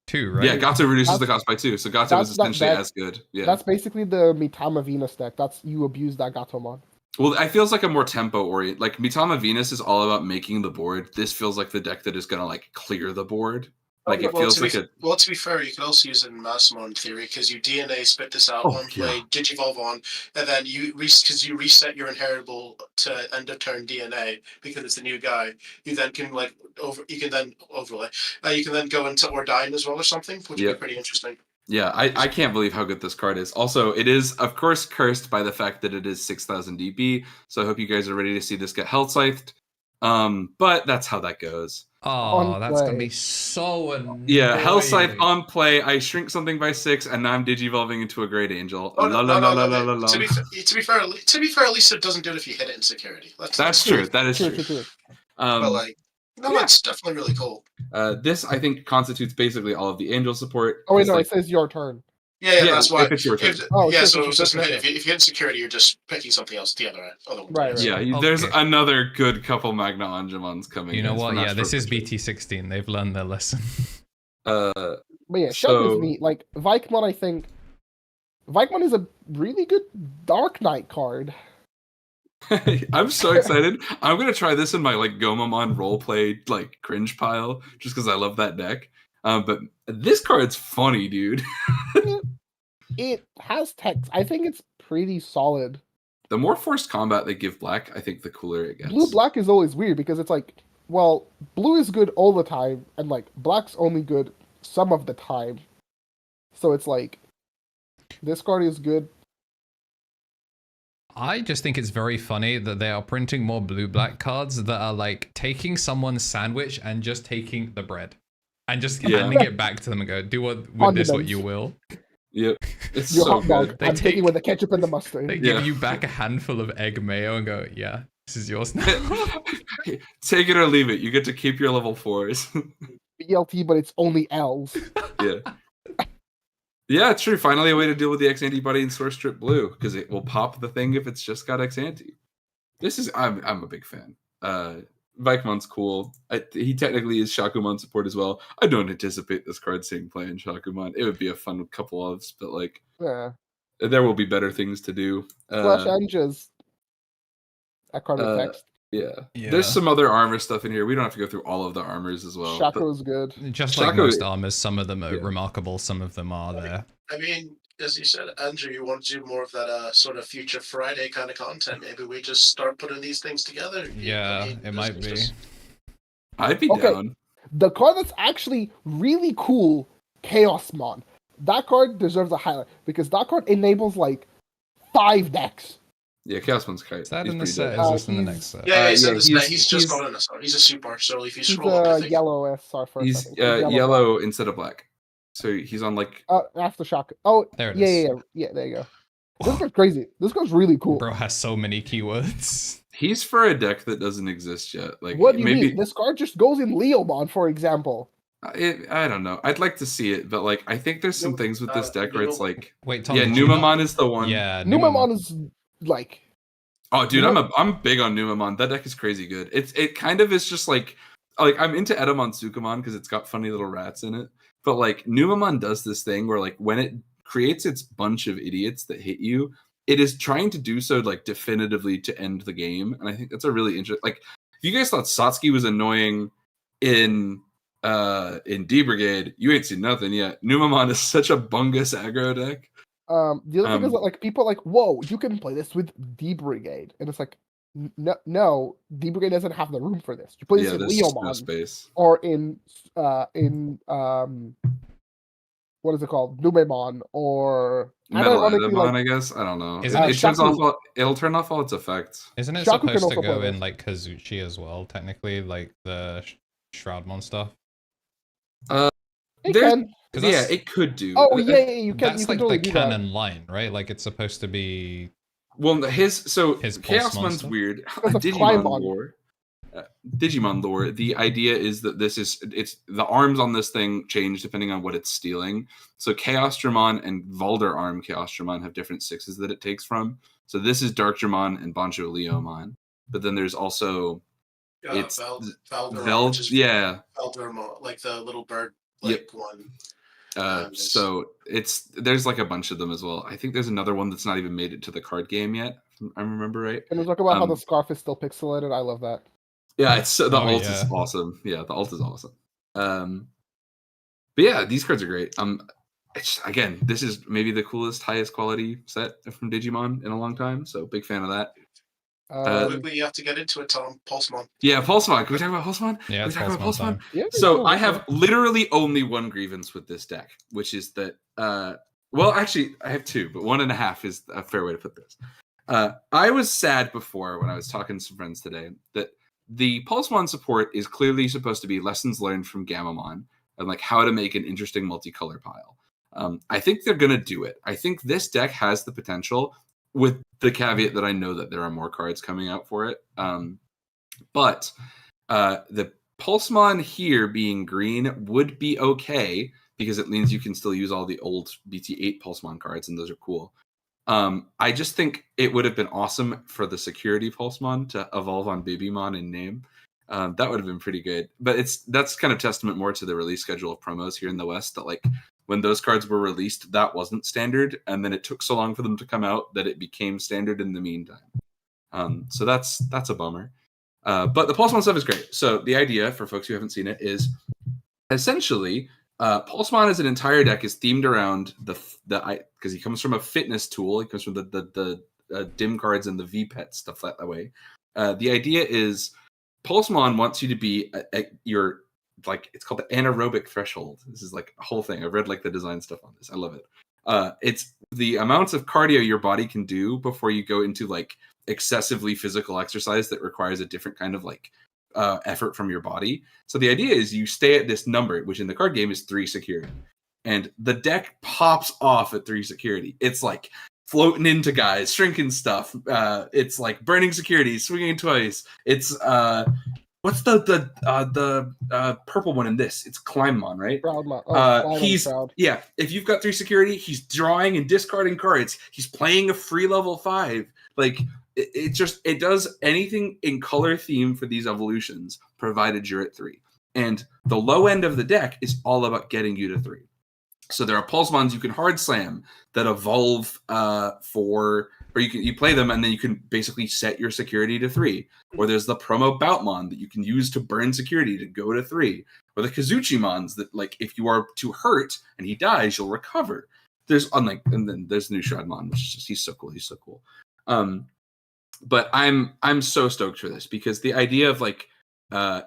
2, right? Yeah, Gato reduces the cost by 2, so Gato is essentially as good. Yeah, that's basically the Mitama Venus deck. That's you abuse that Gatomon. Well, it feels like a more tempo orient. Like Mitama Venus is all about making the board. This feels like the deck that is gonna like clear the board. Like it feels like a. Well, to be fair, you can also use it in Massimo in theory because you DNA spit this out one play, Digivolve on, and then you reset your inheritable to end of turn DNA because it's the new guy. You then can overlay. You can then go into Ordyne as well or something, which would be pretty interesting. Yeah, I can't believe how good this card is. Also, it is of course cursed by the fact that it is 6,000 DP. So I hope you guys are ready to see this get Hell Scythed. But that's how that goes. Oh, that's gonna be so annoying. Yeah, Hell Scythe on play. I shrink something by 6, and now I'm digivolving into a great angel. To be fair, at least it doesn't do it if you hit it in security. That's true. That is true. But that's definitely really cool. This I think constitutes basically all of the angel support. Oh wait, no, it says your turn. Yeah, that's why. If it's your turn. If you hit security, you're just picking something else the other one. Right. Yeah, there's another good couple Magna Angemons coming. You know what? Yeah, this is BT16. They've learned their lesson. But yeah, Shep is neat. Like Vikemon, I think Vikemon is a really good Dark Knight card. I'm so excited. I'm gonna try this in my Gomamon roleplay cringe pile just because I love that deck. But this card's funny, dude. It has text. I think it's pretty solid. The more forced combat they give black, I think the cooler it gets. Blue-black is always weird because it's well, blue is good all the time, and black's only good some of the time. So it's this card is good. I just think it's very funny that they are printing more blue-black cards that are taking someone's sandwich and just taking the bread. And just handing it back to them and go, do with this what you will. Yep. It's your so hot dog. good. I'm taking with the ketchup and the mustard. They give you back a handful of egg mayo and go, yeah, this is yours now. Take it or leave it. You get to keep your level 4s. BLT, but it's only L's. Yeah. Yeah, it's true. Finally a way to deal with the X-Ante buddy in Source Strip Blue, because it will pop the thing if it's just got X-Ante. I'm a big fan. Vikemon's cool. He technically is Shakumon support as well. I don't anticipate this card seeing play in Shakumon. It would be a fun couple of, but there will be better things to do. Flash Anjas. That card with text. Yeah. There's some other armor stuff in here. We don't have to go through all of the armors as well. Shaco's good. Just like most armors, some of them are remarkable, some of them are there. I mean, as you said, Andrew, you want to do more of that sort of Future Friday kind of content. Maybe we just start putting these things together. Yeah, it might be. I'd be down. The card that's actually really cool, Chaosmon. that card deserves a highlight because that card enables like 5 decks. Yeah, Chaosmon's great. Is that He's in the pretty set? dope. Is this in the next set? Yeah, he's he's just got in a star. He's a super. So if you He's scroll up, I think yellow SR first. He's I think. He's yellow instead of black. So he's on like Aftershock. Oh, There it is. yeah. There you go. This guy's crazy. This guy's really cool. Bro has so many keywords. he's for a deck that doesn't exist yet. Like What do you maybe mean? This card just goes in Leomon, for example. I don't know. I'd like to see it, but like I think there's some things with this deck where it's like Wait, Tom, yeah, did you not- Numamon is the one. Yeah, Numamon is like Oh, dude, I'm big on Numamon. That deck is crazy good. It kind of is just like I'm into Edamon Sukamon because it's got funny little rats in it. But like Numamon does this thing where like when it creates its bunch of idiots that hit you, it is trying to do so like definitively to end the game. And I think that's a really interesting. Like, if you guys thought Satsuki was annoying in D Brigade, you ain't seen nothing yet. Numamon is such a bungus aggro deck. The other thing is that like people are like, whoa, you can play this with D Brigade, and it's like, no, D Brigade doesn't have the room for this. You play this in there's just Leomon no space. or in what is it called, Numemon or Metal ironically, Edamon, I guess. I don't know. Is It turns Shaku- off. It'll turn off all its effects. Isn't it Shaku can supposed to also go play in this. like Kazuchi as well? Technically, like the Shroudmon stuff. It There's- can. Yeah, it could do. Oh yeah, you can. That's You can like totally the do that. canon line, right? Like it's supposed to be. Well, his His Pulsemon Chaosmon's stuff? weird. Because of Digimon Climon. lore. Digimon lore. The idea is that it's the arms on this thing change depending on what it's stealing. So Chaosdramon and Valder Arm Chaosdramon have different 6s that it takes from. So this is Darkdramon and Bancho Leomon. But then there's also it's Valder, which is yeah. Valdermo, like the little bird one. So there's like a bunch of them as well. I think there's another one that's not even made it to the card game yet. If I remember right. And we talk about how the scarf is still pixelated. I love that. Yeah, it's the Oh, alt yeah. is awesome. Yeah, the alt is awesome. But yeah, these cards are great. Again, this is maybe the coolest, highest quality set from Digimon in a long time. So big fan of that. Quickly, you have to get into it, Tom. Pulsemon. Yeah, Pulsemon. Can we talk about Pulsemon? Yeah, Can we it's talk about Pulsemon time. Yeah, So cool. I have literally only one grievance with this deck, which is that well, actually I have 2, but 1.5 is a fair way to put this. I was sad before when I was talking to some friends today that the Pulsemon support is clearly supposed to be lessons learned from Gamamon and like how to make an interesting multicolor pile. I think they're gonna do it. I think this deck has the potential, with the caveat that I know that there are more cards coming out for it. But the Pulsemon here being green would be okay because it means you can still use all the old BT8 Pulsemon cards, and those are cool. I just think it would have been awesome for the security Pulsemon to evolve on Babymon in name. That would have been pretty good. But that's kind of testament more to the release schedule of promos here in the West, that like when those cards were released, that wasn't standard, and then it took so long for them to come out that it became standard in the meantime. So that's a bummer. But the Pulsemon stuff is great. So the idea, for folks who haven't seen it, is essentially Pulsemon as an entire deck is themed around because he comes from a fitness tool. He comes from the dim cards and the V-Pet stuff that way. The idea is Pulsemon wants you to be at your, like, it's called the anaerobic threshold. This is like a whole thing. I've read like the design stuff on this. I love it. It's the amounts of cardio your body can do before you go into like excessively physical exercise that requires a different kind of like effort from your body. So the idea is you stay at this number, which in the card game is 3 security, and the deck pops off at 3 security. It's like floating into guys, shrinking stuff. It's like burning security, swinging twice. It's what's the purple one in this? It's Climon, right? He's Proud. Yeah. If you've got 3 security, he's drawing and discarding cards. He's playing a free level 5. Like it does anything in color theme for these evolutions, provided you're at 3. And the low end of the deck is all about getting you to 3. So there are Pulsemons you can hard slam that evolve or you play them and then you can basically set your security to 3. Or there's the promo Boutmon that you can use to burn security to go to 3. Or the Kazuchimons that, like, if you are too hurt and he dies, you'll recover. And then there's the new Shroudmon, which is just, he's so cool. But I'm so stoked for this because the idea of like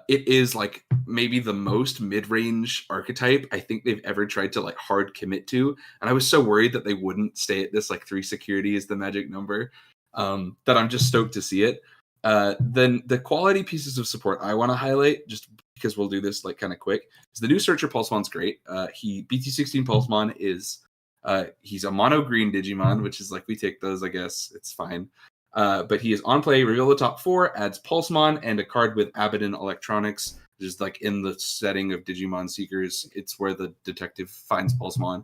it is like maybe the most mid-range archetype I think they've ever tried to like hard commit to, and I was so worried that they wouldn't stay at this like 3 security is the magic number, that I'm just stoked to see it. Then the quality pieces of support I want to highlight, just because we'll do this like kind of quick, is the new Searcher Pulsemon's great. BT16 Pulsemon is he's a mono green Digimon, which is like, we take those, I guess it's fine. But he is on play, reveal the top 4, adds Pulsemon and a card with Abaddon Electronics, which is like in the setting of Digimon Seekers. It's where the detective finds Pulsemon.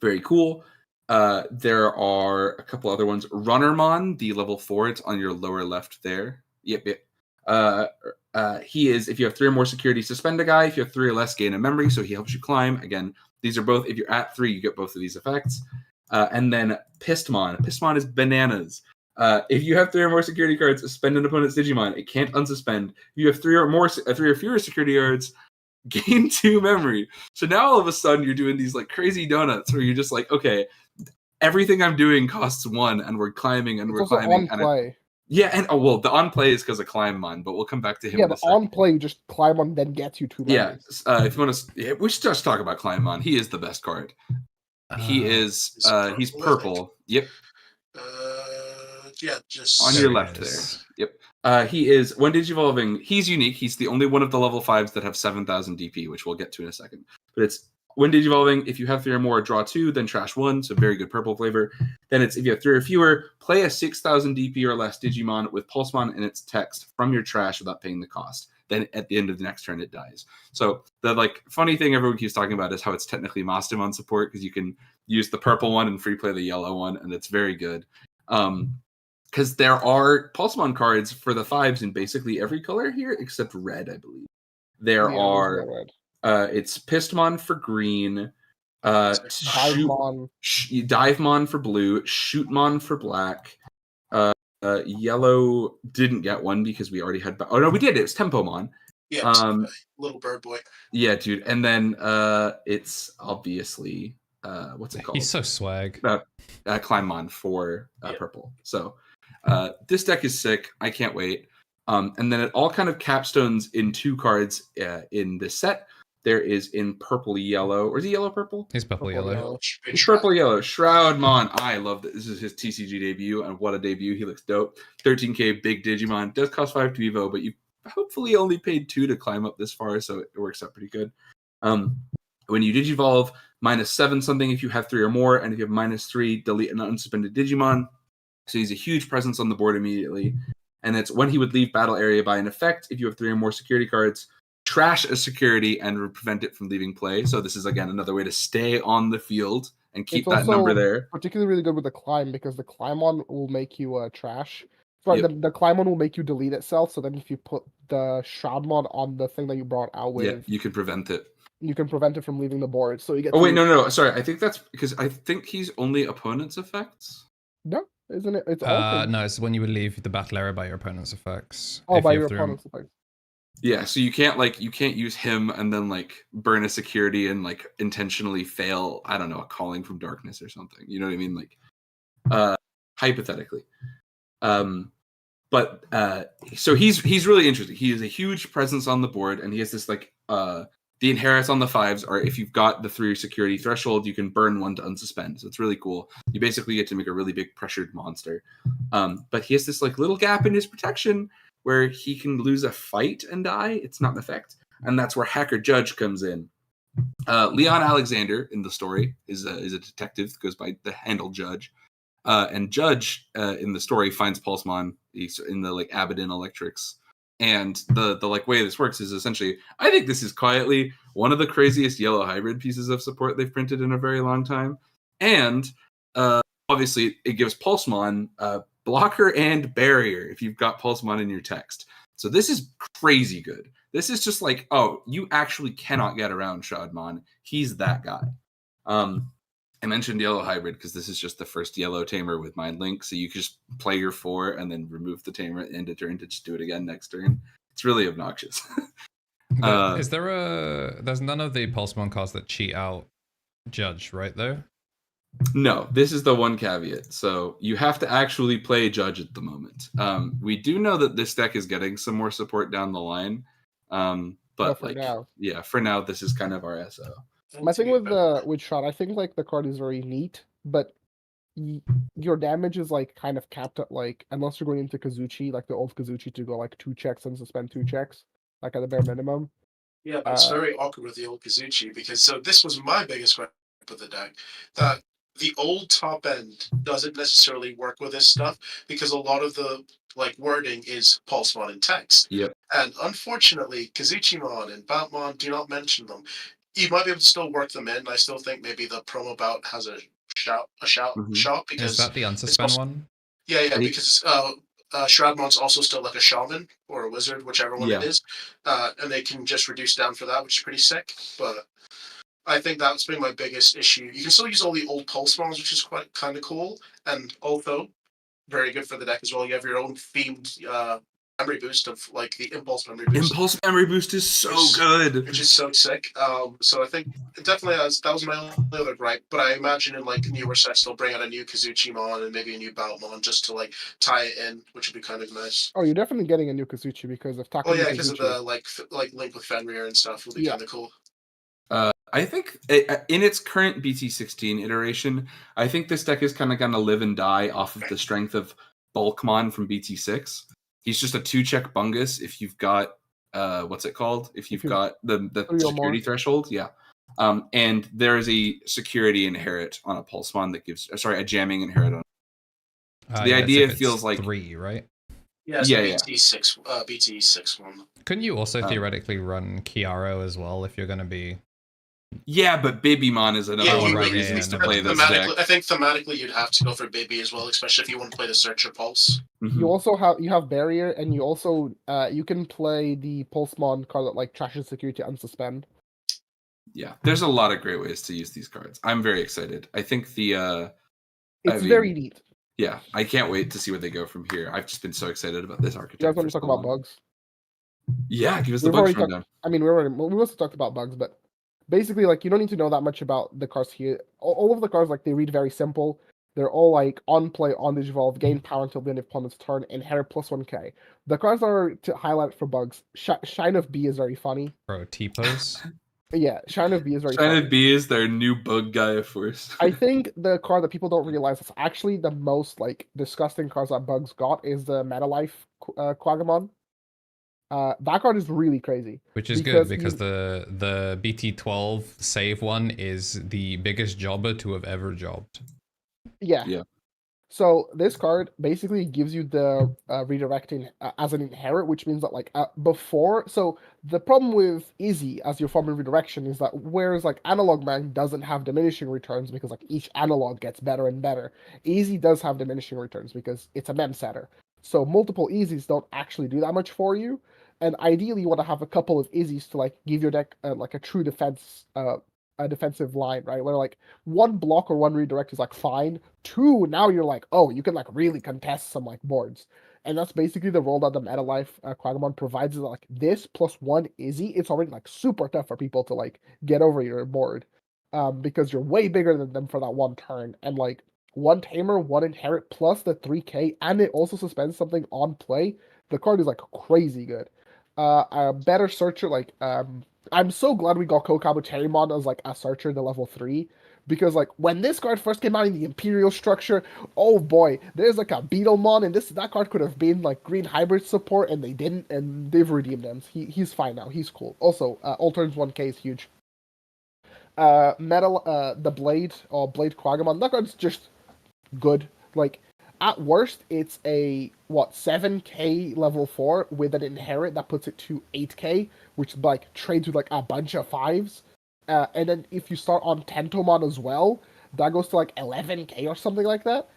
Very cool. There are a couple other ones. Runnermon, the level 4, it's on your lower left there. Yep. He is, if you have 3 or more security, suspend a guy. If you have 3 or less, gain a memory, so he helps you climb. Again, these are both, if you're at 3, you get both of these effects. And then Pistmon. Pistmon is bananas. If you have 3 or more security cards, suspend an opponent's Digimon. It can't unsuspend. If you have 3 or fewer security cards, gain 2 memory. So now all of a sudden you're doing these like crazy donuts where you're just like, okay, everything I'm doing costs 1, and we're climbing and we're climbing. On play. And the on play is because of Climbmon, but we'll come back to him. Yeah, but on play, you just Climbmon then gets you 2 memories. Yeah, if you want to, we should just talk about Climbmon. He is the best card. He is. He's purple. Yep. Yeah, just on your left there. Yep. He is, when Digivolving, he's unique. He's the only one of the level 5s that have 7,000 DP, which we'll get to in a second. But it's when Digivolving, if you have 3 or more, draw 2, then trash 1. So very good purple flavor. Then it's, if you have 3 or fewer, play a 6,000 DP or less Digimon with Pulsemon and its text from your trash without paying the cost. Then at the end of the next turn, it dies. So the like funny thing everyone keeps talking about is how it's technically Mastemon support, because you can use the purple one and free play the yellow one, and it's very good. Because there are Pulsemon cards for the 5s in basically every color here except red, I believe. There are it's Pistmon for green, Divemon for blue, Shootmon for black. Yellow didn't get one because we already had. Oh no, we did. It was Tempomon. Yeah, little bird boy. Yeah, dude. And then it's obviously what's it called? He's so swag. Climbmon for purple. So this deck is sick. I can't wait. And then it all kind of capstones in 2 cards in this set. There is in purple yellow, or is he yellow purple? He's purple yellow. He's purple yellow. Shroudmon. I love that. This is his TCG debut, and what a debut! He looks dope. 13k big Digimon. Does cost 5 to Evo, but you hopefully only paid 2 to climb up this far, so it works out pretty good. When you Digivolve, -7 something if you have 3 or more, and if you have -3, delete an unsuspended Digimon. So he's a huge presence on the board immediately. And it's when he would leave battle area by an effect. If you have 3 or more security cards, trash a security and prevent it from leaving play. So this is, again, another way to stay on the field and keep that number there. Particularly really good with the Climb, because the Climbmon will make you trash. Sorry, the Climbmon will make you delete itself. So then if you put the Shroudmon on the thing that you brought out with, you can prevent it. You can prevent it from leaving the board. So you get. Oh wait, no. Sorry, I think that's because I think he's only opponent's effects. No, isn't it? It's no, it's when you would leave the battle area by your opponent's effects. Oh, by your opponent's effects. Yeah, so you can't use him and then like burn a security and like intentionally fail, I don't know, a calling from darkness or something. You know what I mean? Like hypothetically. But so he's really interesting. He is a huge presence on the board, and he has this like the inherits on the 5s are, if you've got the 3 security threshold, you can burn 1 to unsuspend. So it's really cool. You basically get to make a really big pressured monster. But he has this like little gap in his protection where he can lose a fight and die. It's not an effect. And that's where Hacker Judge comes in. Leon Alexander in the story is a detective, goes by the handle Judge. And Judge in the story finds Pulsemon. He's in the like Abaddon Electrics. And the like way this works is essentially, I think this is quietly one of the craziest yellow hybrid pieces of support they've printed in a very long time. And obviously it gives Pulsemon blocker and barrier if you've got Pulsemon in your text. So this is crazy good. This is just like, oh, you actually cannot get around Shroudmon. He's that guy. I mentioned yellow hybrid because this is just the first yellow tamer with Mind Link. So you can just play your 4 and then remove the tamer at the end of turn to just do it again next turn. It's really obnoxious. Is there's none of the Pulsemon cards that cheat out Judge, right, though? No, this is the one caveat. So you have to actually play Judge at the moment. We do know that this deck is getting some more support down the line. But for now. Yeah, for now, this is kind of our SO. My thing with Shot, I think like the card is very neat, but your damage is like kind of capped at like, unless you're going into Kazuchi, like the old Kazuchi, to go like 2 checks and suspend 2 checks, like at the bare minimum. Yeah, but it's very awkward with the old Kazuchi, because so this was my biggest gripe with the deck, that the old top end doesn't necessarily work with this stuff, because a lot of the like wording is Pulsemon in text. Yep. And unfortunately, Kazuchimon and Boutmon do not mention them. You might be able to still work them in. I still think maybe the promo bout has a shot because is that the unsuspend one? Yeah, because Shroudmon's also still like a shaman or a wizard, whichever one it is, and they can just reduce down for that, which is pretty sick. But I think that's been my biggest issue. You can still use all the old Pulsemons, which is quite kind of cool, and also very good for the deck as well. You have your own themed memory boost of like the Impulse memory boost. Impulse memory boost is so good, which is so sick. So I think it definitely that was my only other gripe. But I imagine in like newer sets they'll bring out a new Kazuchimon and maybe a new Boutmon just to like tie it in, which would be kind of nice. Oh, you're definitely getting a new Kazuchi because of Takumi. Oh yeah, because of the like link with Fenrir and stuff will be kind of cool. I think in its current BT16 iteration, I think this deck is kind of going to live and die off of the strength of Bulkmon from BT6. He's just a 2-check bungus if you've got what's it called? If you've got the security threshold, yeah. And there is a security inherit on a Pulsemon that gives a jamming inherit on. So the idea feels like 3, right? Yeah, so BT6 one. Couldn't you also theoretically run Kiaro as well if you're going to be? Yeah, but Babymon is another one that needs to play this deck. I think thematically you'd have to go for Baby as well, especially if you want to play the Searcher Pulse. Mm-hmm. You also have Barrier, and you also you can play the Pulsemon card that like trashes security unsuspend. Yeah, there's a lot of great ways to use these cards. I'm very excited. I think it's very neat. Yeah, I can't wait to see where they go from here. I've just been so excited about this archetype. You guys want to talk about bugs? Yeah, give us the bugs rundown. We also talked about bugs, but basically, like, you don't need to know that much about the cards here. All of the cards, like, they read very simple. They're all, like, on play, on Digivolve, gain power until the end of opponent's turn, inherit +1k. The cards are to highlight for bugs. Shine of B is very funny. Bro, T-pose? Yeah, Shine of B is very funny. Shine of B is their new bug guy, of course. I think the card that people don't realize is actually the most, like, disgusting cards that bugs got is the Meta Life Quagamon. That card is really crazy. Which is good because the BT12 save one is the biggest jobber to have ever jobbed. Yeah. So this card basically gives you the redirecting as an inherit, which means that like before. So the problem with Easy as your form of redirection is that whereas like Analog Man doesn't have diminishing returns because like each analog gets better and better, Easy does have diminishing returns because it's a mem setter. So multiple Easies don't actually do that much for you. And ideally, you want to have a couple of Izzies to like give your deck like a true defense, a defensive line, right? Where like 1 block or 1 redirect is like fine. 2, now you're like, oh, you can like really contest some like boards, and that's basically the role that the Meta Life Quagamon provides. Is like this +1 Izzy, it's already like super tough for people to like get over your board, because you're way bigger than them for that 1 turn, and like 1 Tamer, 1 Inherit plus the 3k, and it also suspends something on play. The card is like crazy good. A better searcher, like I'm so glad we got Cherubimon as like a searcher in the level 3, because like when this card first came out in the Imperial structure, oh boy, there's like a Beetlemon, and that card could have been like green hybrid support, and they didn't, and they've redeemed him. He's fine now. He's cool. Also, all turns 1k is huge. The Blade Quagamon, that card's just good. Like, at worst, it's a 7k level 4 with an inherit that puts it to 8k, which like trades with like a bunch of 5s. And then if you start on Tentomon as well, that goes to like 11k or something like that.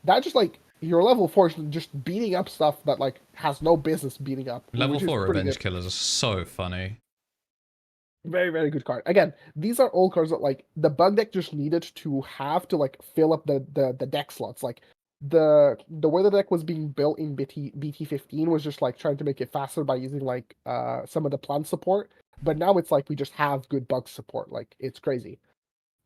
That just like your level 4 is just beating up stuff that like has no business beating up. Level 4 Revenge Killers are so funny. Very, very good card. Again, these are all cards that like the bug deck just needed to have to like fill up the deck slots. Like the way the deck was being built in BT15 was just like trying to make it faster by using like some of the plant support. But now it's like we just have good bug support. Like, it's crazy.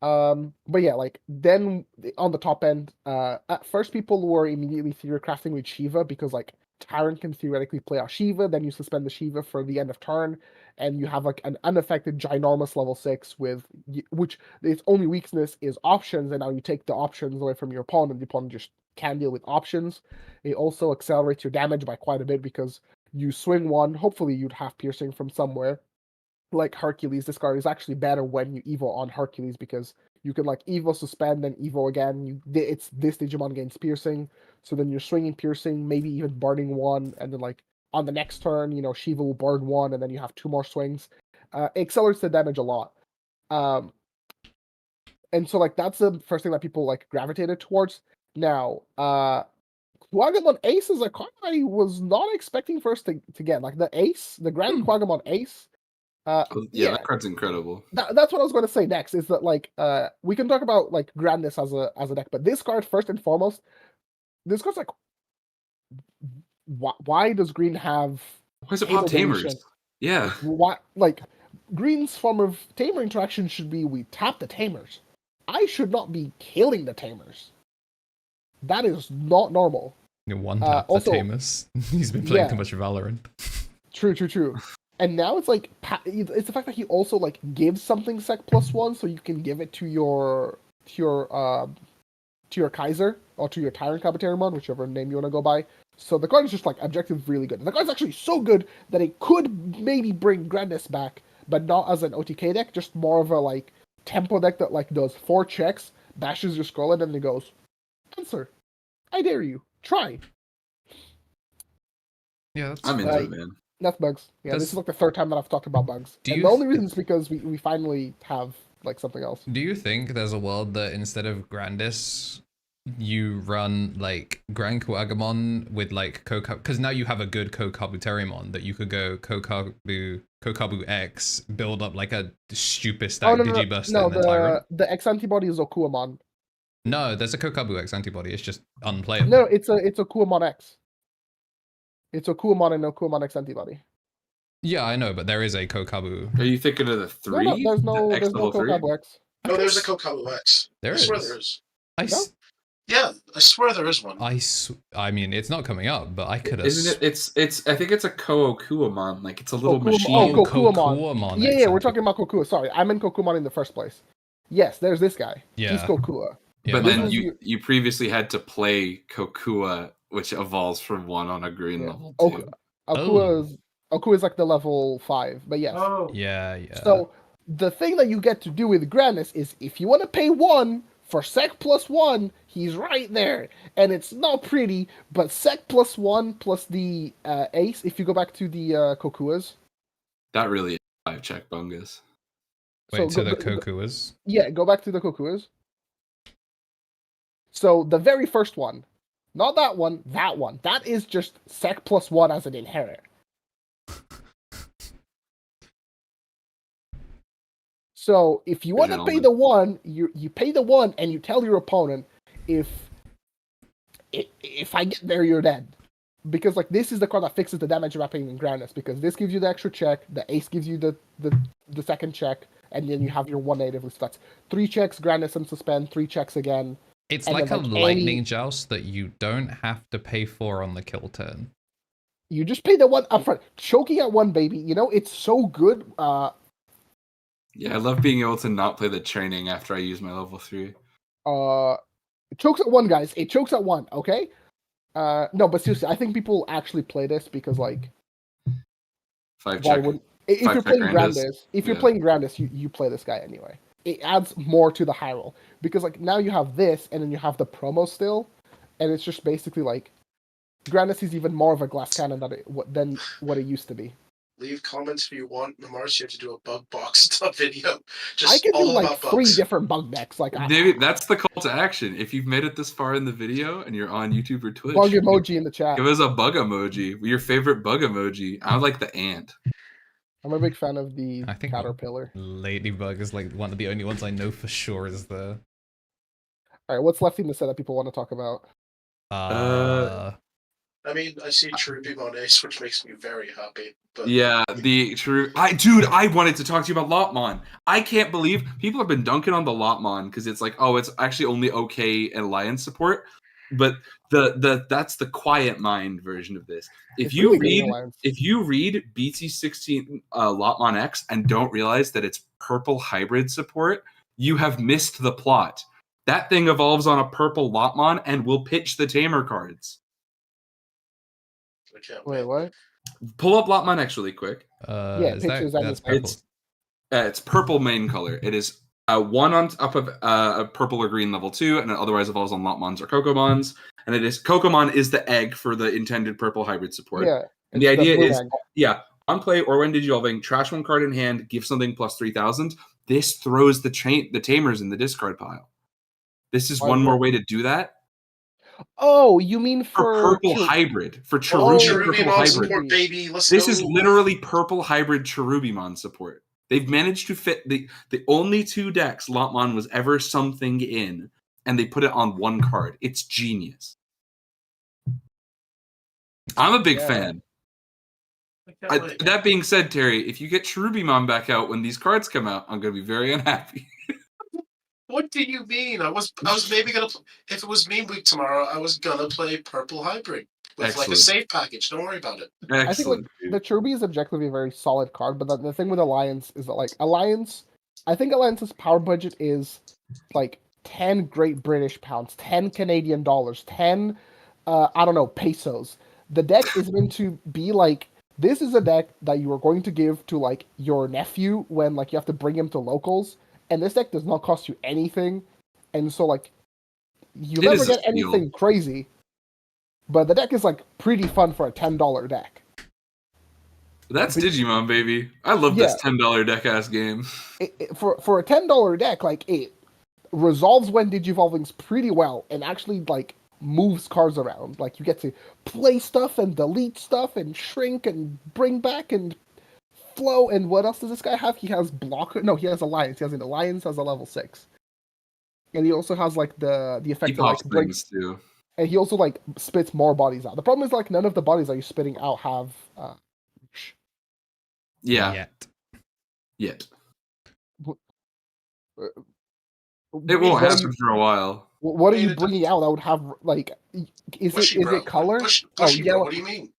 But yeah, like then on the top end, at first people were immediately theory crafting with Shiva because like Tyrant can theoretically play out Shiva, then you suspend the Shiva for the end of turn, and you have like an unaffected ginormous level 6 with which its only weakness is options, and now you take the options away from your opponent. The opponent just can deal with options. It also accelerates your damage by quite a bit because you swing one. Hopefully, you'd have piercing from somewhere. Like Hercules, this card is actually better when you evo on Hercules because you can like evo suspend and evo again. It's this Digimon gains piercing, so then you're swinging piercing, maybe even burning one, and then like on the next turn, Shiva will burn one, and then you have 2 more swings. It accelerates the damage a lot. And so like that's the first thing that people like gravitated towards. Now, Quagamon Ace is a card I was not expecting first to get. Like the Ace, the Grand Quagamon Ace. Yeah, that card's incredible. That's what I was going to say next. Is that like we can talk about like grandness as a deck, but this card first and foremost, this card's like, why does Green have? Why is it pop Tamers? Yeah. Why like Green's form of Tamer interaction should be we tap the Tamers. I should not be killing the Tamers. That is not normal. One tap the Tamers. He's been playing too much Valorant. True. And now it's like it's the fact that he also like gives something sec +1, so you can give it to your Kaiser or to your Tyrant Kabuterimon, whichever name you want to go by. So the card is just like objectively really good. And the card's actually so good that it could maybe bring Grandness back, but not as an OTK deck, just more of a like tempo deck that like does 4 checks, bashes your skull, and then it goes, answer. I dare you. Try. Yeah, I'm into it, man. That's bugs. Yeah, this is like the 3rd time that I've talked about bugs. And the only reason is because we finally have like something else. Do you think there's a world that instead of Grandis, you run like Grand Quagamon with like Kokabu? Because now you have a good Kokabuterimon that you could go Kokabu X, build up like a stupid stack Digiburst. No, the X antibody is Okuamon. No, there's a Kokabu X antibody. It's just unplayable. No, it's Okuamon X. It's Okuamon and Okuamon X antibody. Yeah, I know, but there is a Kokabu. Are you thinking of the 3? No, there's no Kokabu X. No, there's a Kokabu X. I swear there is. Yeah, I swear there is one. I mean, it's not coming up, but I could have. Isn't it? It's. I think it's a Kokuamon. Like it's a little machine. Oh, Kokuamon. Yeah, we're talking about Kokua. Sorry, I meant Kokuamon in the first place. Yes, there's this guy. Yeah. He's Kokua. Yeah, but then you previously had to play Kokua, which evolves from 1 on a green level 2. Okua is like the level 5, but yes. Oh. Yeah. So the thing that you get to do with Grandness is if you want to pay 1 for sec +1, he's right there. And it's not pretty, but sec +1 plus the Ace, if you go back to the Kokuas. That really is 5 check bungus. Wait, to the Kokuas? Yeah, go back to the Kokuas. So the very first one, not that one, that one. That is just sec +1 as an inherit. So if you want to pay the 1, you pay the 1 and you tell your opponent, if I get there, you're dead. Because like this is the card that fixes the damage wrapping in Grandness, because this gives you the extra check, the Ace gives you the second check, and then you have your 1 natively. So that's 3 checks, Grandness and suspend, 3 checks again. It's like a lightning joust that you don't have to pay for on the kill turn. You just pay the 1 upfront. Choking at 1, baby. It's so good. Yeah, I love being able to not play the training after I use my level 3. It chokes at 1, guys. It chokes at 1, okay? No, but seriously, I think people actually play this because, like... 5 check. If you're playing Grandis, you play this guy anyway. It adds more to the high roll. Because, like, now you have this, and then you have the promo still, and it's just basically, like... Grandis is even more of a glass cannon than what it used to be. Leave comments if you want Marcio to do a bug box video. I can do like 3 different bug decks. Like maybe that's the call to action. If you've made it this far in the video and you're on YouTube or Twitch, bug emoji in the chat. Give us a bug emoji. Your favorite bug emoji. I like the ant. I'm a big fan of the caterpillar. Ladybug is like one of the only ones I know for sure is there. All right, what's left in the set that people want to talk about? I mean, I see Cherubimon Ace, which makes me very happy. But yeah, I wanted to talk to you about Lotmon. I can't believe people have been dunking on the Lotmon because it's like, oh, it's actually only okay in Alliance support. But that's the quiet mind version of this. If you read BT16 Lotmon X and don't realize that it's purple hybrid support, you have missed the plot. That thing evolves on a purple Lotmon and will pitch the Tamer cards. Wait, what? Pull up Lotmon X really quick. That's purple. It's purple main color. It is one on top of a purple or green level 2, and it otherwise evolves on Lotmons or Kokomons. And Kokomon is the egg for the intended purple hybrid support. Yeah. And the idea is, on play or when digivolving, trash one card in hand, give something plus 3,000. This throws the Tamers in the discard pile. This is one more way to do that. Oh, you mean for purple hybrid, for Cherubimon support, baby. This is literally purple hybrid Cherubimon support. They've managed to fit the only 2 decks Lotmon was ever something in, and they put it on one card. It's genius. I'm a big fan. That being said, Terry, if you get Cherubimon back out when these cards come out, I'm going to be very unhappy. What do you mean? I was maybe gonna. If it was meme week tomorrow, I was gonna play purple hybrid with like a safe package. Don't worry about it. I think the Cherubi is objectively a very solid card, but the thing with Alliance is that Alliance, I think Alliance's power budget is like 10 Great British pounds, 10 Canadian dollars, 10 I don't know, pesos. The deck is meant to be like, this is a deck that you are going to give to like your nephew when like you have to bring him to locals. And this deck does not cost you anything, and so like you never get anything crazy. But the deck is like pretty fun for a $10 deck. That's Digimon, baby. I love this $10 deck ass game. For a $10 deck, like it resolves when digivolving's pretty well, and actually like moves cards around. Like you get to play stuff and delete stuff and shrink and bring back and flow. And what else does this guy have? He has blocker. No, he has Alliance. He has an Alliance as a level 6, and he also has like the effect of like things too. And he also like spits more bodies out. The problem is like none of the bodies that you're spitting out have. Yet. It won't happen for a while. What are you bringing out that would have like? Is it color? Yellow. What do you mean?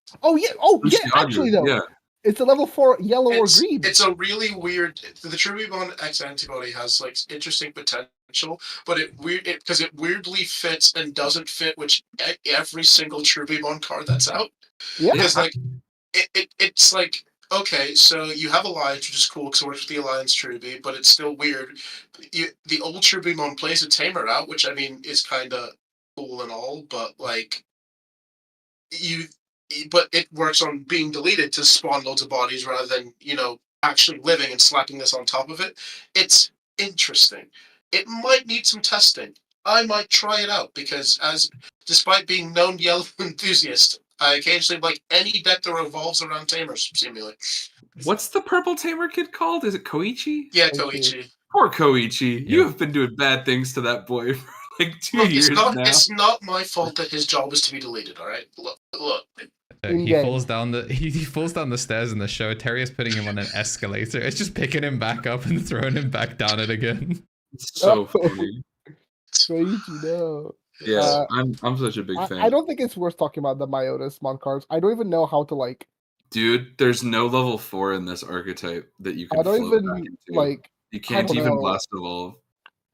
Actually though. Yeah. It's a level 4 yellow or green. It's a really weird. The Cherubimon X antibody has like interesting potential, but it weirdly fits and doesn't fit which every single Cherubimon card that's out. Yeah. Because like it's like, okay, so you have Alliance, which is cool because it works with the Alliance Cherubi, but it's still weird. The old Cherubimon plays a Tamer out, which I mean is kind of cool and all, but like but it works on being deleted to spawn loads of bodies rather than, actually living and slapping this on top of it. It's interesting. It might need some testing. I might try it out because despite being known yellow enthusiast, I occasionally like any deck that revolves around Tamers, seemingly. What's the purple Tamer kid called? Is it Koichi? Yeah, Koichi. Poor Koichi. You have been doing bad things to that boy for like 2 years now. It's not my fault that his job is to be deleted, alright? Look. He falls down the stairs in the show. Terry is putting him on an escalator. It's just picking him back up and throwing him back down it again. It's so funny. Crazy, no. Yeah, I'm such a big fan. I don't think it's worth talking about the Myotismon cards. I don't even know how to like. Dude, there's no level 4 in this archetype that you can. I don't even like. You can't even blast evolve.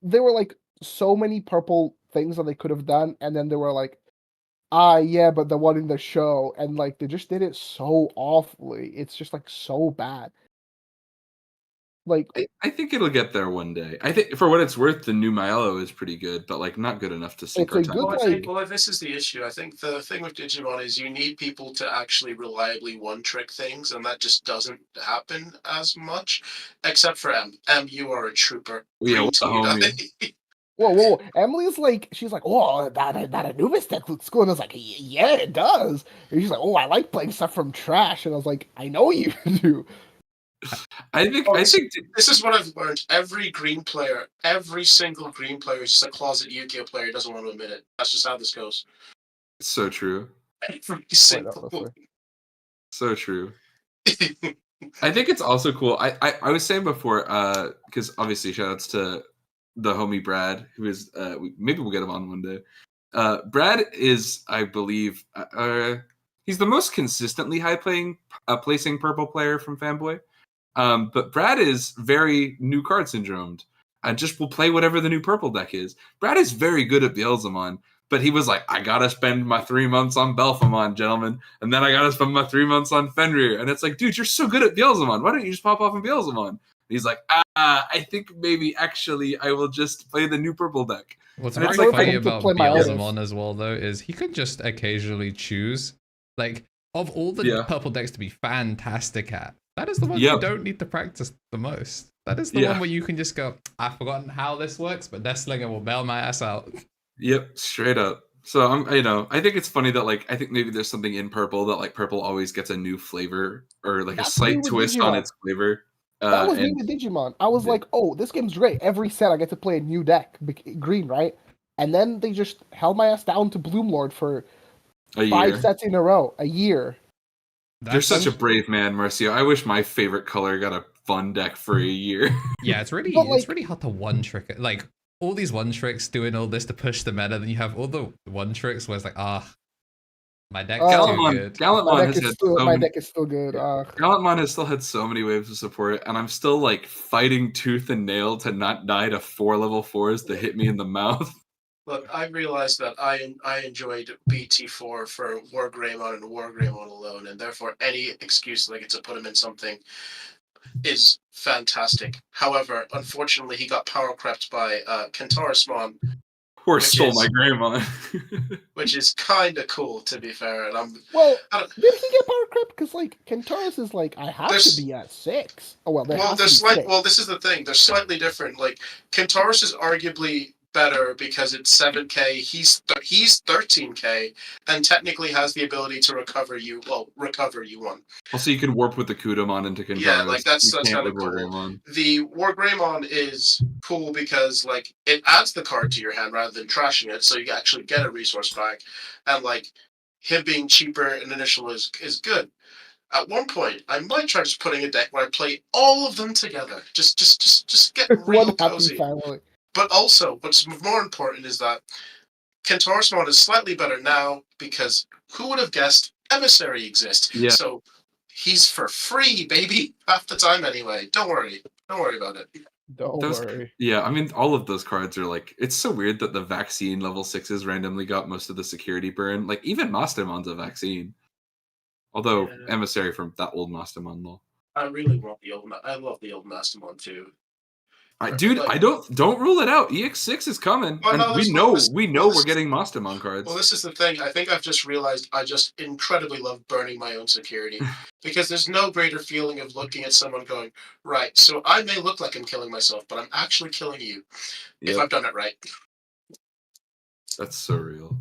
There were like so many purple things that they could have done, and then they were like, but the one in the show, and like they just did it so awfully. It's just like so bad. Like I think it'll get there one day. I think for what it's worth, the new Myello is pretty good, but like not good enough to sink our time. Well, this is the issue. I think the thing with Digimon is you need people to actually reliably one-trick things, and that just doesn't happen as much, except for M. You are a trooper. Yeah, what's the homie? Whoa! Emily's like, she's like, oh, that Anubis deck looks cool, and I was like, yeah, it does. And she's like, oh, I like playing stuff from trash, and I was like, I know you do. I think this is what I've learned. Every single green player is just a closet Yu-Gi-Oh player who doesn't want to admit it. That's just how this goes. It's so true. Every single one. So true. I think it's also cool. I was saying before, because obviously shoutouts to the homie Brad, who is maybe we'll get him on one day. Brad is, I believe, he's the most consistently high placing purple player from Fanboy. But Brad is very new card syndromed and just will play whatever the new purple deck is. Brad is very good at Beelzemon, but he was like, I gotta spend my 3 months on Belphemon, gentlemen, and then I gotta spend my 3 months on Fenrir. And it's like, dude, you're so good at Beelzemon. Why don't you just pop off in Beelzemon? And he's like, I think maybe actually I will just play the new purple deck. What's And very it's like, funny I about play my Beelzemon as well, though, is he could just occasionally choose, like, of all the purple decks to be fantastic at, that is the one you don't need to practice the most. That is the one where you can just go, I've forgotten how this works, but Deathslinger will bail my ass out. Yep, straight up. So I think it's funny that like I think maybe there's something in purple that like purple always gets a new flavor or like a slight twist on its flavor. That was me with Digimon. I was like, oh, this game's great. Every set I get to play a new deck, green, right? And then they just held my ass down to Bloomlord for 5 sets in a row, a year. You're such a brave man, Marcio. I wish my favorite color got a fun deck for a year. Yeah, it's really hard to one trick it. Like all these one tricks doing all this to push the meta, then you have all the one tricks where it's like, my deck's too good. My deck is still good. Gallantmon has still had so many waves of support, and I'm still like fighting tooth and nail to not die to 4 level 4s that hit me in the mouth. Look, I realized that I enjoyed BT4 for Wargreymon and Wargreymon alone, and therefore any excuse that I get to put him in something is fantastic. However, unfortunately, he got power crept by KnTElixar, or stole my Greymon, which is kind of cool, to be fair. And did he get power crept? Because like KnTElixar is like, I have to be at 6. Oh well, this is the thing. They're slightly different. Like KnTElixar is arguably better because it's 7k, he's 13k, and technically has the ability to recover you one. Also, you can warp with the Kudamon into KnTElixar. Yeah, like that's kind of cool. The Wargreymon is cool because like it adds the card to your hand rather than trashing it, so you actually get a resource back, and like him being cheaper in initial is good. At one point, I might try just putting a deck where I play all of them together. Just get real cozy. But also, what's more important is that KnTElixar is slightly better now because who would have guessed Emissary exists? Yeah. So he's for free, baby, half the time anyway. Don't worry about it. Don't worry. Yeah, I mean, all of those cards are like, it's so weird that the vaccine level 6s randomly got most of the security burn. Like even Mastermon's a vaccine, although Emissary from that old Mastermon though. I really want I love the old Mastermon too. Dude, I don't rule it out. EX6 is coming, and we know we're getting Mastermon cards. Well, this is the thing. I think I've just realized I just incredibly love burning my own security because there's no greater feeling of looking at someone going, right, so I may look like I'm killing myself, but I'm actually killing you if I've done it right. That's so real.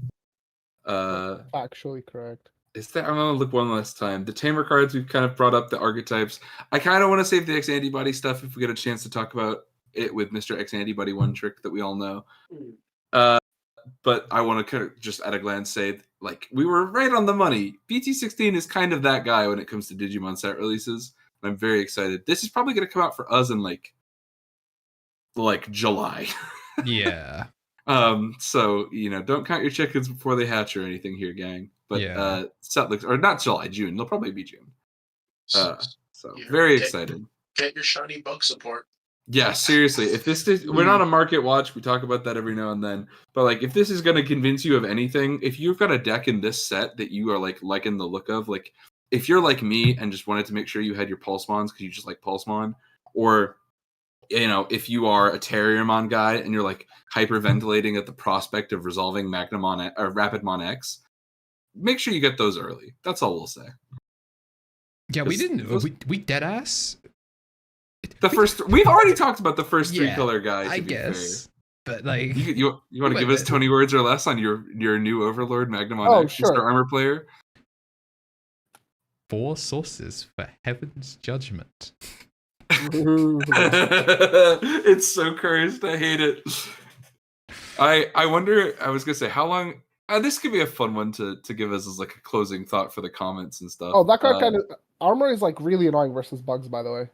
Actually correct. I'm gonna look one last time. The Tamer cards, we've kind of brought up the archetypes. I kind of want to save the X Antibody stuff if we get a chance to talk about it with Mr. X Antibody one trick that we all know. But I want to kind of just at a glance say, like, we were right on the money. BT16 is kind of that guy when it comes to Digimon set releases. And I'm very excited. This is probably going to come out for us in like July. Yeah. So, don't count your chickens before they hatch or anything here, gang. But set looks, or not July, June. They'll probably be June. So very excited. Get your shiny bug support. Yeah, seriously. If this is, we're not a market watch. We talk about that every now and then. But like, if this is going to convince you of anything, if you've got a deck in this set that you are liking the look of, like, if you're like me and just wanted to make sure you had your Pulsemons because you just like Pulsemon, or if you are a Terriermon guy and you're like hyperventilating at the prospect of resolving Magnamon or Rapidmon X, make sure you get those early. That's all we'll say. Yeah, we didn't. We dead ass. We've already talked about the first 3 color guys. I guess, but like, you want to give us 20 words or less on your new Overlord Magnamon X, sure. Mr. Armor Player? 4 sources for Heaven's Judgment. It's so cursed. I hate it. I wonder. I was gonna say, how long This could be a fun one to give us as like a closing thought for the comments and stuff. Oh, that card kind of armor is like really annoying versus bugs, by the way.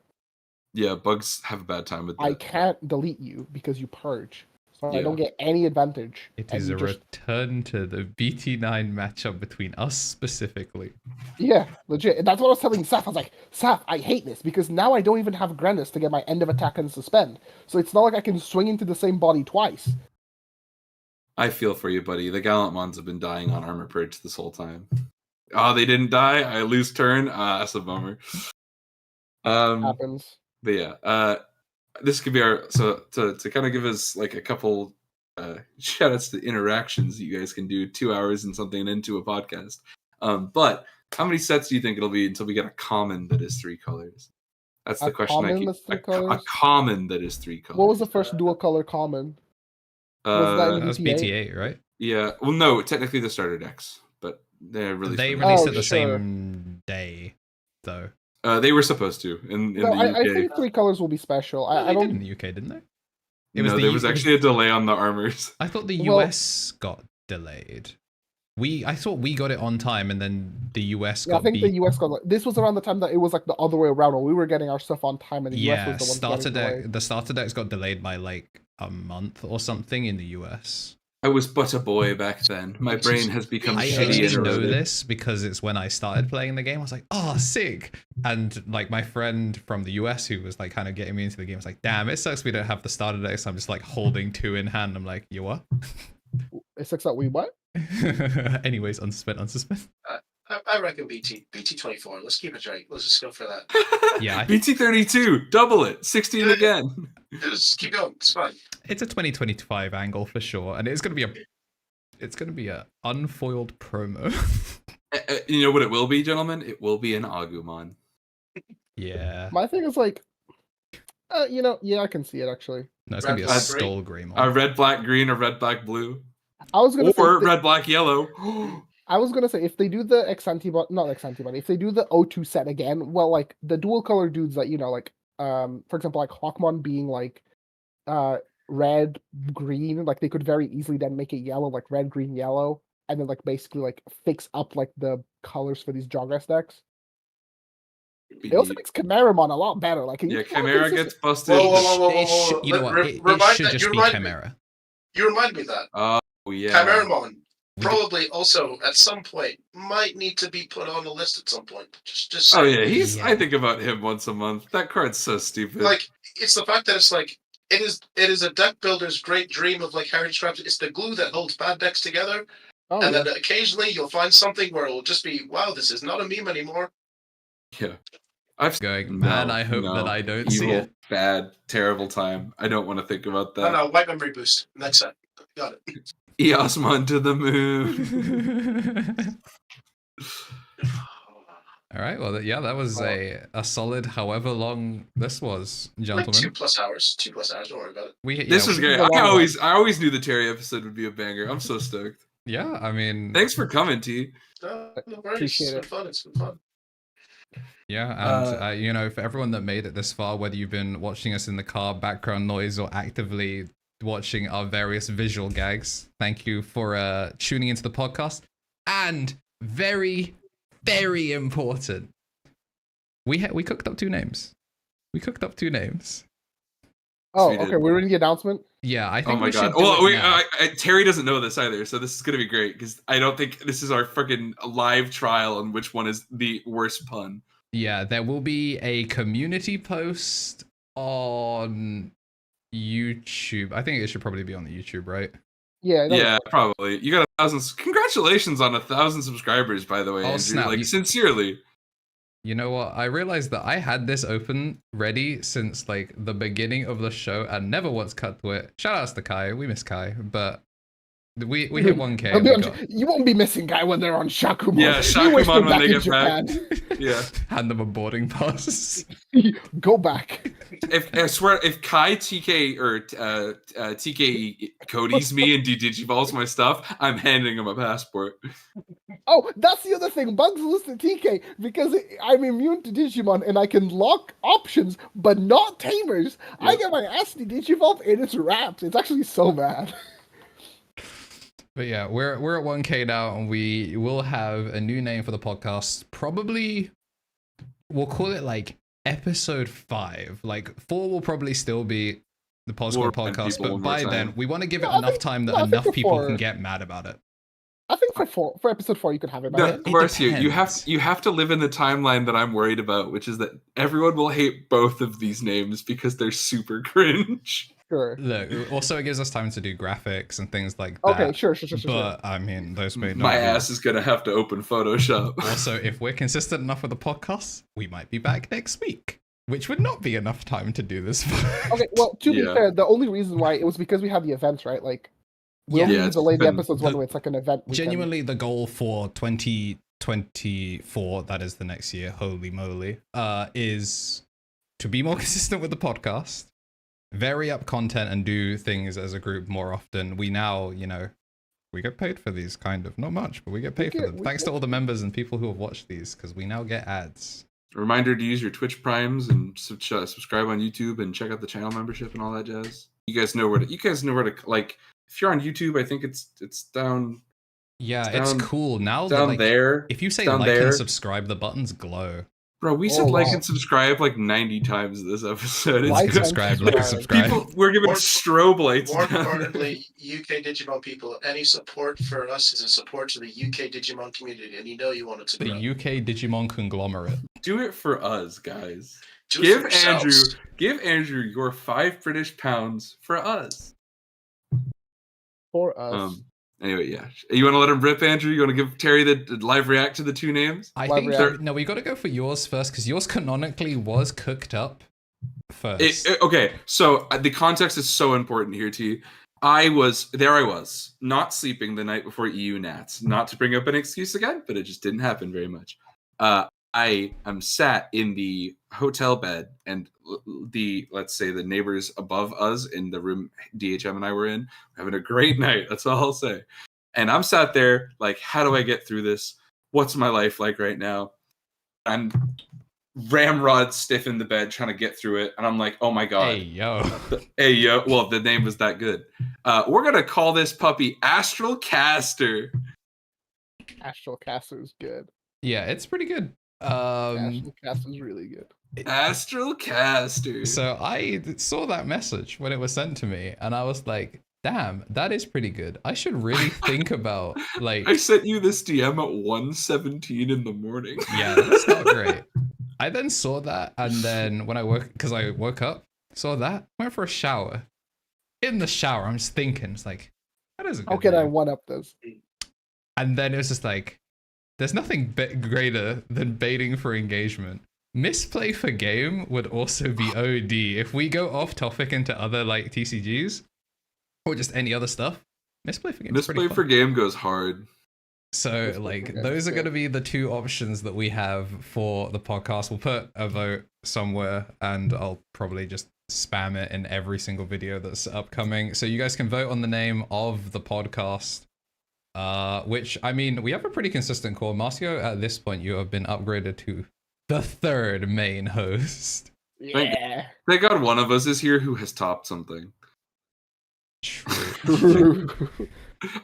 Yeah, bugs have a bad time with that. I can't delete you because you purge, so Yeah. I don't get any advantage. It is a return to the BT9 matchup between us specifically. Yeah, legit. And that's what I was telling Saf. I was like, Saf, I hate this because now I don't even have Grenis to get my end of attack and suspend. So it's not like I can swing into the same body twice. I feel for you, buddy. The Gallantmons have been dying on armor purge this whole time. Oh, they didn't die. I lose turn. That's a bummer. Happens. But yeah, this could be our to kind of give us like a couple shout outs to interactions you guys can do 2 hours and something into a podcast. But how many sets do you think it'll be until we get a common that is 3 colors? That's the question I keep. A common that is 3 colors. What was the first dual color common? That was BT8, right? Yeah. Well, no, technically the starter decks, but they released it the same day, though. They were supposed to in the UK. I think 3 colors will be special. I don't in the UK, didn't they? There was actually a delay on the armors. I thought the US got delayed. I thought we got it on time, and then the US got. I think the US got. This was around the time that it was like the other way around, where we were getting our stuff on time, and the US was the one getting delayed. The starter decks got delayed by like a month or something in the US. I was but a boy back then. My brain has become I shitty. I know this because it's when I started playing the game. I was like, oh, sick. And like my friend from the US who was like kind of getting me into the game was like, damn, it sucks we don't have the starter decks. So I'm just like holding 2 in hand. I'm like, you what? It sucks that we what? Anyways, unsuspend. I reckon BT24. Let's keep it right. Let's just go for that. Yeah. BT32. Double it. 16 again. Just keep going. It's fine. It's a 2025 angle for sure, and it's gonna be a unfoiled promo. You know what it will be, gentlemen? It will be an Agumon. Yeah. My thing is like, I can see it actually. No, it's gonna be a Skull Greymon. A red, black, green, a red, black, blue. I was gonna say red, black, yellow. I was gonna say if they do the if they do the O2 set again, well, like the dual color dudes that for example, like Hawkmon being like red, green, like they could very easily then make it yellow, like red, green, yellow, and then like basically like fix up like the colors for these Jawgrass decks. It also makes Chimeramon a lot better. Like Chimera gets busted. Whoa. You know what? It should just be Chimera. You remind me of that. Oh yeah. Chimeramon probably also at some point might need to be put on the list at some point. Just oh yeah, I think about him once a month. That card's so stupid. Like it's the fact that it's like it is a deck builder's great dream of like Harry Traps. It's the glue that holds bad decks together. And then occasionally you'll find something where it'll just be, wow, this is not a meme anymore. Yeah. I hope that I don't see it. Bad, terrible time. I don't want to think about that. No, white memory boost. Next set. Got it. Eosmon to the moon. All right. Well, that was a solid however long this was, gentlemen. Like 2+ hours. 2+ hours. Don't worry about it. This was great. I always knew the Terry episode would be a banger. I'm so stoked. Yeah, I mean... Thanks for coming, T. No worries. It's been fun. It's been fun. Yeah, and for everyone that made it this far, whether you've been watching us in the car, background noise, or actively watching our various visual gags, thank you for tuning into the podcast. And very, very important, we cooked up 2 names. Oh, okay. We're in the announcement. Yeah, I think. Oh my god! Well, Terry doesn't know this either, so this is gonna be great because I don't think this is our freaking live trial on which one is the worst pun. Yeah, there will be a community post on YouTube. I think it should probably be on the YouTube, right? Yeah, probably. You got 1,000. Congratulations on 1,000 subscribers, by the way, Andrew. Snap. Like sincerely. You know what? I realized that I had this open ready since like the beginning of the show and never once cut to it. Shout outs to Kai. We miss Kai, but we hit 1K. You won't be missing Kai when they're on Shakumon. Yeah, Shakumon when they get back. Yeah. Hand them a boarding pass. Go back. I swear, if Kai TK or TK Cody's me and Digivolves my stuff, I'm handing him a passport. Oh, that's the other thing. Bugs lose to TK because I'm immune to Digimon and I can lock options, but not tamers. Yep. I get my ass to Digivolve and it's wrapped. It's actually so bad. But yeah, we're at 1K now, and we will have a new name for the podcast. Probably, we'll call it like episode 5. Like 4 will probably still be the Pulsemon podcast, but by then we want to give it enough time that enough people can get mad about it. I think for episode 4 you can have it. No, Marcio, you have to live in the timeline that I'm worried about, which is that everyone will hate both of these names because they're super cringe. Sure. Look, also it gives us time to do graphics and things like that. Okay, sure. But I mean, those may not. My ass is gonna have to open Photoshop. Also, if we're consistent enough with the podcast, we might be back next week, which would not be enough time to do this. Okay, well, to be fair, the only reason why it was because we had the events, right? Like, we only delay the episodes one way. It's like an event. Genuinely, the goal for 2024, that is the next year, holy moly, is to be more consistent with the podcast, vary up content, and do things as a group more often. We now, we get paid for these, kind of. Not much, but we get paid for them. Thanks to all the members and people who have watched these, because we now get ads. Reminder to use your Twitch Primes and subscribe on YouTube and check out the channel membership and all that jazz. You guys know where to like. If you're on YouTube, I think it's down. Yeah, it's cool now. Down there. If you say like and subscribe, the buttons glow. Bro, we said like and subscribe like 90 times this episode. Like, subscribe. People, we're giving strobe lights. More importantly, UK Digimon people, any support for us is a support to the UK Digimon community, and you want it to grow. The UK Digimon conglomerate. Do it for us, guys. Give Andrew your 5 British pounds for us. For us. Anyway, yeah. You want to let him rip, Andrew? You want to give Terry the live react to the 2 names? I think no. We got to go for yours first because yours canonically was cooked up first. Okay, so the context is so important here, T. I was not sleeping the night before EU Nats. Not to bring up an excuse again, but it just didn't happen very much. I am sat in the hotel bed, and let's say the neighbors above us in the room DHM and I were in, having a great night. That's all I'll say. And I'm sat there like, how do I get through this? What's my life like right now? I'm ramrod stiff in the bed trying to get through it. And I'm like, oh my God. Hey, yo. Well, the name was that good. We're going to call this puppy Astral Caster. Astral Caster is good. Yeah, it's pretty good. Astral Caster is really good. Astral Caster. So I saw that message when it was sent to me, and I was like, damn, that is pretty good. I should really think about, like... I sent you this DM at 1:17 in the morning. Yeah, that's not great. I then saw that, and then when I woke up, saw that, went for a shower. In the shower, I'm just thinking, it's like, that is a good How can name. I one-up this? And then it was just like, there's nothing greater than baiting for engagement. Misplay for game would also be OD. If we go off topic into other like TCGs or just any other stuff, misplay for game. Misplay for game goes hard. So like those are going to be the 2 options that we have for the podcast. We'll put a vote somewhere, and I'll probably just spam it in every single video that's upcoming. So you guys can vote on the name of the podcast. Which, I mean, we have a pretty consistent core. Marcio, at this point, you have been upgraded to the 3rd main host. Yeah. Thank God one of us is here who has topped something. True.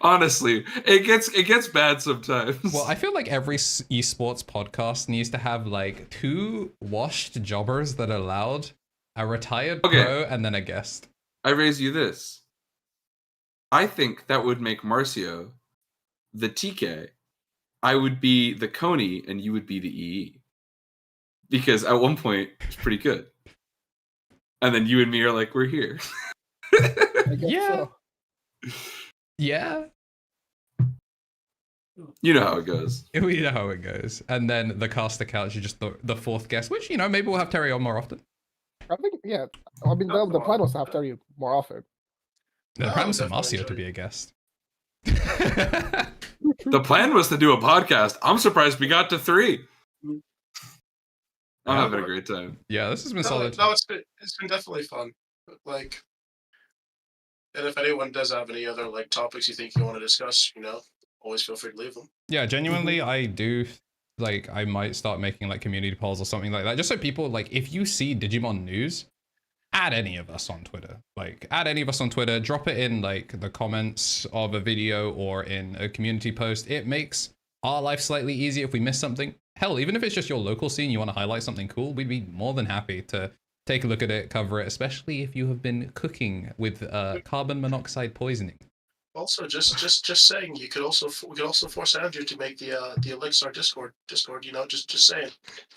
Honestly, it gets bad sometimes. Well, I feel like every esports podcast needs to have like 2 washed jobbers that are allowed, a retired pro, and then a guest. I raise you this. I think that would make Marcio the TK. I would be the Coney, and you would be the EE. Because at one point, it's pretty good. And then you and me are like, we're here. Yeah. So. Yeah. You know how it goes. We know how it goes. And then the caster couch is just the 4th guest, which, maybe we'll have Terry on more often. I think, yeah. I mean, the plan was to have Terry more often. The plan was for Marcio to be a guest. The plan was to do a podcast. I'm surprised we got to 3. I'm having a great time. Yeah, this has been solid. No, it's been definitely fun. Like, and if anyone does have any other like topics you think you want to discuss, always feel free to leave them. Yeah, genuinely, I do. Like, I might start making like community polls or something like that, just so people like, if you see Digimon news, add any of us on Twitter. Like, add any of us on Twitter. Drop it in like the comments of a video or in a community post. It makes our life slightly easier if we miss something. Hell, even if it's just your local scene, you want to highlight something cool, we'd be more than happy to take a look at it, cover it, especially if you have been cooking with carbon monoxide poisoning. Also, just saying, we could also force Andrew to make the Elixir Discord. You know, just saying.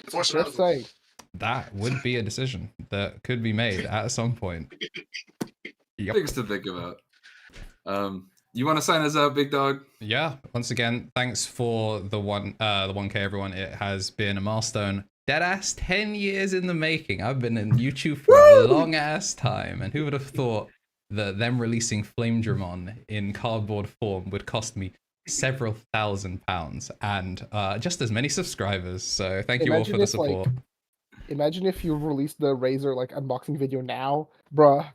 Force it out of him. That would be a decision that could be made at some point. Yep. Things to think about. You want to sign us out, big dog? Yeah. Once again, thanks for the 1K, everyone. It has been a milestone. Deadass 10 years in the making. I've been in YouTube for a long ass time, and who would have thought that them releasing Flamedramon in cardboard form would cost me several £1,000s and just as many subscribers. So thank you all for the support. Imagine if you released the Razer like unboxing video now, bruh.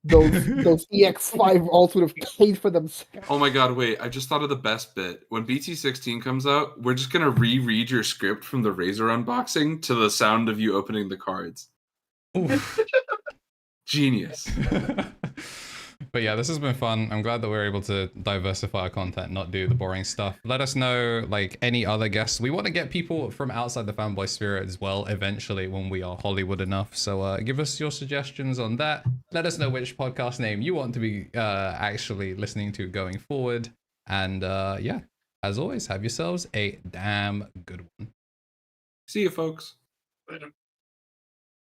Those EX5 alts would have paid for themselves. Oh my god, wait, I just thought of the best bit. When BT16 comes out, we're just gonna reread your script from the Razer unboxing to the sound of you opening the cards. Genius. But yeah, this has been fun. I'm glad that we're able to diversify our content, not do the boring stuff. Let us know, like, any other guests. We want to get people from outside the fanboy sphere as well, eventually, when we are Hollywood enough. So give us your suggestions on that. Let us know which podcast name you want to be actually listening to going forward. And yeah, as always, have yourselves a damn good one. See you, folks. Later.